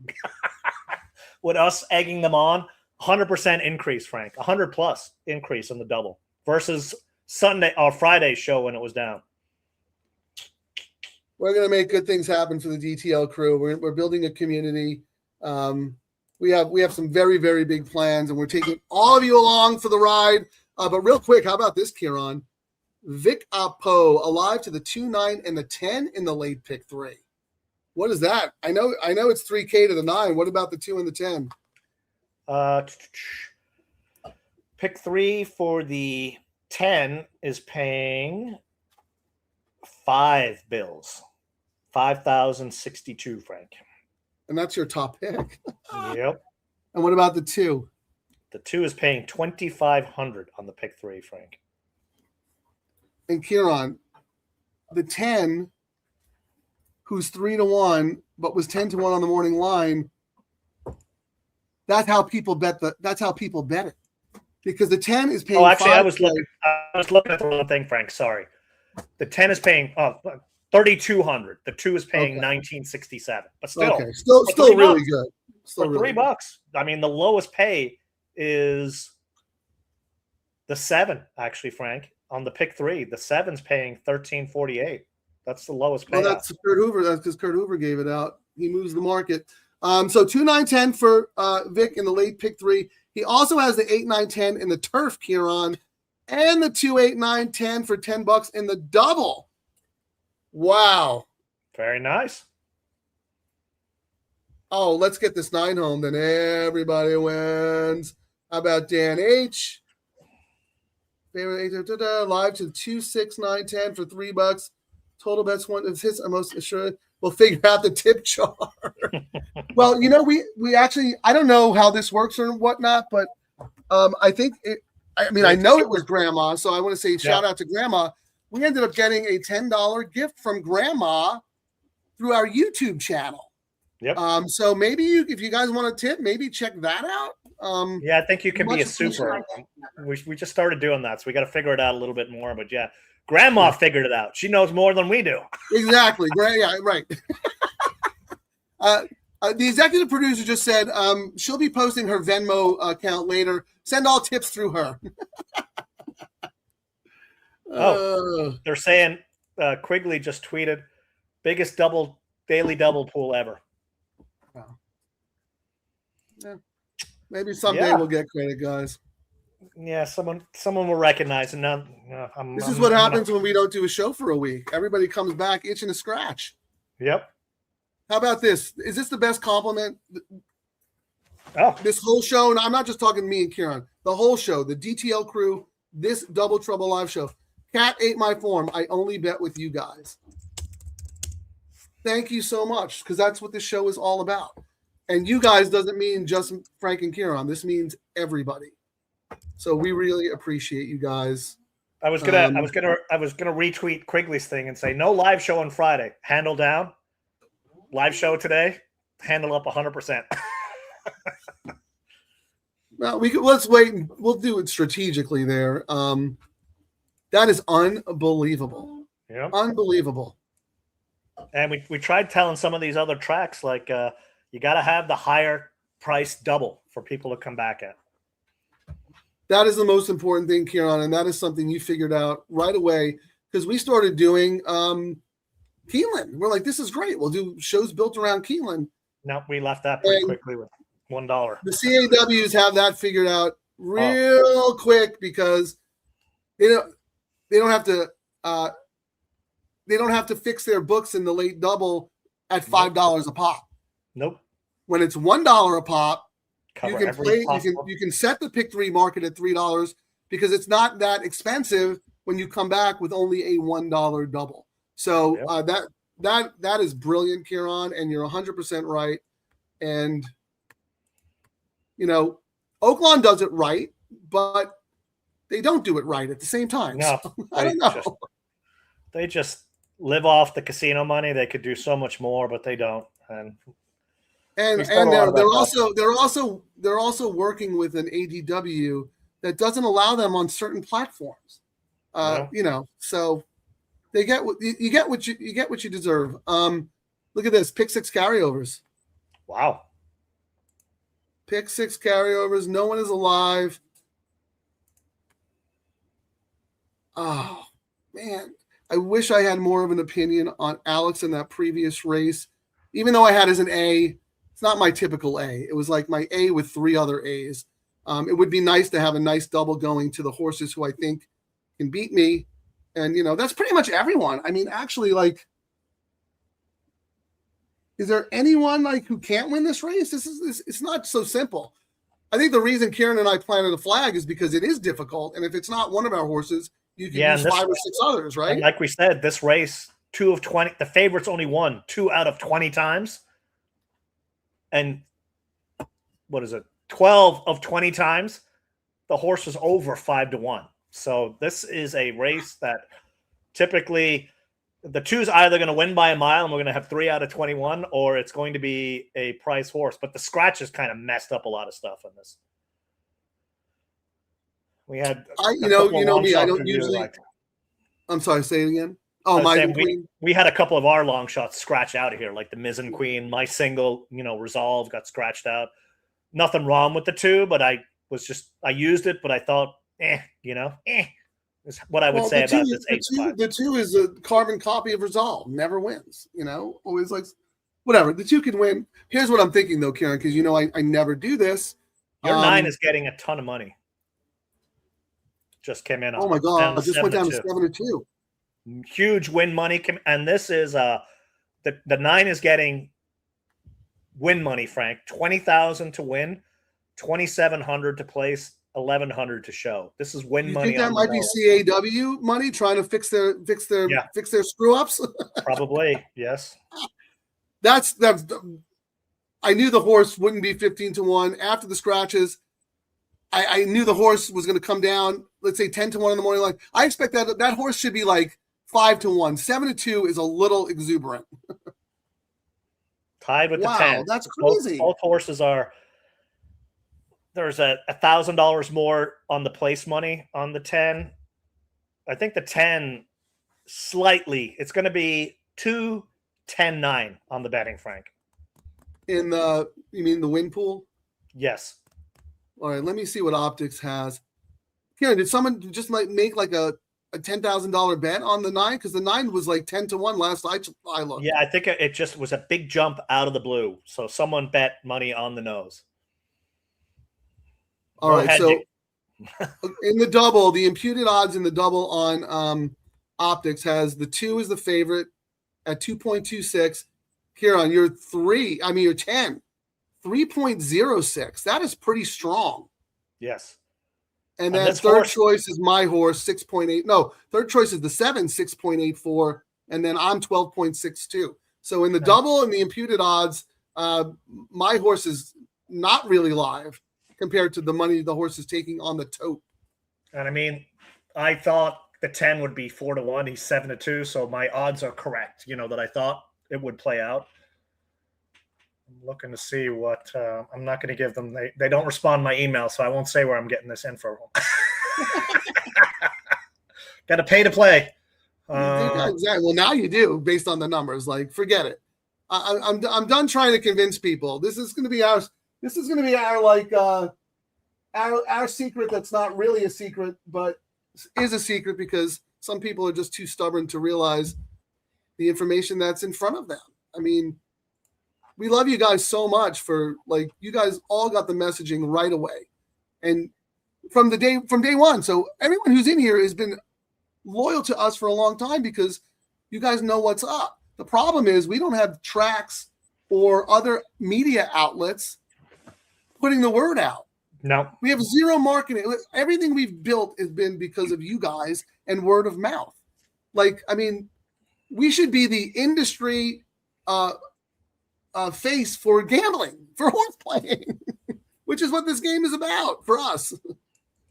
with us egging them on, 100% increase, Frank. 100 plus increase in the double versus Sunday or Friday's show when it was down. We're going to make good things happen for the DTL crew. We're building a community. We have some very, very big plans, and we're taking all of you along for the ride. But real quick, how about this, Kieran? Vic Apo alive to the 2, 9, and the 10 in the late pick 3. What is that? I know it's 3K to the 9. What about the 2 and the 10? Pick 3 for the 10 is paying 5 bills. 5,062, Frank. And that's your top pick. Yep. And what about the 2? The 2 is paying 2,500 on the pick 3, Frank. And Kieran, the 10, who's 3 to 1, but was 10 to 1 on the morning line. That's how people bet it. Because the 10 is paying. Oh, actually, I was looking at the wrong thing, Frank. Sorry. The 10 is paying 3,200. The 2 is paying 1,967. But still, still really good. Still for $3. I mean, the lowest pay is the 7, actually, Frank. On the pick 3, the 7's paying 1,348. That's the lowest pay. Well, that's Kurt Hoover. That's because Kurt Hoover gave it out. He moves the market. So 2, 9, 10 for Vic in the late pick 3. He also has the 8, 9, 10 in the turf, Kieran, and the 2, 8, 9, 10 for $10 in the double. Wow. Very nice. Oh, let's get this 9 home. Then everybody wins. How about Dan H? Live to 2, 6, 9, 10 for $3. Total bets one of his most assured. We'll figure out the tip jar. Well, we actually, I don't know how this works or whatnot, but I think I know it was Grandma, so I want to say shout out to Grandma. We ended up getting a $10 gift from Grandma through our YouTube channel. Yep. So maybe if you guys want a tip, maybe check that out. Yeah, I think you can be a Much super. We just started doing that, so we got to figure it out a little bit more. But yeah, Grandma figured it out. She knows more than we do. Exactly. Yeah, right. The executive producer just said she'll be posting her Venmo account later. Send all tips through her. They're saying Quigley just tweeted biggest daily double pool ever. Wow. Yeah. Maybe someday we'll get credit, guys. Yeah, someone will recognize. And now this is what happens when we don't do a show for a week. Everybody comes back itching to scratch. Yep. How about this? Is this the best compliment? Oh, this whole show, and I'm not just talking me and Kieran. The whole show, the DTL crew, this Double Trouble live show. Cat ate my form. I only bet with you guys. Thank you so much, because that's what this show is all about. And you guys doesn't mean just Frank and Kieran. This means everybody. So we really appreciate you guys. I was gonna retweet Quigley's thing and say no live show on Friday. Handle down. Live show today. Handle up 100%. Well, let's wait and we'll do it strategically there. That is unbelievable. Yeah, unbelievable. And we tried telling some of these other tracks like you got to have the higher price double for people to come back at. That is the most important thing, Kieran, and that is something you figured out right away because we started doing Keeneland. We're like, this is great. We'll do shows built around Keeneland. No, we left that pretty quickly with $1. The CAWs have that figured out real quick because they don't have to fix their books in the late double at $5 a pop. Nope. When it's $1 a pop, Cover you can play. You can set the pick three market at $3 because it's not that expensive when you come back with only a $1 double. So that is brilliant, Kieran, and you're 100% right. And Oaklawn does it right, but they don't do it right at the same time. No, so, I don't know. They just live off the casino money. They could do so much more, but they don't. And they're also working with an ADW that doesn't allow them on certain platforms. So they get what you get what you deserve. Look at this, pick six carryovers. Wow. Pick six carryovers. No one is alive. Oh man, I wish I had more of an opinion on Alex in that previous race, even though I had as an A. It's not my typical A. It was like my A with three other A's. It would be nice to have a nice double going to the horses who I think can beat me. And, that's pretty much everyone. I mean, actually, is there anyone who can't win this race? It's not so simple. I think the reason Kieran and I planted a flag is because it is difficult. And if it's not one of our horses, you can use 5 or 6 others, right? And like we said, this race, 2 of 20, the favorites only won 2 out of 20 times. And 12 of 20 times, the horse was over 5-1. So this is a race that typically the 2's either going to win by a mile and we're going to have 3 out of 21, or it's going to be a price horse. But the scratches kind of messed up a lot of stuff in this. We had, me. I don't usually. I'm sorry. Say it again. Oh, we had a couple of our long shots scratch out of here, like the Mizzen Queen. My single, Resolve got scratched out. Nothing wrong with the 2, but I used it, but I thought, is what I would say about this 8-5. The 2 is a carbon copy of Resolve. Never wins. Always whatever. The 2 can win. Here's what I'm thinking though, Kieran, because I never do this. Your 9 is getting a ton of money. Just came in. Oh my God! I just went down to 7-2. Huge win money, and this is the 9 is getting win money. Frank, 20,000 to win, 2,700 to place, 1,100 to show. This is win money. You think that might be CAW money trying to fix their screw ups? Probably, yes. That's. I knew the horse wouldn't be 15-1 after the scratches. I knew the horse was going to come down. Let's say 10-1 in the morning. I expect that horse should be 5-1. 7-2 is a little exuberant. Tied with the 10. That's crazy. Both horses are. there's a $1,000 more on the place money on the 10. I think the 10 slightly. It's going to be 2-10-9 on the betting, Frank. In the, you mean the win pool? Yes. All right, let me see what Optics has. Karen, did someone just make like a $10,000 bet on the 9? Because the 9 was like 10-1 last I looked. Yeah, I think it just was a big jump out of the blue. So someone bet money on the nose. All right, so in the double, the imputed odds in the double on Optics has the 2 is the favorite at 2.26. Kieran, you're 10. 3.06. That is pretty strong. Yes. And then third choice is my horse, 6.8. No, third choice is the 7, 6.84. And then I'm 12.62. So in the double and the imputed odds, my horse is not really live compared to the money the horse is taking on the tote. And I mean, I thought the 10 would be 4-1. He's 7-2. So my odds are correct, that I thought it would play out. I'm looking to see what I'm not going to give them. They don't respond to my email, so I won't say where I'm getting this info. Got to pay to play. Exactly. Well, now you do, based on the numbers. Like, forget it. I'm done trying to convince people. This is going to be our. This is going to be our secret. That's not really a secret, but is a secret because some people are just too stubborn to realize the information that's in front of them. I mean, we love you guys so much for you guys all got the messaging right away. And from day one. So everyone who's in here has been loyal to us for a long time because you guys know what's up. The problem is we don't have tracks or other media outlets putting the word out. No. We have zero marketing. Everything we've built has been because of you guys and word of mouth. We should be the industry face for gambling, for horse playing, which is what this game is about for us.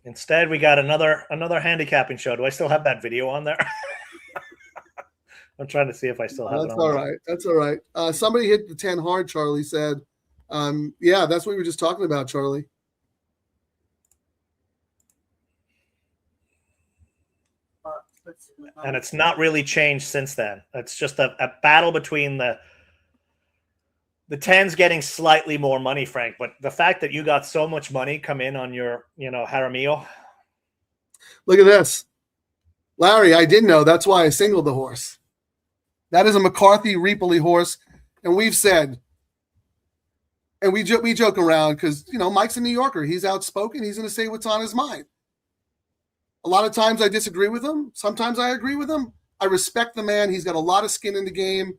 Instead, we got another handicapping show. Do I still have that video on there? I'm trying to see if I still have it on. That's all right. That's all right. Somebody hit the 10 hard, Charlie said. Yeah, that's what we were just talking about, Charlie. And it's not really changed since then. It's just a battle between the 10's getting slightly more money, Frank, but the fact that you got so much money come in on your, Jaramillo. Look at this. Larry, I did know. That's why I singled the horse. That is a McCarthy Reapley horse. And we've said, and we joke around because, Mike's a New Yorker. He's outspoken. He's going to say what's on his mind. A lot of times I disagree with him. Sometimes I agree with him. I respect the man. He's got a lot of skin in the game.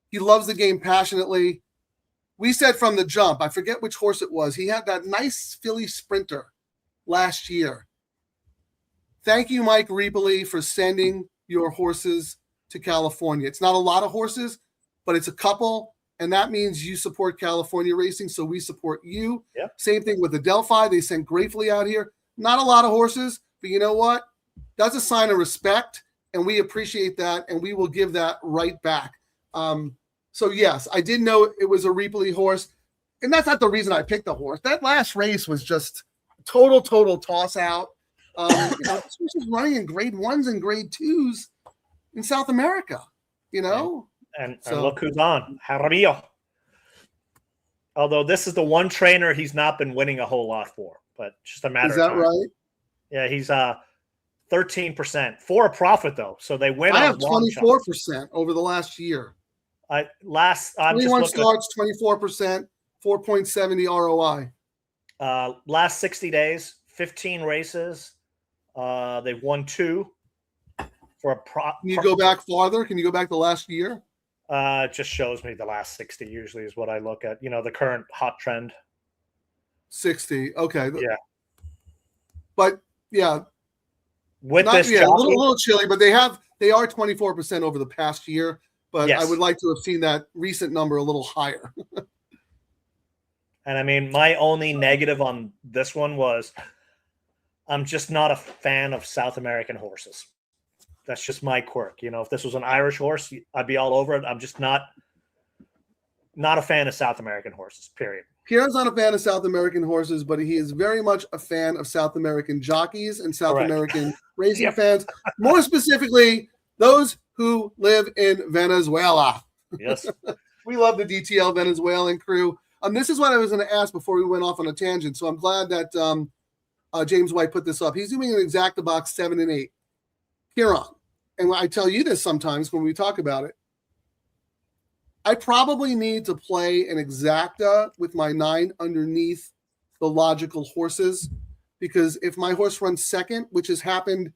He loves the game passionately. We said from the jump, I forget which horse it was. He had that nice filly sprinter last year. Thank you, Mike Reapley, for sending your horses to California. It's not a lot of horses, but it's a couple, and that means you support California racing, so we support you. Yep. Same thing with the Delphi. They sent gratefully out here. Not a lot of horses, but you know what? That's a sign of respect, and we appreciate that, and we will give that right back. So, yes, I did know it was a Reapley horse, and that's not the reason I picked the horse. That last race was just total toss out. This horse is running in grade 1s and grade 2s in South America, And look who's on, Jaramillo. Although this is the one trainer he's not been winning a whole lot for, but just a matter of time. Is that right? Yeah, he's 13% for a profit though. So they win. I have 24% over the last year. I'm 21 just starts, 24%, 4.70 ROI. Last 60 days, 15 races. They've won 2 for a Can you go back farther? Can you go back the last year? It just shows me the last 60 usually is what I look at. The current hot trend. 60. Okay. Yeah. But yeah. With this a little chilly, but they are 24% over the past year. But yes. I would like to have seen that recent number a little higher. And I mean, my only negative on this one was I'm just not a fan of South American horses. That's just my quirk. If this was an Irish horse, I'd be all over it. I'm just not a fan of South American horses, period. Pierre's not a fan of South American horses, but he is very much a fan of South American jockeys and South Correct. American racing Yep. fans. More specifically, those who live in Venezuela. Yes. We love the DTL Venezuelan crew. This is what I was going to ask before we went off on a tangent. So I'm glad that James White put this up. He's doing an exacta box 7 and 8. Kieran, and I tell you this sometimes when we talk about it, I probably need to play an exacta with my 9 underneath the logical horses, because if my horse runs second, which has happened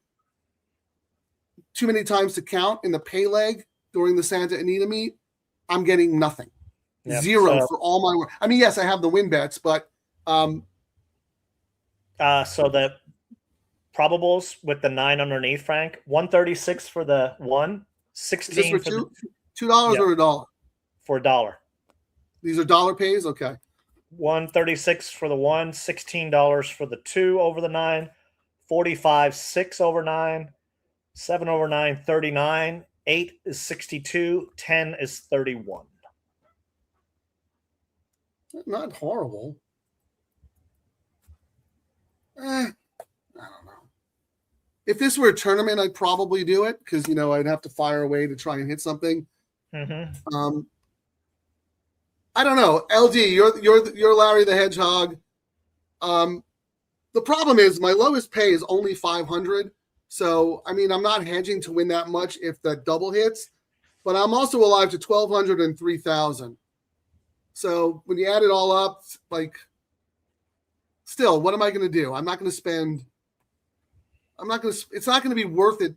too many times to count in the pay leg during the Santa Anita meet, I'm getting nothing. Yep. 0 So- for all my work. I mean, yes, I have the win bets, but So the probables with the 9 underneath, Frank, 136 for the 1, is this 16 for for the, $2 Yeah. or $1? for $1. These are dollar pays? Okay. 136 for the 1, $16 for the 2 over the 9, 45, 6 over 9, 7 over 9, 39, 8 is 62, 10 is 31. Not horrible. I don't know. If this were a tournament, I'd probably do it because, you know, I'd have to fire away to try and hit something. Mm-hmm. I don't know. LD, you're Larry the Hedgehog. The problem is my lowest pay is only 500. So, I mean, I'm not hedging to win that much if that double hits, but I'm also alive to 1,200 and 3,000. So when you add it all up, like, still, what am I going to do? I'm not going to spend. It's not going to be worth it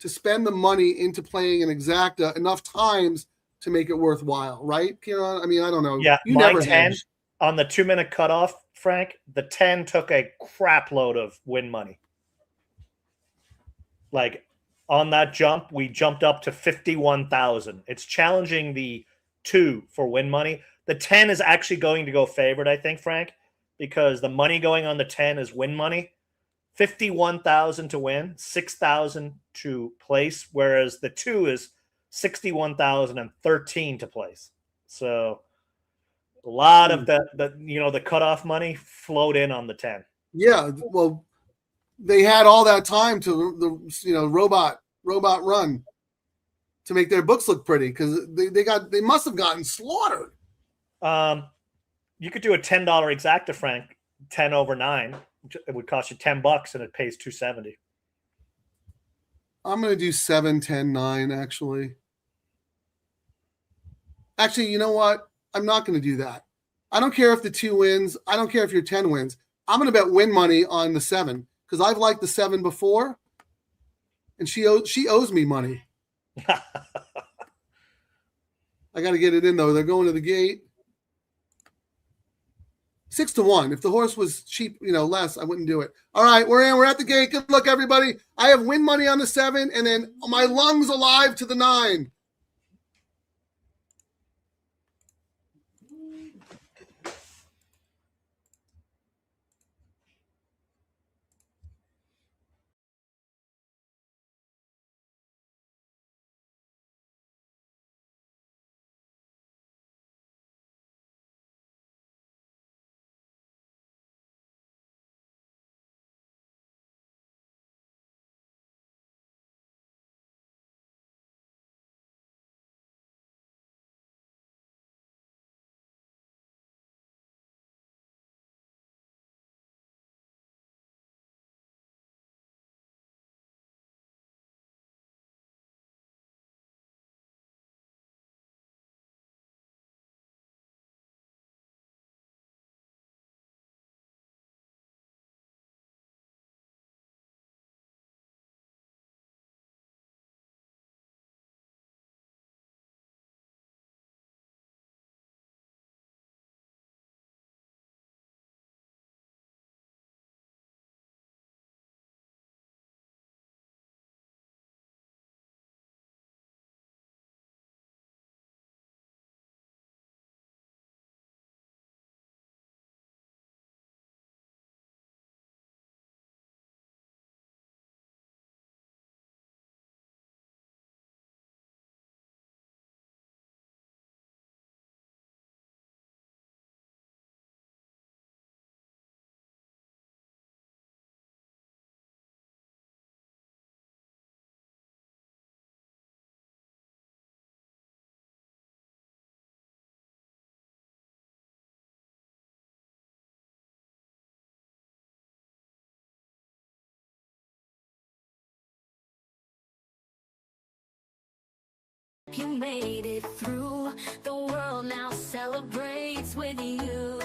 to spend the money into playing an exacta enough times to make it worthwhile, right, Kieran? I mean, I don't know. Yeah, you my never 10 hedge. on the 2-minute cutoff, Frank, the 10 took a crap load of win money. Like on that jump, we jumped up to 51,000. It's challenging the 2 for win money. The 10 is actually going to go favored, I think, Frank, because the money going on the 10 is win money. 51,000 to win, 6,000 to place, whereas the 2 is 61,013 to place. So a lot of the cutoff money flowed in on the 10. Yeah, well, they had all that time to robot run to make their books look pretty because they must have gotten slaughtered. You could do a $10 exacta, Frank, 10 over 9. It would cost you $10 and it pays $270. I'm going to do 7, 10, 9, actually. Actually, you know what? I'm not going to do that. I don't care if the 2 wins. I don't care if your 10 wins. I'm going to bet win money on the 7 because I've liked the 7 before, and she owes me money. I got to get it in, though. They're going to the gate. 6 to 1. If the horse was cheap, less, I wouldn't do it. All right, we're in. We're at the gate. Good luck, everybody. I have win money on the 7, and then my lungs alive to the 9. hope you made it through. The world now celebrates with you.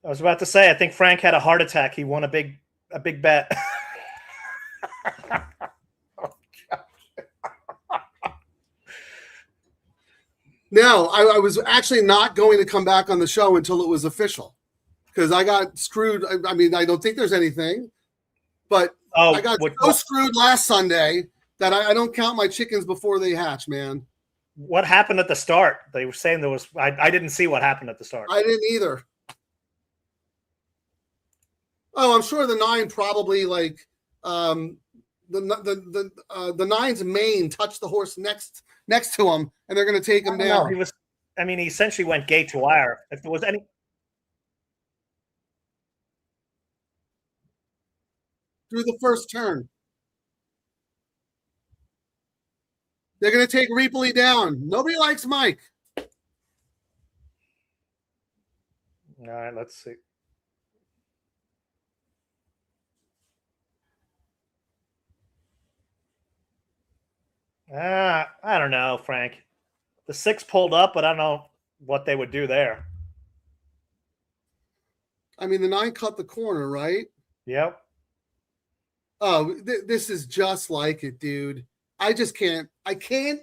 I was about to say, I think Frank had a heart attack. He won a big bet. No, I was actually not going to come back on the show until it was official because I got screwed. I mean, I don't think there's anything, but I got so screwed last Sunday that I don't count my chickens before they hatch, man. What happened at the start? They were saying there was. I didn't see what happened at the start. I didn't either. Oh, I'm sure the 9 probably like the 9's mane touched the horse next to him, and they're going to take him down. No, he was. I mean, he essentially went gate to wire. If there was any. Through the first turn. They're going to take Reapley down. Nobody likes Mike. All right, let's see. I don't know, Frank. The 6 pulled up, but I don't know what they would do there. I mean, the 9 cut the corner, right? Yep. Oh, this is just like it, dude. I just can't. I can't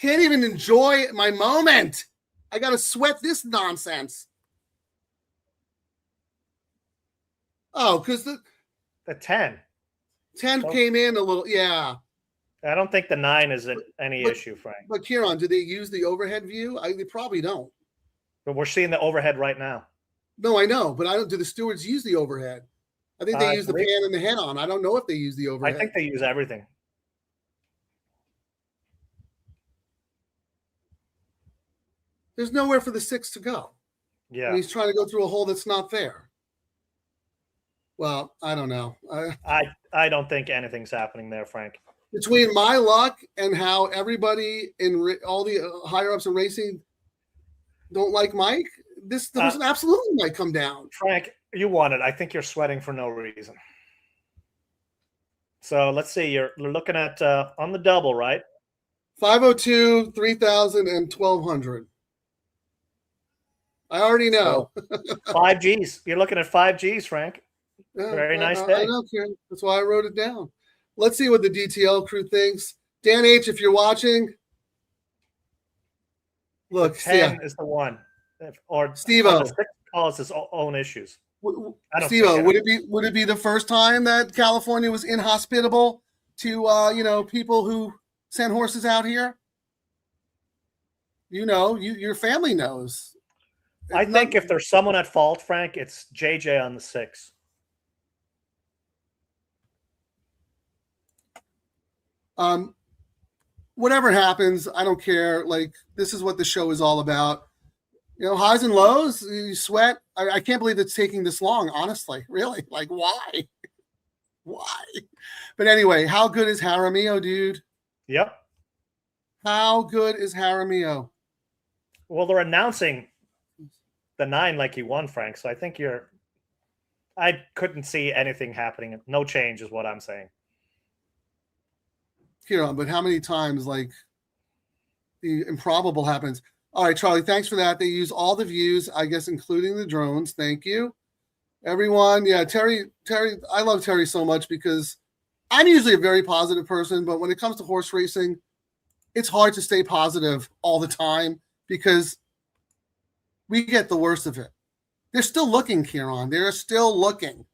even enjoy my moment. I got to sweat this nonsense. Oh, because the 10 came in a little. Yeah. I don't think the 9 is any issue, Frank. But Kieran, do they use the overhead view? They probably don't. But we're seeing the overhead right now. No, I know, but I don't. Do the stewards use the overhead? I think they use the pan and the head on. I don't know if they use the overhead. I think they use everything. There's nowhere for the 6 to go. Yeah. And he's trying to go through a hole that's not there. Well, I don't know. I don't think anything's happening there, Frank. Between my luck and how everybody in all the higher ups in racing don't like Mike, the person absolutely might come down. Frank, you won it. I think you're sweating for no reason. So let's see. You're looking at on the double, right? 502, 3,000, and 1,200. I already know. So, 5 Gs. You're looking at 5 Gs, Frank. Yeah, very nice day. I know, Karen. That's why I wrote it down. Let's see what the DTL crew thinks. Dan H., if you're watching, look, 10 is the one. Or Steve-O. The 6 calls his own issues. Steve-O, would it be the first time that California was inhospitable to people who send horses out here? Your family knows. I think if there's someone at fault, Frank, it's JJ on the 6. Whatever happens, I don't care. Like, this is what the show is all about. Highs and lows, you sweat. I can't believe it's taking this long, honestly. Really? Like, why? Why? But anyway, how good is Jaramillo, dude? Yep. How good is Jaramillo? Well, they're announcing the 9 like he won, Frank. So I think I couldn't see anything happening. No change is what I'm saying. Kieran, but how many times, like, the improbable happens? All right, Charlie, thanks for that. They use all the views, I guess, including the drones. Thank you. Everyone. Yeah, Terry, I love Terry so much because I'm usually a very positive person, but when it comes to horse racing, it's hard to stay positive all the time because we get the worst of it. They're still looking, Kieran. They're still looking.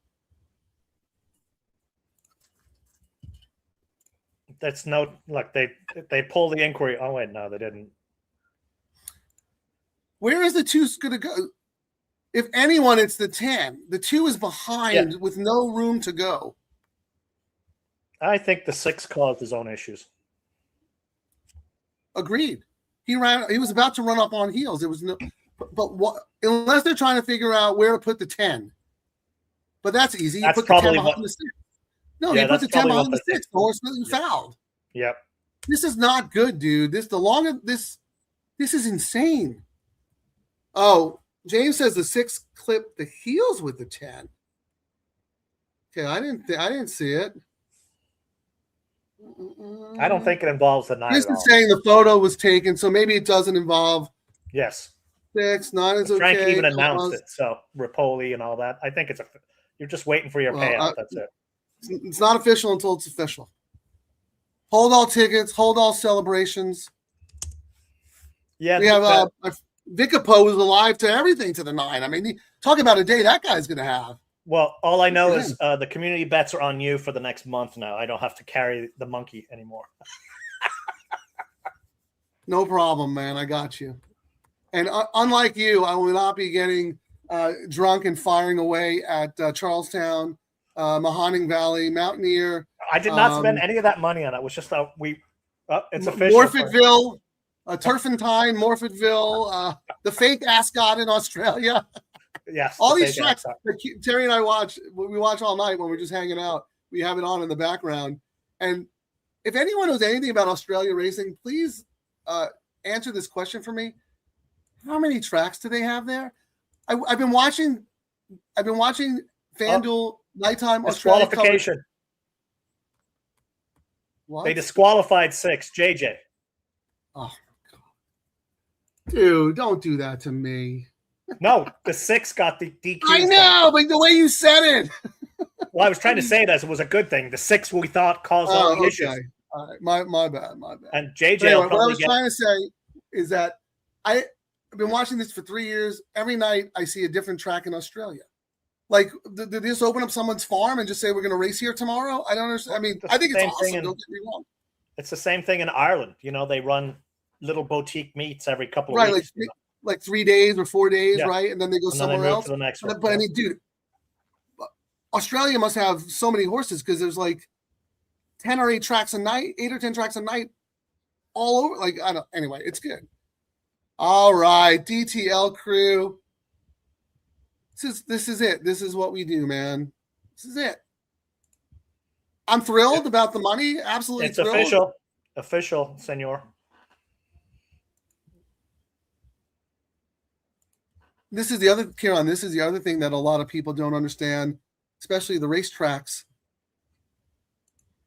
that's no look. They pull the inquiry. Oh wait, no, they didn't. Where is the 2 going to go? If anyone, it's the 10. The 2 is behind with no room to go. I think the 6 caused his own issues. Agreed. He was about to run up on heels. It was no, but what? Unless they're trying to figure out where to put the 10. But that's easy. You That's put the 10 probably behind the 6. No, you put the 10 behind the 6. The horse isn't fouled. Yep. This is not good, dude. This is insane. Oh, James says the 6 clipped the heels with the 10. Okay, I didn't see it. I don't think it involves the 9. This is saying the photo was taken, so maybe it doesn't involve. Yes. 6, 9 is okay. Frank even announced it, so Rapoli and all that. I think you're just waiting for your payout. That's it. It's not official until it's official. Hold all tickets. Hold all celebrations. Yeah, we have Vicapo is alive to everything to the 9. I mean, talk about a day that guy's going to have. Well, all I know is the community bets are on you for the next month now. I don't have to carry the monkey anymore. No problem, man. I got you. And unlike you, I will not be getting drunk and firing away at Charlestown, Mahoning Valley, Mountaineer. I did not spend any of that money on it. It was just it's official. Morfettville, Turfentine, Morfettville, the fake Ascot in Australia. Yes. All these tracks that Terry and I watch all night when we're just hanging out. We have it on in the background. And if anyone knows anything about Australia racing, please answer this question for me. How many tracks do they have there? I've been watching FanDuel nighttime Australia disqualification. What? They disqualified 6, JJ. Oh my God. Dude, don't do that to me. No, the 6 got the DQ. I know, but the way you said it. Well, I was trying to say it as it was a good thing. The 6 we thought caused all the issues. All right. My bad. And JJ. Anyway, what I was trying to say is that I've been watching this for 3 years. Every night I see a different track in Australia. Like, did they just open up someone's farm and just say we're going to race here tomorrow? I don't understand. I mean, I think it's awesome. Don't get me wrong. It's the same thing in Ireland. You know, they run little boutique meets every couple of weeks. Like 3 days or 4 days, right? And then they go somewhere else. To the next one. But I mean, dude, Australia must have so many horses because there's like 10 or 8 tracks a night, 8 or 10 tracks a night all over. Like, I don't, anyway, it's good. All right, DTL Crew. This is it. This is what we do, man. This is it. I'm thrilled about the money. Absolutely it's thrilled. Official, senor. This is the other, Kieran, this is the other thing that a lot of people don't understand, especially the racetracks.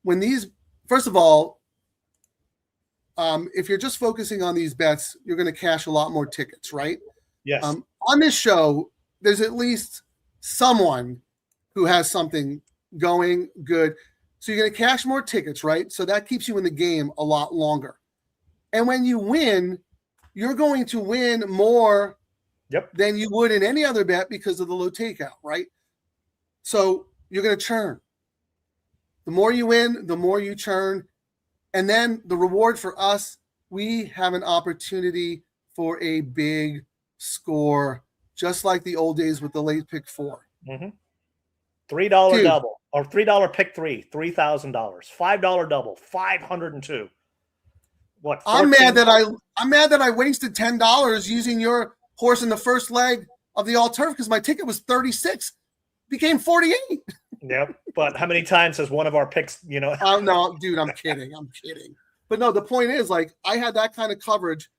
When these, first of all, if you're just focusing on these bets, you're going to cash a lot more tickets, right? Yes. On this show, there's at least someone who has something going good. So you're going to cash more tickets, right? So that keeps you in the game a lot longer. And when you win, you're going to win more than you would in any other bet because of the low takeout, right? So you're going to churn. The more you win, the more you churn. And then the reward for us, we have an opportunity for a big score, just like the old days with the late pick 4. Mm-hmm. $3 double or $3 pick 3, $3,000. $5 double, $502. What? 14? I'm mad that I wasted $10 using your horse in the first leg of the all turf because my ticket was 36, became 48. Yep. But how many times has one of our picks, you know? No, dude, I'm kidding. But no, the point is, like, I had that kind of coverage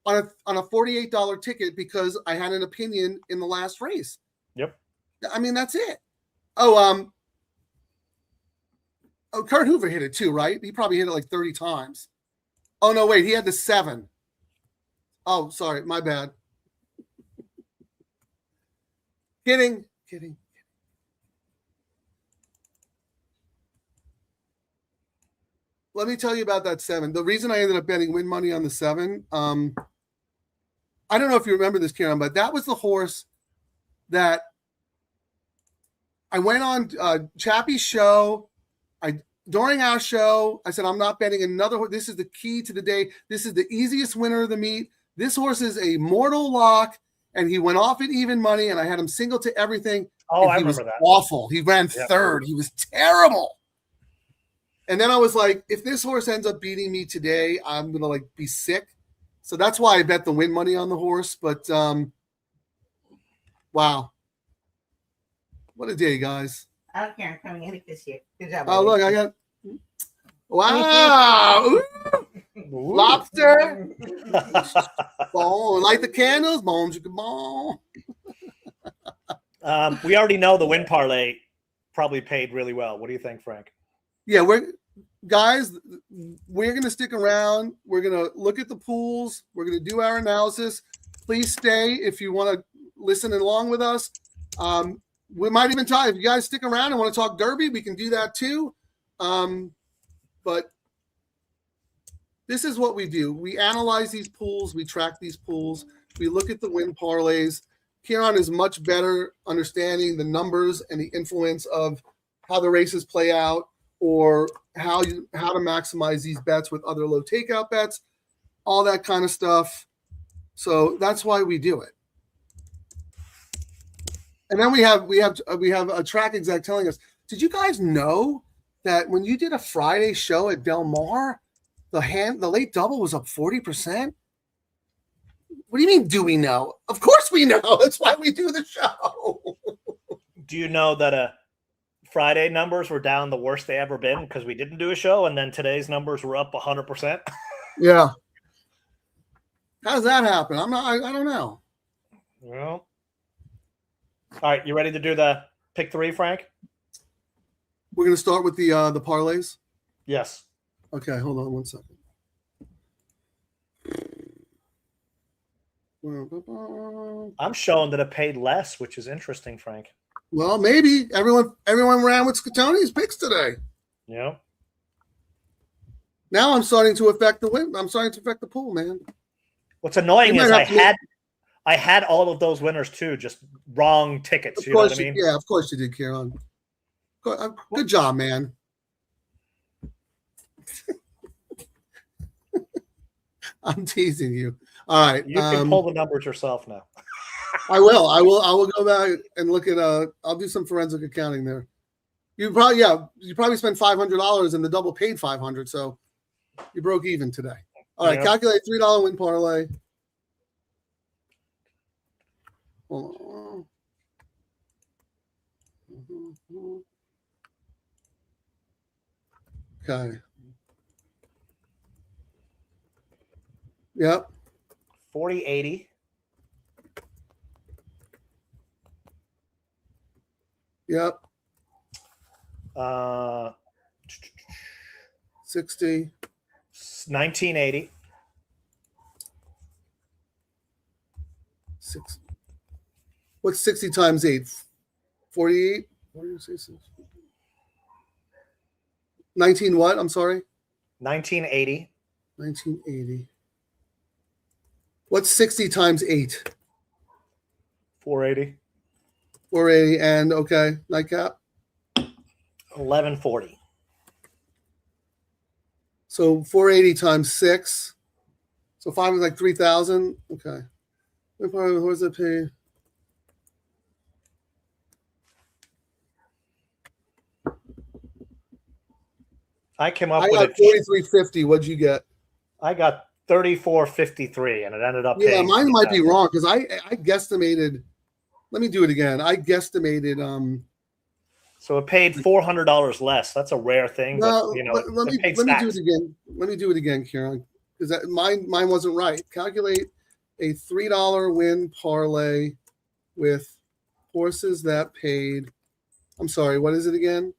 on a $48 ticket because I had an opinion in the last race. Yep. I mean, that's it. Oh, Kurt Hoover hit it too, right? He probably hit it like 30 times. Oh, no, wait. He had the 7. Oh, sorry. My bad. Kidding. Let me tell you about that 7. The reason I ended up betting win money on the 7, I don't know if you remember this, Kieran, but that was the horse that I went on Chappie's show. during our show, I said, I'm not betting another horse. This is the key to the day. This is the easiest winner of the meet. This horse is a mortal lock, and he went off at even money, and I had him single to everything. Oh, I he was remember that. awful. He ran third. He was terrible. And then I was like, if this horse ends up beating me today, I'm going to like be sick. So that's why I bet the win money on the horse. But wow. What a day, guys. I don't care. I'm coming in this year. Good job. Oh, buddy. look, I got. Wow. Ooh. Lobster. Bone. Light the candles. Bones. You can bone. We already know the win parlay probably paid really well. What do you think, Frank? Yeah, we're going to stick around. We're going to look at the pools. We're going to do our analysis. Please stay if you want to listen along with us. We might even talk, if you guys stick around and want to talk Derby, we can do that too. But this is what we do. We analyze these pools. We track these pools. We look at the win parlays. Kieran is much better understanding the numbers and the influence of how the races play out, or how to maximize these bets with other low takeout bets, all that kind of stuff. So that's why we do it. And then we have a track exec telling us, did you guys know that when you did a Friday show at Del Mar, the late double was up 40%? What do you mean, do we know? Of course we know. That's why we do the show. Do you know that Friday numbers were down the worst they ever been because we didn't do a show, and then today's numbers were up 100%? Yeah. How does that happen? I don't know. Well, all right, you ready to do the pick three, Frank? We're going to start with the parlays. Yes. Okay, hold on one second. I'm showing that it paid less, which is interesting, Frank. Well, maybe everyone ran with Scatoni's picks today. Yeah. Now I'm starting to affect the win. I'm starting to affect the pool, man. What's annoying is I had all of those winners too, just wrong tickets. You know what I mean? Yeah, of course you did, Kieran. Good job, man. I'm teasing you. All right. You can pull the numbers yourself now. I will go back and look at I'll do some forensic accounting there. You probably spent $500 and the double paid $500, so you broke even today. All right, calculate $3 win parlay. Okay. Yep. 40-80. Yep. 60. 1980. 6. What's 60 times 8? 48? 19 what? I'm sorry. 1980. 1980. What's 60 times 8? 480. 480 and okay, nightcap. 1140. So 480 times 6. So 5 is like 3,000. Okay. What does it pay? I came up I with got 4350. What'd you get? I got 3453, and it ended up. Yeah, mine might be wrong because I guesstimated. Let me do it again. I guestimated. So it paid $400 less. That's a rare thing. No, but, let me do it again. Let me do it again, Kieran, because mine wasn't right. Calculate a $3 win parlay with horses that paid. I'm sorry. What is it again?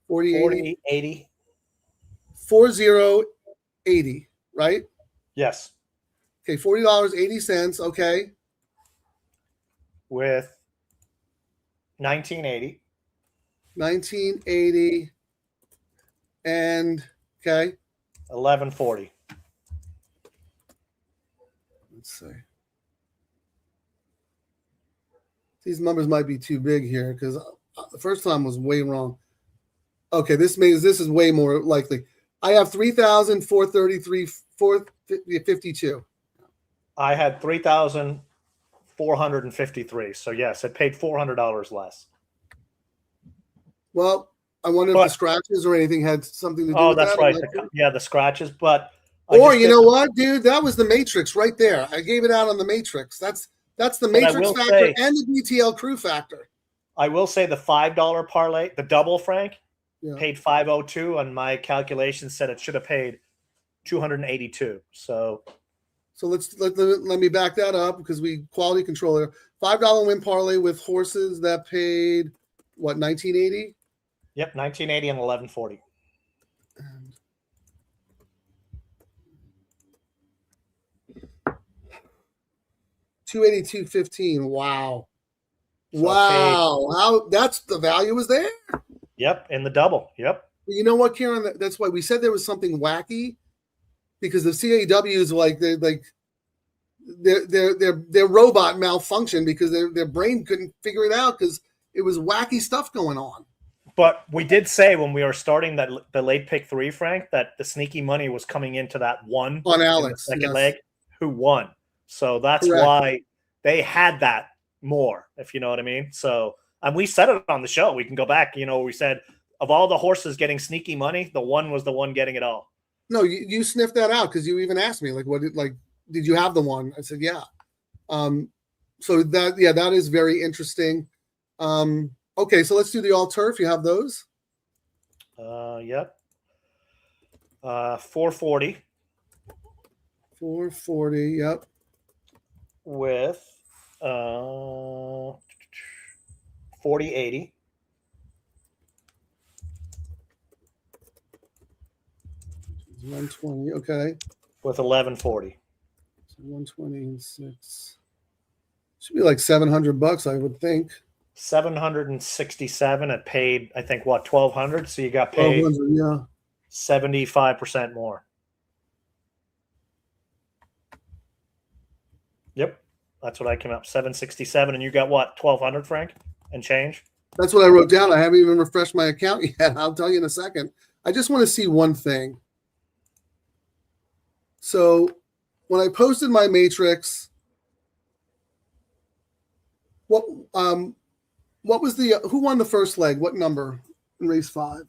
40, 80. 4080, right? Yes. Okay, $40.80. Okay. With 1980. 1980 and okay. 1140. Let's see. These numbers might be too big here because the first time was way wrong. Okay, this means this is way more likely. I have 3,433, 452. I had 3,453. So yes, it paid $400 less. Well, I wonder if the scratches or anything had something to do with that. Oh, that's right. The scratches. But or you know what, dude? That was the Matrix right there. I gave it out on the Matrix. That's the Matrix factor and the DTL Crew factor. I will say the $5 parlay, the double, Frank, paid 502, and my calculation said it should have paid 282. So let me back that up because we quality controller $5 win parlay with horses that paid what, 1980? Yep, 1980 and 1140. And $282.15. Wow. So wow. How that's the value was there? Yep, in the double. Yep. You know what, Karen? That's why we said there was something wacky, because the CAWs their robot malfunctioned because their brain couldn't figure it out because it was wacky stuff going on. But we did say when we were starting the late pick 3, Frank, that the sneaky money was coming into that one on Alex second leg who won. So that's why they had that more, if you know what I mean. So, and we said it on the show. We can go back. You know, we said of all the horses getting sneaky money, the one was the one getting it all. No, you sniffed that out because you even asked me did you have the one? I said yeah. So that is very interesting. Okay, so let's do the all turf. You have those? Yep. 440. 440. Yep. With 4080. $120. Okay. With 1140. So 126. Should be like $700, I would think. 767. It paid, I think, what, 1,200? So you got paid 75% more. Yep, that's what I came up, 767, and you got what, 1,200, Frank, and change? That's what I wrote down. I haven't even refreshed my account yet. I'll tell you in a second. I just want to see one thing. So when I posted my matrix, what was who won the first leg? What number in race 5?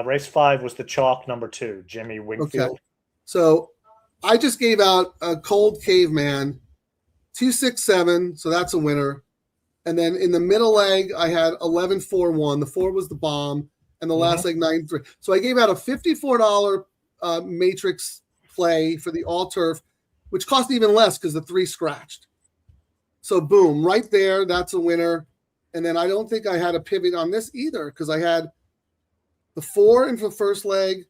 Race 5 was the chalk number 2, Jimmy Wingfield. Okay. So I just gave out a cold caveman 267, so that's a winner. And then in the middle leg, I had 11-4-1. The 4 was the bomb, and the last leg 9-3. So I gave out a $54 matrix play for the all turf, which cost even less because the 3 scratched. So boom, right there, that's a winner. And then I don't think I had a pivot on this either because I had the 4 in the first leg,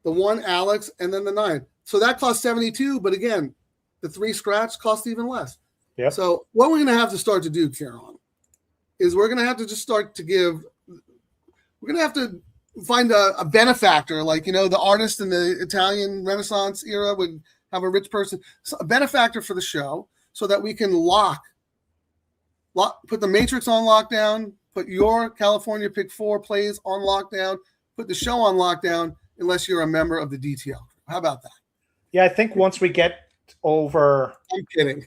the 1 Alex, and then the 9. So that cost 72, but again, the 3 scratch cost even less. Yep. So what we're going to have to start to do, Kieran, is we're going to have to just start to we're going to have to find a benefactor, like, the artist in the Italian Renaissance era would have a rich person, a benefactor for the show so that we can put the Matrix on lockdown, put your California Pick 4 plays on lockdown, put the show on lockdown, unless you're a member of the DTL. How about that? Yeah, I think once we get over... I'm kidding.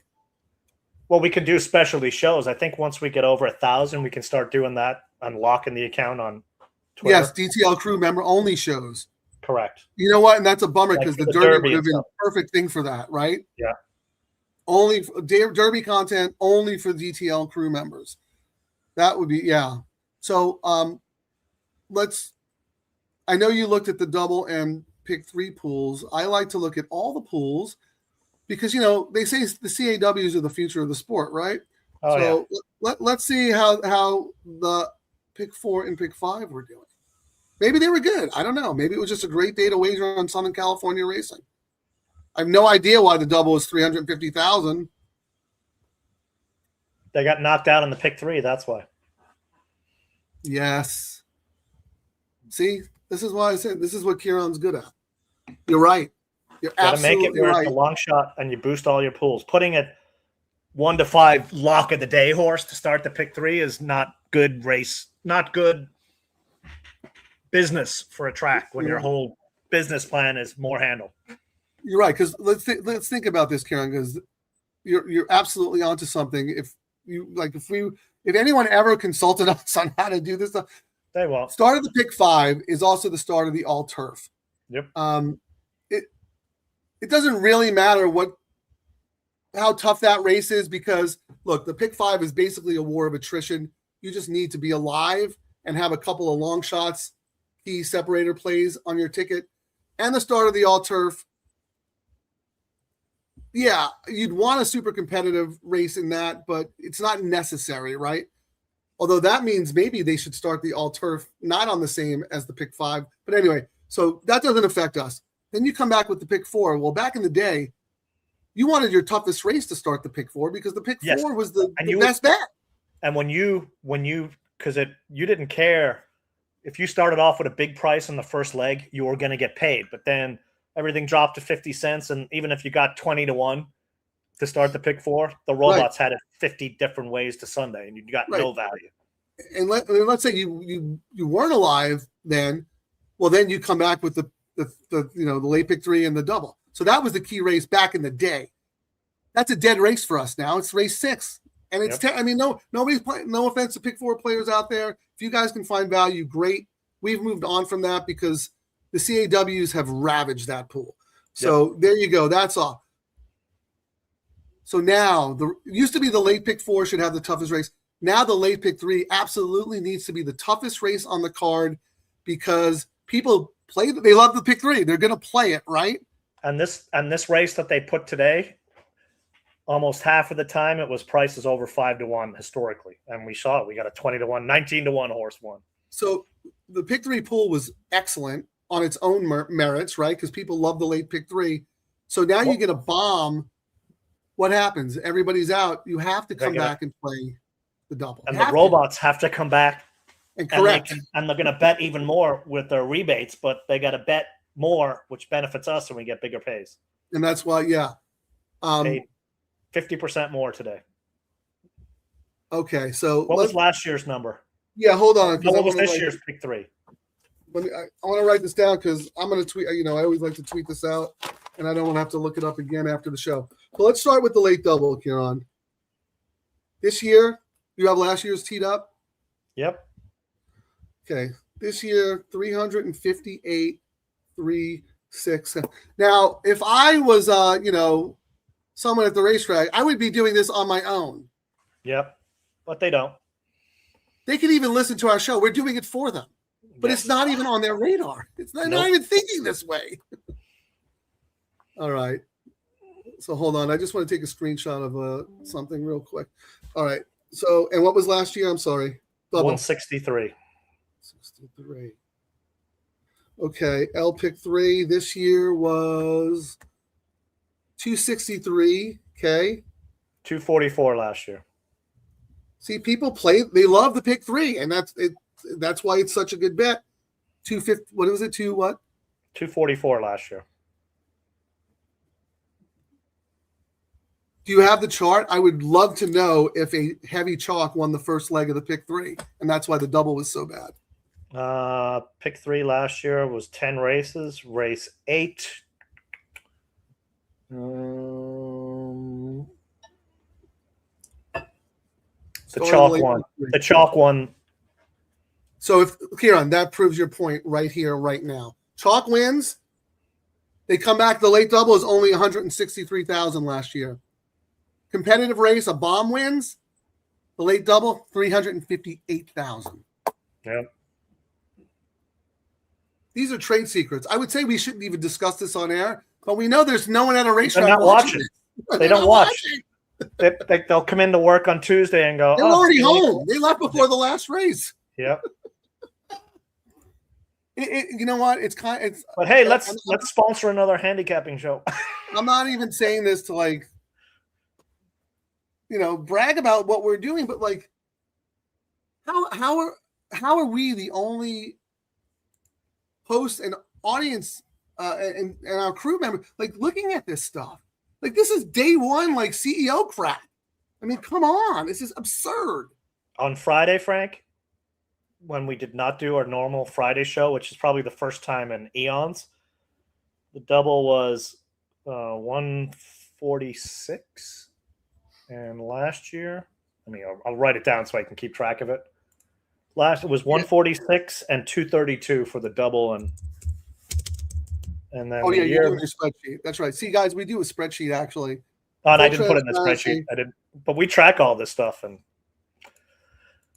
Well, we can do specialty shows. I think once we get over 1,000, we can start doing that, unlocking the account on Twitter. Yes, DTL Crew member only shows. Correct. You know what? And that's a bummer because the Derby would have been a perfect thing for that, right? Yeah. Only Derby content only for DTL Crew members. That would be, yeah. So I know you looked at the double and pick 3 pools. I like to look at all the pools because, they say the CAWs are the future of the sport, right? Oh, so let's see how the pick 4 and pick 5 were doing. Maybe they were good. I don't know. Maybe it was just a great day to wager on Southern California racing. I have no idea why the double is 350,000. They got knocked out on the pick 3. That's why. Yes. See, this is why I said this is what Kieran's good at. You're right. You're absolutely make it where right. it's a long shot and you boost all your pools. Putting it 1 to 5 lock of the day horse to start the pick 3 is not good race. Not good business for a track when your whole business plan is more handle. You're right, because let's think about this, Karen, because you're absolutely onto something. If anyone ever consulted us on how to do this stuff, they won't. Start of the pick 5 is also the start of the all turf. Yep. It doesn't really matter how tough that race is, because look, the pick 5 is basically a war of attrition. You just need to be alive and have a couple of long shots, key separator plays on your ticket, and the start of the all turf. Yeah, you'd want a super competitive race in that, but it's not necessary, right? Although that means maybe they should start the all turf not on the same as the pick 5. But anyway, so that doesn't affect us. Then you come back with the pick 4. Well, back in the day, you wanted your toughest race to start the pick 4 because the pick 4 was the best bet. And you didn't care if you started off with a big price in the first leg, you were going to get paid. But then everything dropped to 50 cents. And even if you got 20-1 to start the pick 4, the robots had it 50 different ways to Sunday, and you got no value. And let's say you weren't alive then. Well, then you come back with the late pick 3 and the double. So that was the key race back in the day. That's a dead race for us now. It's race 6. And it's nobody's playing. No offense to pick 4 players out there. If you guys can find value, great. We've moved on from that because the CAWs have ravaged that pool. So there you go. That's all. So now it used to be the late pick 4 should have the toughest race. Now the late pick 3 absolutely needs to be the toughest race on the card because people they love the pick 3. They're going to play it, right? And this race that they put today, almost half of the time it was prices over 5-1 historically. And we saw it. We got a 20-1, 19-1 horse won. So the pick 3 pool was excellent on its own merits, right? Because people love the late pick 3. So now you get a bomb. What happens? Everybody's out. You have to come back and play the double. And the robots have to come back. And correct. And they're going to bet even more with their rebates, but they got to bet more, which benefits us and we get bigger pays. And that's why, paid 50% more today. Okay, so what was last year's number? Yeah, hold on. What was this year's pick 3? I want to write this down because I'm going to tweet. I always like to tweet this out, and I don't want to have to look it up again after the show. So let's start with the late double, Kieran. This year, you have last year's teed up? Yep. Okay. This year, 358, 3-6. Now, if I was, someone at the racetrack, I would be doing this on my own. Yep. But they don't. They can even listen to our show. We're doing it for them. But it's not even on their radar. It's not even thinking this way. All right. So hold on. I just want to take a screenshot of something real quick. All right. So, and what was last year? I'm sorry. Double. 163. 63. Okay. L pick 3 this year was 263. Okay. 244 last year. See, people they love the pick 3, and that's it. That's why it's such a good bet. 250. What was it? 244 last year. Do you have the chart? I would love to know if a heavy chalk won the first leg of the pick 3, and that's why the double was so bad. Pick 3 last year was 10 races. Race 8. The chalk one. The chalk one. So if Kieran, that proves your point right here, right now. Chalk wins. They come back. The late double is only 163,000 last year. Competitive race, a bomb wins. The late double, 358,000. Yep. These are trade secrets. I would say we shouldn't even discuss this on air, but we know there's no one at a racetrack. They're not watching. They don't watch. They'll come into work on Tuesday and go, they're already home. They left before the last race. Yep. You know what? But hey, let's sponsor another handicapping show. I'm not even saying this to brag about what we're doing, but how are we the only host and audience and our crew member looking at this stuff? This is day one, CEO crap. I mean, come on, this is absurd. On Friday, Frank, when we did not do our normal Friday show, which is probably the first time in eons. The double was 146, and last year, I'll write it down so I can keep track of it. Last it was 146 and 232 for the double, and then you're doing your spreadsheet. That's right. See, guys, we do a spreadsheet actually. Oh, and I didn't put it in the spreadsheet. I didn't, but we track all this stuff, and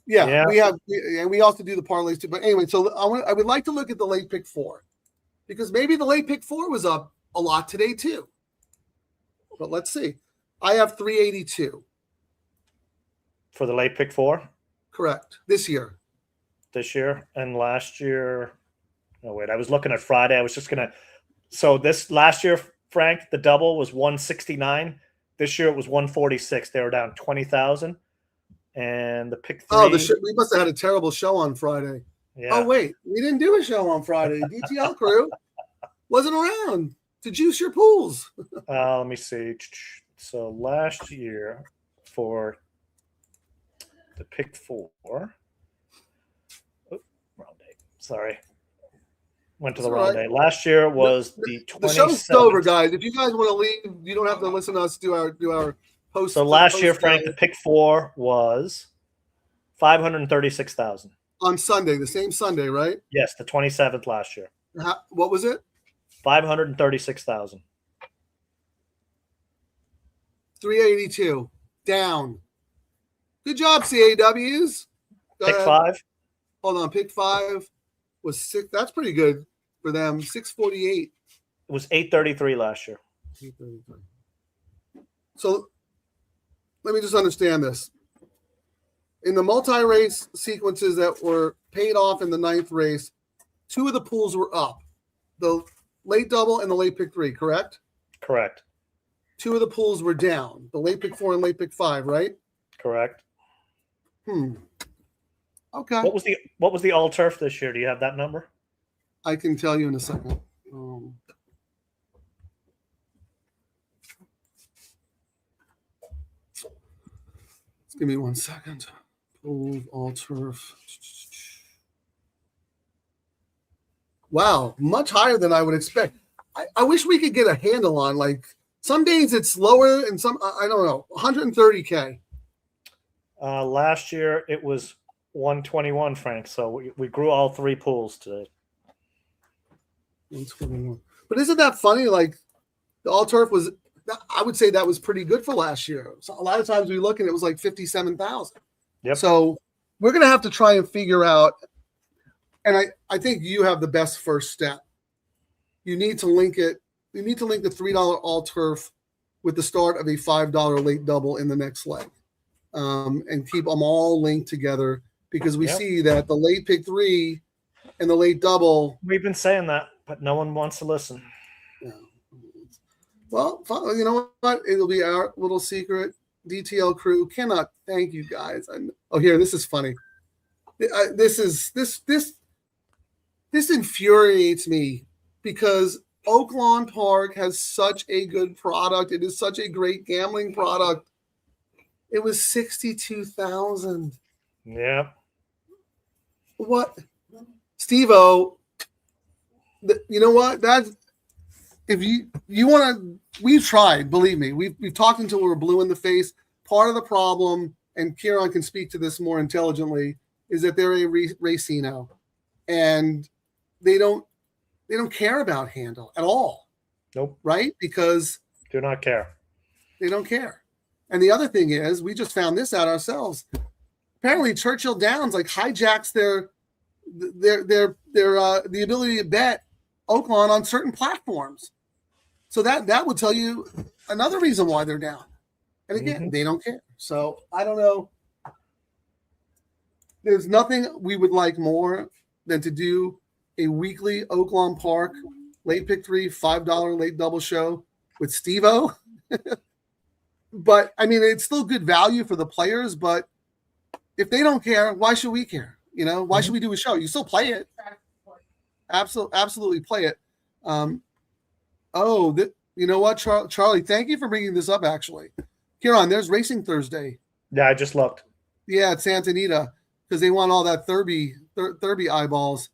we have, and we also do the parlays too. But anyway, so I would like to look at the late pick 4, because maybe the late pick 4 was up a lot today too. But let's see. I have 382 for the late pick 4. Correct. This year, and last year. Oh wait, I was looking at Friday. I was just gonna. So this last year, Frank, the double was 169. This year it was 146. They were down 20,000. And the pick 3. Oh, we must have had a terrible show on Friday. Yeah. Oh wait, we didn't do a show on Friday. DTL Crew wasn't around to juice your pools. Let me see. So last year for the pick 4. Wrong day. Sorry. Went to the wrong day. Last year was the 27th. The show's over, guys. If you guys want to leave, you don't have to listen to us do our post. So last year, Frank, the pick 4 was 536,000 on Sunday, the same Sunday, right? Yes, the 27th last year. What was it? 536,000. 382 down. Good job, CAWs. Pick 5. Hold on, pick 5 was 6. That's pretty good for them. 648. It was 833 last year. 833. So let me just understand this. In the multi-race sequences that were paid off in the 9th race, 2 of the pools were up. The late double and the late pick 3, correct? Correct. 2 of the pools were down. The late pick 4 and late pick 5, right? Correct. Okay. What was the all turf this year? Do you have that number? I can tell you in a second. Give me 1 second. Pool all turf. Wow, much higher than I would expect. I wish we could get a handle on, like, some days it's lower and some, I don't know, 130K. Last year it was 121, Frank. So we grew all 3 pools today. 121. But isn't that funny? Like, the all turf was, I would say that was pretty good for last year. So a lot of times we look and it was like 57,000. Yep. So we're going to have to try and figure out, and I think you have the best first step. You need to link it. You need to link the $3 all turf with the start of a $5 late double in the next leg, and keep them all linked together, because we see that the late pick 3 and the late double. We've been saying that, but no one wants to listen. Yeah. Well, you know what? It'll be our little secret. DTL Crew cannot thank you guys. Here, this is funny. This infuriates me, because Oaklawn Park has such a good product. It is such a great gambling product. It was 62,000. Yeah. What, Steve-O? You know what? That's, if you want to, we've tried. Believe me, we've talked until we're blue in the face. Part of the problem, and Kieran can speak to this more intelligently, is that they're a racino, and they don't care about handle at all. Nope. Right? Because do not care. They don't care. And the other thing is, we just found this out ourselves. Apparently, Churchill Downs like hijacks their the ability to bet Oaklawn on certain platforms. So that would tell you another reason why they're down. And again, they don't care. So I don't know. There's nothing we would like more than to do a weekly Oaklawn Park late pick 3 $5 late double show with Steve-O. But I mean, it's still good value for the players. But if they don't care, why should we care? You know, why should we do a show? You still play it. Absolutely play it. You know what, Charlie? Thank you for bringing this up. Actually, Kieran, there's Racing Thursday. Yeah, I just looked. Yeah, at Santa Anita, because they want all that Thurby eyeballs.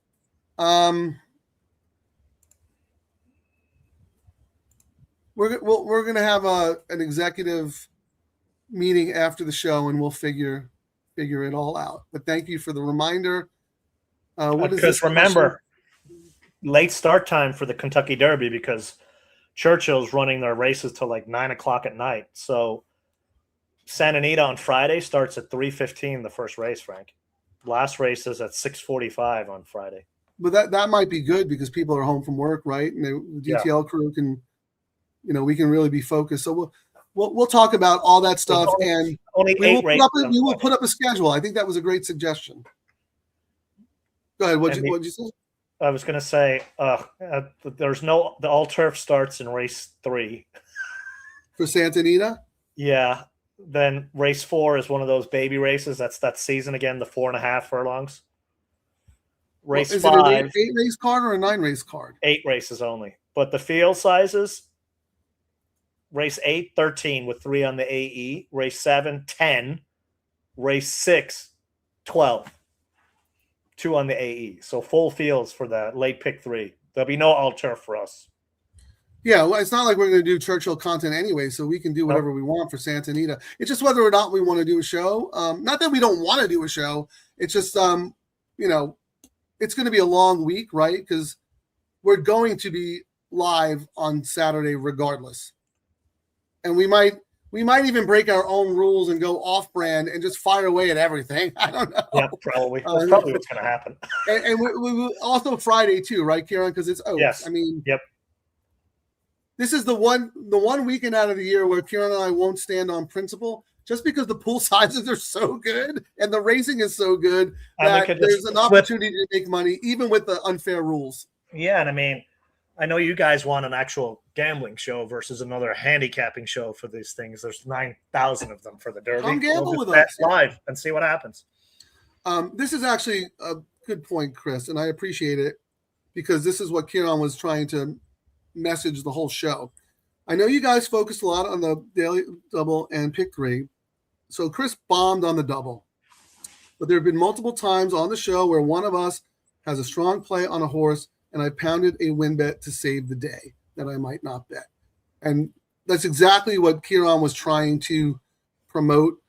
We're gonna have an executive meeting after the show, and we'll figure it all out. But thank you for the reminder. What is because remember, late start time for the Kentucky Derby because Churchill's running their races till like 9 o'clock at night. So Santa Anita on Friday starts at 3:15. The first race, Frank. Last race is at 6:45 on Friday. But that might be good because people are home from work, right? And the DTL crew can, we can really be focused. So we'll talk about all that stuff, and only we will put up a schedule. I think that was a great suggestion. Go ahead. What'd you say? I was going to say the all turf starts in race 3 for Santa Anita. Yeah. Then race 4 is one of those baby races. That's that season again, the 4.5 furlongs. Race 5. It an 8 race card or a 9 race card? 8 races only. But the field sizes, race 8, 13 with 3 on the AE. Race 7, 10. Race 6, 12. 2 on the AE. So full fields for the late pick 3. There'll be no all turf for us. Yeah, well, it's not like we're going to do Churchill content anyway, so we can do whatever we want for Santa Anita. It's just whether or not we want to do a show. Not that we don't want to do a show. It's just, it's going to be a long week, right? Because we're going to be live on Saturday regardless. And we might even break our own rules and go off-brand and just fire away at everything. I don't know. Yeah, probably. That's probably what's going to happen. And we also Friday too, right, Kieran? Because it's Oaks. Yes. I mean, yep. This is the one weekend out of the year where Kieran and I won't stand on principle, just because the pool sizes are so good and the racing is so good that there's an opportunity to make money, even with the unfair rules. Yeah, and I mean, I know you guys want an actual gambling show versus another handicapping show for these things. There's 9,000 of them for the Derby. Come gamble with us live and see what happens. This is actually a good point, Chris, and I appreciate it because this is what Kieran was trying to message the whole show. I know you guys focused a lot on the daily double and pick 3. So Chris bombed on the double. But there have been multiple times on the show where one of us has a strong play on a horse and I pounded a win bet to save the day that I might not bet. And that's exactly what Kieran was trying to promote.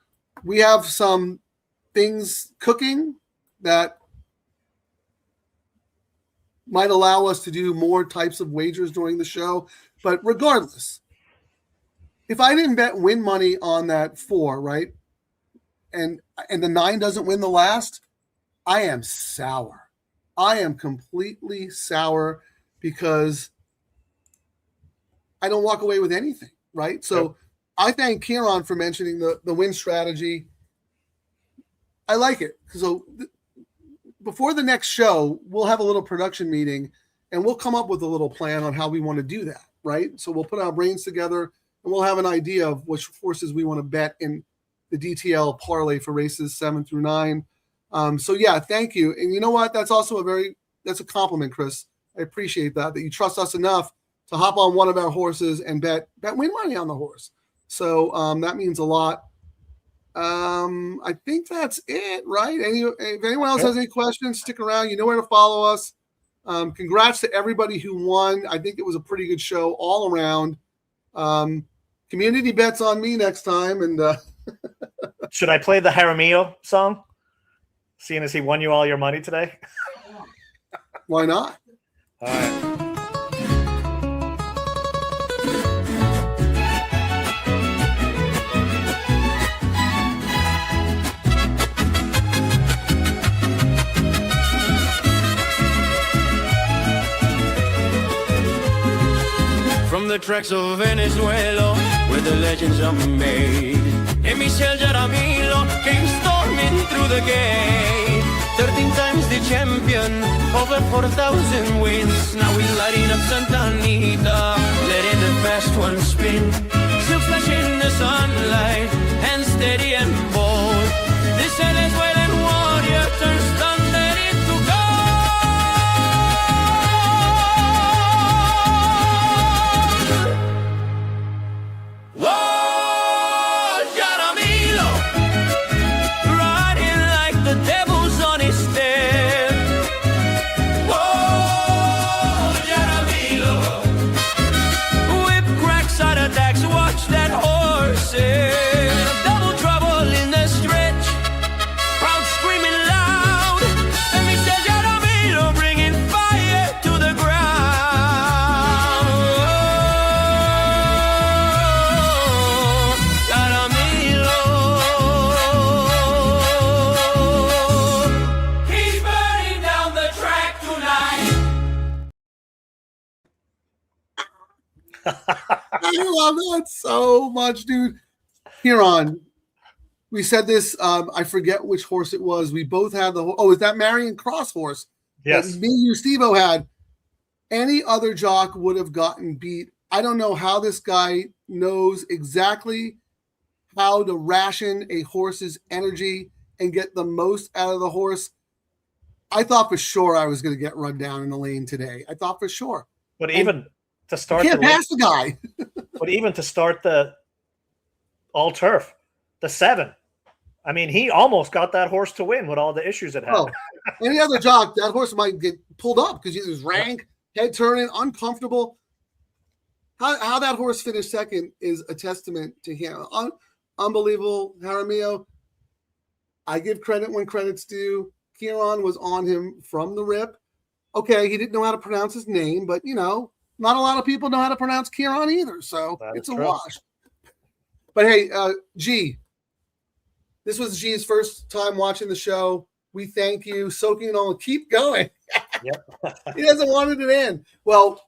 We have some things cooking that might allow us to do more types of wagers during the show. But regardless, if I didn't bet win money on that 4, right, and the 9 doesn't win the last, I am sour. I am completely sour because I don't walk away with anything, right? So yep. I thank Kieran for mentioning the win strategy. I like it. So before the next show, we'll have a little production meeting and we'll come up with a little plan on how we want to do that, right? So we'll put our brains together and we'll have an idea of which horses we want to bet in the DTL parlay for races 7 through 9. So yeah, thank you. And you know what? That's also that's a compliment, Chris. I appreciate that you trust us enough to hop on one of our horses and bet win money on the horse. So that means a lot. I think that's it, right? If anyone else has any questions, stick around. You know where to follow us. Congrats to everybody who won. I think it was a pretty good show all around. Community bets on me next time. And should I play the Jaramillo song? Seeing as he won you all your money today? Why not? All right. From the tracks of Venezuela, where the legends are made, and Michel Jaramillo came storming through the gate. 13 times the champion, over 4,000 wins. Now we're lighting up Santa Anita, letting the fast one spin. Silk flash in the sunlight, and steady and bold. This Venezuelan warrior turns thunder into gold. Whoa, Jaramillo, riding like the devil's on his tail. love that so much, dude. Huron. We said this. I forget which horse it was. We both had the. Oh, is that Marion Cross horse? Yes. That me, you, Steve-O had. Any other jock would have gotten beat. I don't know how this guy knows exactly how to ration a horse's energy and get the most out of the horse. I thought for sure I was going to get run down in the lane today. I thought for sure. But even to start, you can't pass the guy. But even to start the all turf, the 7. I mean, he almost got that horse to win with all the issues it had. Oh, any other jock, that horse might get pulled up because he was rank, head turning, uncomfortable. How that horse finished second is a testament to him. Unbelievable, Jaramillo. I give credit when credit's due. Kieran was on him from the rip. Okay, he didn't know how to pronounce his name, but, not a lot of people know how to pronounce Kieran either, so it's a wash. But hey, G, this was G's first time watching the show. We thank you. Soaking it all. Keep going. Yep. He doesn't want it to end. Well,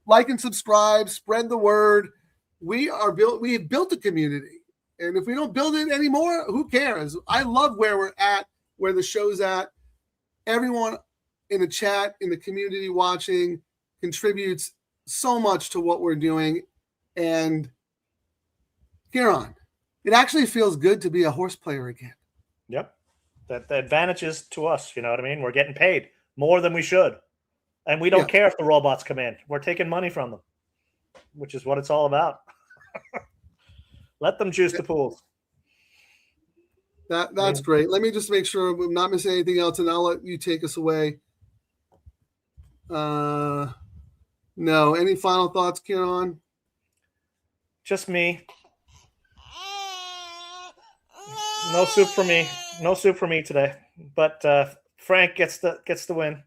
like and subscribe, spread the word. We have built a community. And if we don't build it anymore, who cares? I love where we're at, where the show's at. Everyone in the chat, in the community watching, contributes so much to what we're doing. And Kieran, it actually feels good to be a horse player again. Yep. The advantage is to us, you know what I mean? We're getting paid more than we should. And we don't care if the robots come in. We're taking money from them, which is what it's all about. Let them juice the pools. That's great. Let me just make sure I'm not missing anything else, and I'll let you take us away. No. Any final thoughts, Kieran? Just me. No soup for me. No soup for me today. But Frank gets the win.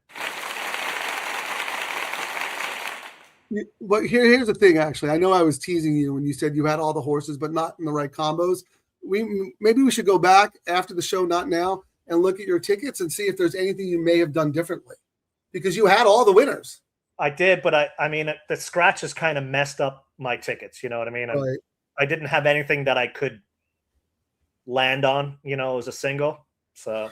But here's the thing, actually. I know I was teasing you when you said you had all the horses, but not in the right combos. Maybe we should go back after the show, not now, and look at your tickets and see if there's anything you may have done differently. Because you had all the winners. I did, but I mean, the scratches kind of messed up my tickets. You know what I mean? Right. I didn't have anything that I could land on, as a single. So,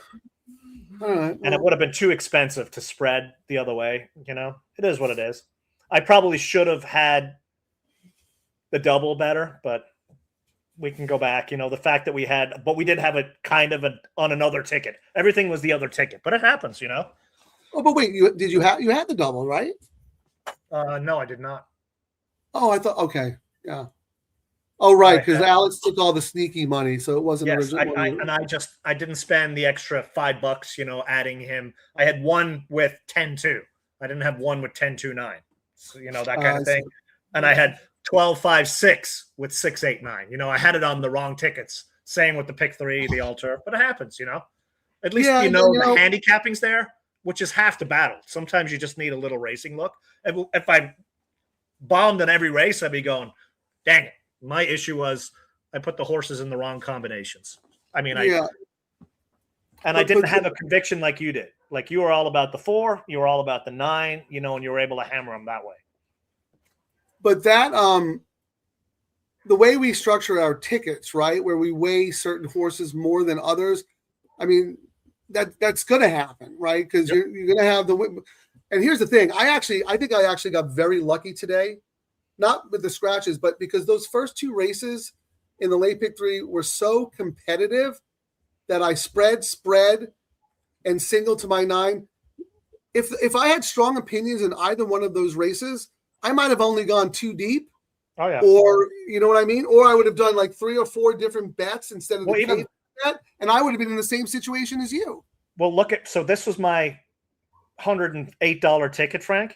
all right, and it would have been too expensive to spread the other way. It is what it is. I probably should have had the double better, but we can go back. The fact that we did have a kind of on another ticket. Everything was the other ticket, but it happens, Oh, but wait, you had the double, right? No, I did not. Oh, I thought, okay. Yeah. Oh, right. Because Alex took all the sneaky money. So it wasn't original. I didn't spend the extra $5, adding him. I had one with 10-2. I didn't have one with 10-2-9. So, that kind of thing. And I had 12-5-6 with 6-8-9. I had it on the wrong tickets. Same with the pick 3, the altar, but it happens, At least the handicapping's there, which is half the battle. Sometimes you just need a little racing look. If I bombed in every race, I'd be going, dang it. My issue was I put the horses in the wrong combinations. I mean, I didn't have a conviction like you did. Like you were all about the 4, you were all about the 9, and you were able to hammer them that way. But that, the way we structure our tickets, right, where we weigh certain horses more than others, I mean, that's going to happen, right? Because you're going to have the. And here's the thing: I think I actually got very lucky today, not with the scratches, but because those first 2 races in the late pick 3 were so competitive that I spread, and single to my 9. If I had strong opinions in either one of those races, I might have only gone 2 deep. Oh yeah. Or you know what I mean? Or I would have done like 3 or 4 different bets instead of the cave bet, and I would have been in the same situation as you. Well, so this was my $108 ticket, Frank.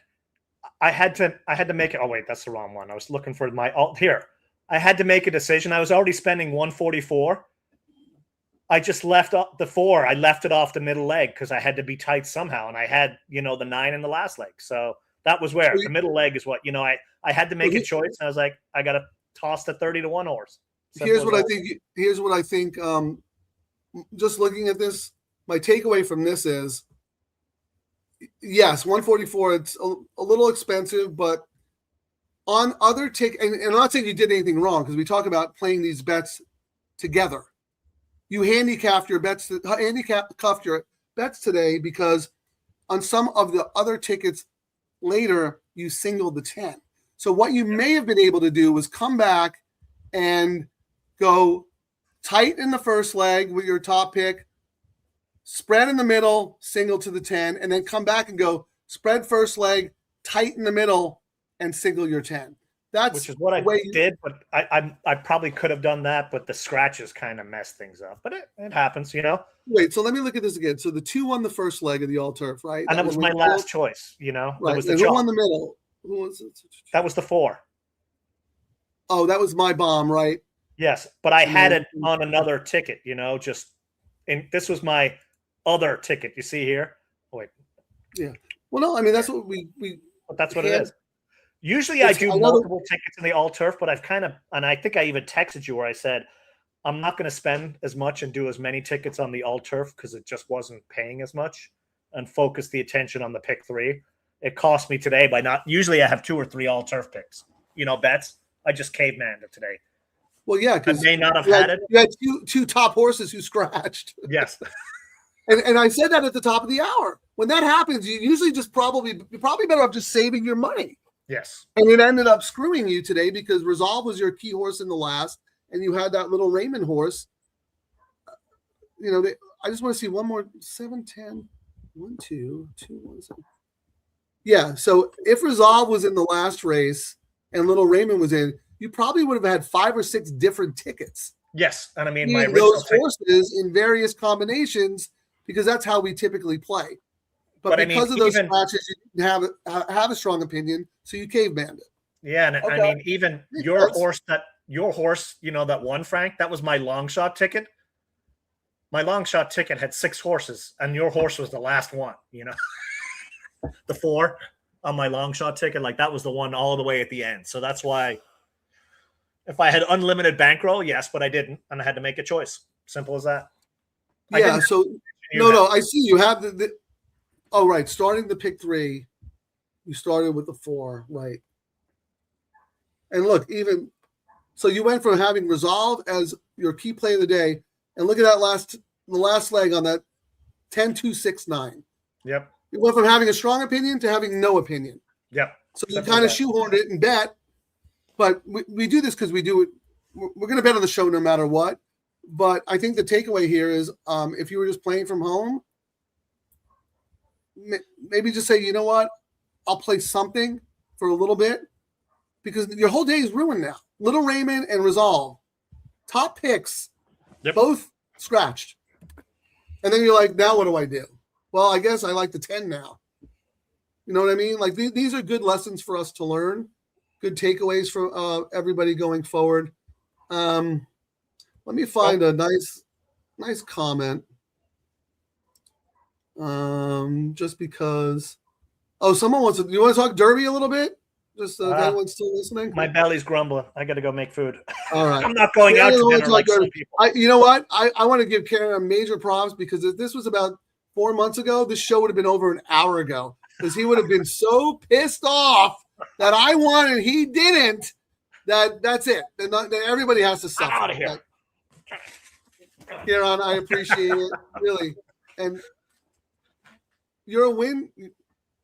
I had to make it. Oh wait, that's the wrong one. I was looking for my alt here. I had to make a decision. I was already spending $144. I just left off the 4. I left it off the middle leg because I had to be tight somehow, and I had the 9 in the last leg. So that was where the middle leg is what I had to make a choice, and I was like, I got to toss the 30-1 horse. Here's what I think. Just looking at this, my takeaway from this is, yes, 144. It's a little expensive, but on other and I'm not saying you did anything wrong because we talk about playing these bets together. You handicapped your bets today because on some of the other tickets later you singled the 10. So what you may have been able to do was come back and go tight in the first leg with your top pick, spread in the middle, single to the 10, and then come back and go spread first leg, tight in the middle, and single your 10. Which is what I did, but I probably could have done that, but the scratches kind of messed things up. But it happens, you know. Wait, so let me look at this again. So the 2 won the first leg of the all turf, right? And that was my last choice, you know. Right. That was the who won the middle? Who was it? That was the 4. Oh, that was my bomb, right? Yes, but I had it on another ticket, you know. This was my other ticket. You see here? Oh, wait. Yeah. Well, no, I mean that's what we. But that's what it is. Usually I do multiple tickets in the all turf, but I've and I think I even texted you where I said I'm not going to spend as much and do as many tickets on the all turf because it just wasn't paying as much, and focus the attention on the pick 3. It cost me today by not. Usually I have 2 or 3 all turf picks, you know, bets. I just cavemanned it today. Well, yeah, because I may not have had it. You had two top horses who scratched. Yes. And I said that at the top of the hour. When that happens, you usually you're probably better off just saving your money. Yes. And it ended up screwing you today because Resolve was your key horse in the last, and you had that little Raymond horse. You know, I just want to see one more 7, 10, 1, 2, 2, 1, 7. Yeah. So if Resolve was in the last race and little Raymond was in, you probably would have had 5 or 6 different tickets. Yes. And I mean, those horses in various combinations because that's how we typically play. But because of those scratches, you didn't have a strong opinion, so you cavemanned it. Yeah, and I mean, even your horse, you know, that won, Frank, that was my long shot ticket. My long shot ticket had 6 horses, and your horse was the last one, you know. The 4 on my long shot ticket, like that was the one all the way at the end. So that's why if I had unlimited bankroll, yes, but I didn't, and I had to make a choice. Simple as that. Yeah, so no, I see you have the oh, right. Starting the pick 3, you started with the 4, right? And look, so you went from having Resolve as your key play of the day, and look at that the last leg on that 10-2-6-9. Yep. You went from having a strong opinion to having no opinion. Yep. So you kind of shoehorned it and bet, but we do this because we do it. We're going to bet on the show no matter what. But I think the takeaway here is if you were just playing from home, maybe just say, you know what, I'll play something for a little bit because your whole day is ruined now. Little Raymond and Resolve, top picks, both scratched. And then you're like, now what do I do? Well, I guess I like the 10 now. You know what I mean? Like these are good lessons for us to learn, good takeaways for everybody going forward. Let me find a nice comment. Just because. Oh, someone wants to. You want to talk Derby a little bit? Just if anyone's still listening. My belly's grumbling. I got to go make food. All right. I'm not going out to dinner like some people. You know what? I want to give Karen a major props because if this was about 4 months ago, this show would have been over an hour ago because he would have been so pissed off that I won and he didn't. That's it. Then everybody has to suffer. Out of here. Karen, I appreciate it really, and you're a win.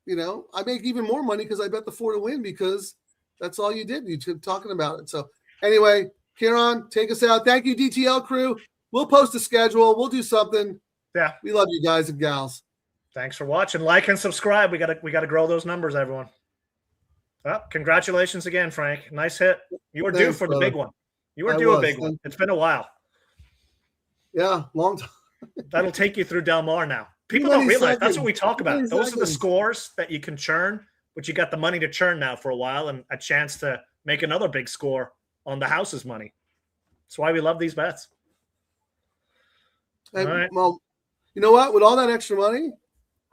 You know, I make even more money because I bet the 4 to win because that's all you did. You kept talking about it. So anyway, Kieran, take us out. Thank you, DTL crew. We'll post a schedule. We'll do something. Yeah. We love you guys and gals. Thanks for watching. Like and subscribe. We gotta grow those numbers, everyone. Well, congratulations again, Frank. Nice hit. You were due for the big one. You were due a big one. It's been a while. Yeah, long time. That'll take you through Del Mar now. People don't realize that's what we talk about. Those are the scores that you can churn, but you got the money to churn now for a while and a chance to make another big score on the house's money. That's why we love these bets. And, right. Well, you know what? With all that extra money,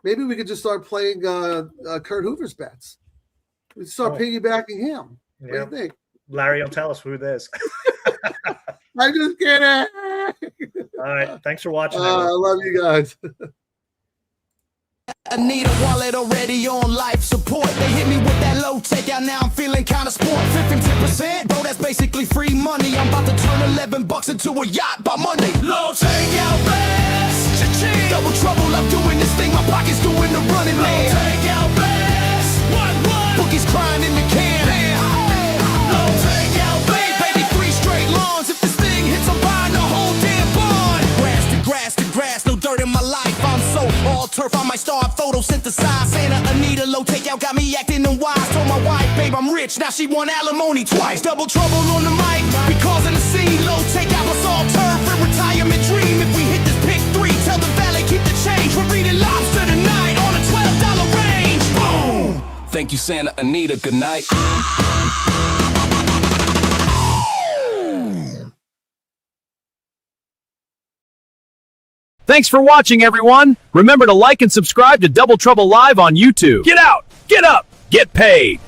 maybe we could just start playing Kurt Hoover's bets. We start piggybacking him. What do you think? Larry will tell us who it is. I'm just kidding. All right. Thanks for watching. I love you guys. Anita, wallet already on life support. They hit me with that low takeout, now I'm feeling kinda sport. 15%, bro, that's basically free money. I'm about to turn 11 bucks into a yacht by Monday. Low takeout best, cha-ching. Double trouble, I'm doing this thing, my pocket's doing the running, man. Low takeout best, what? Bookie's crying in the can. Low takeout best, baby, 3 straight lawns. If this thing hits, I'm buying the whole damn barn. Grass to grass to grass, no dirt in my life. I'm so all turf, I might start photosynthesize. Santa Anita, low takeout got me acting unwise. Told my wife, babe, I'm rich, now she want alimony twice. Double trouble on the mic, we causing a scene. Low takeout, let's all turf and retirement dream. If we hit this pick 3, tell the valet keep the change. We're eating lobster tonight on a $12 range. Boom! Thank you, Santa Anita, good night. Thanks for watching, everyone. Remember to like and subscribe to Double Trouble Live on YouTube. Get out, get up, get paid.